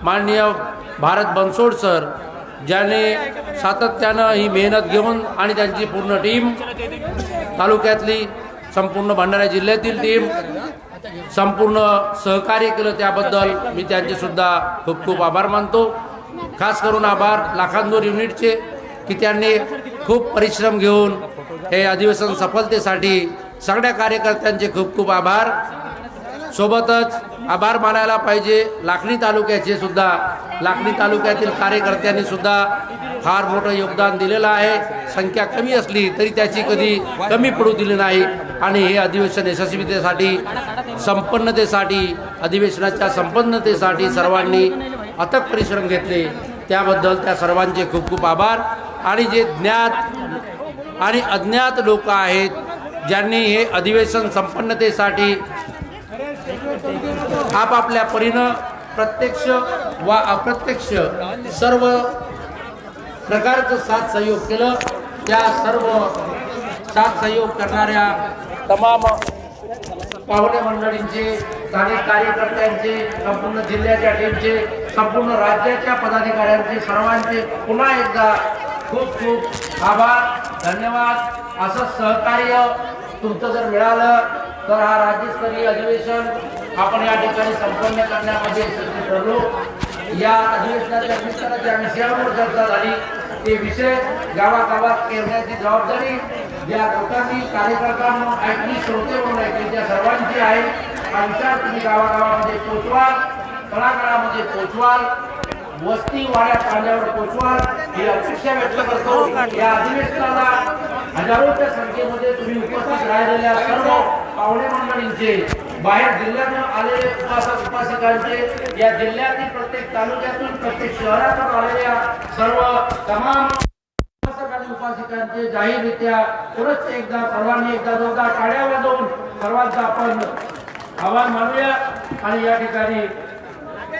माननीय भारत बनसोड सर, ज्याने सातत्यानं ही मेहनत घेऊन आणि त्यांची पूर्ण टीम, तालुक्यातली संपूर्ण भंडारा जिल्ह्यातील टीम संपूर्ण सहकार्य केलं, त्याबद्दल मी त्यांचेसुद्धा खूप खूप आभार मानतो. खास करून आभार लाखांदूर युनिटचे, की त्यांनी खूप परिश्रम घेऊन हे अधिवेशन सफलतेसाठी सगळ्या कार्यकर्त्यांचे खूप खूप आभार. सोबतच आभार मानायला पाहिजे लाखनी तालुक्याचे सुद्धा, लाखनी तालुक्यातील कार्यकर्त्यांनी सुद्धा फार मोठं योगदान दिलेलं आहे. संख्या कमी असली तरी त्याची कधी कमी पडू दिली नाही आणि हे अधिवेशन यशस्वीतेसाठी, संपन्नतेसाठी, अधिवेशनाच्या संपन्नतेसाठी सर्वांनी अथक परिश्रम घेतले, त्याबद्दल त्या सर्वांचे खूप खूप आभार. आणि जे ज्ञात आणि अज्ञात लोक आहेत, ज्यांनी हे अधिवेशन संपन्नतेसाठी आपापल्या परीनं प्रत्यक्ष व अप्रत्यक्ष सर्व प्रकारचं साथ सहयोग केलं, त्या सर्व साथ सहयोग करणाऱ्या तमाम पाहुणे मंडळींचे, स्थानिक कार्यकर्त्यांचे, संपूर्ण जिल्ह्याच्या टीमचे, संपूर्ण राज्याच्या पदाधिकाऱ्यांचे, सर्वांचे पुन्हा एकदा खूप खूप आभार, धन्यवाद. असं सहकार्य तुमचं जर मिळालं तर हा राज्यस्तरीय अधिवेशन आपण या ठिकाणी संपन्न करण्यामध्ये यशस्वी ठरलो. या अधिवेशनाच्या निमित्तानं ज्या विषयावर चर्चा झाली ते विषय गावागावात करण्याची जबाबदारी ज्या लोकांनी, कार्यकर्त्यांना ऐकली, श्रोते म्हणून ऐकली, त्या सर्वांची आहे. हा विचार तुम्ही गावागावामध्ये पोचवाल, तळागाळामध्ये पोचवाल, वस्ती वाड्यात पाण्यावर पोचवाल, ही अपेक्षा व्यक्त करतो. या अधिवेशनाला हजारोच्या संख्येमध्ये तुम्ही उपस्थित राहिलेल्या सर्व पाहुणे मंडळींचे, बाहेर जिल्ह्यातून आलेले उपासक उपासिकांचे, या जिल्ह्यातील प्रत्येक तालुक्यातून, प्रत्येक शहरातून आलेल्या सर्व तमाम उपासक आणि उपासिकांचे जाहीररित्या पुनश्च एकदा सर्वांनी एकदा जोरदार टाळ्या वाजवून सर्वांचा आपण आभार मानूया. आणि या ठिकाणी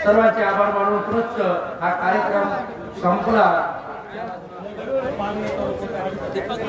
सर्वांचे आभार मानून पुनश्च हा कार्यक्रम संपला.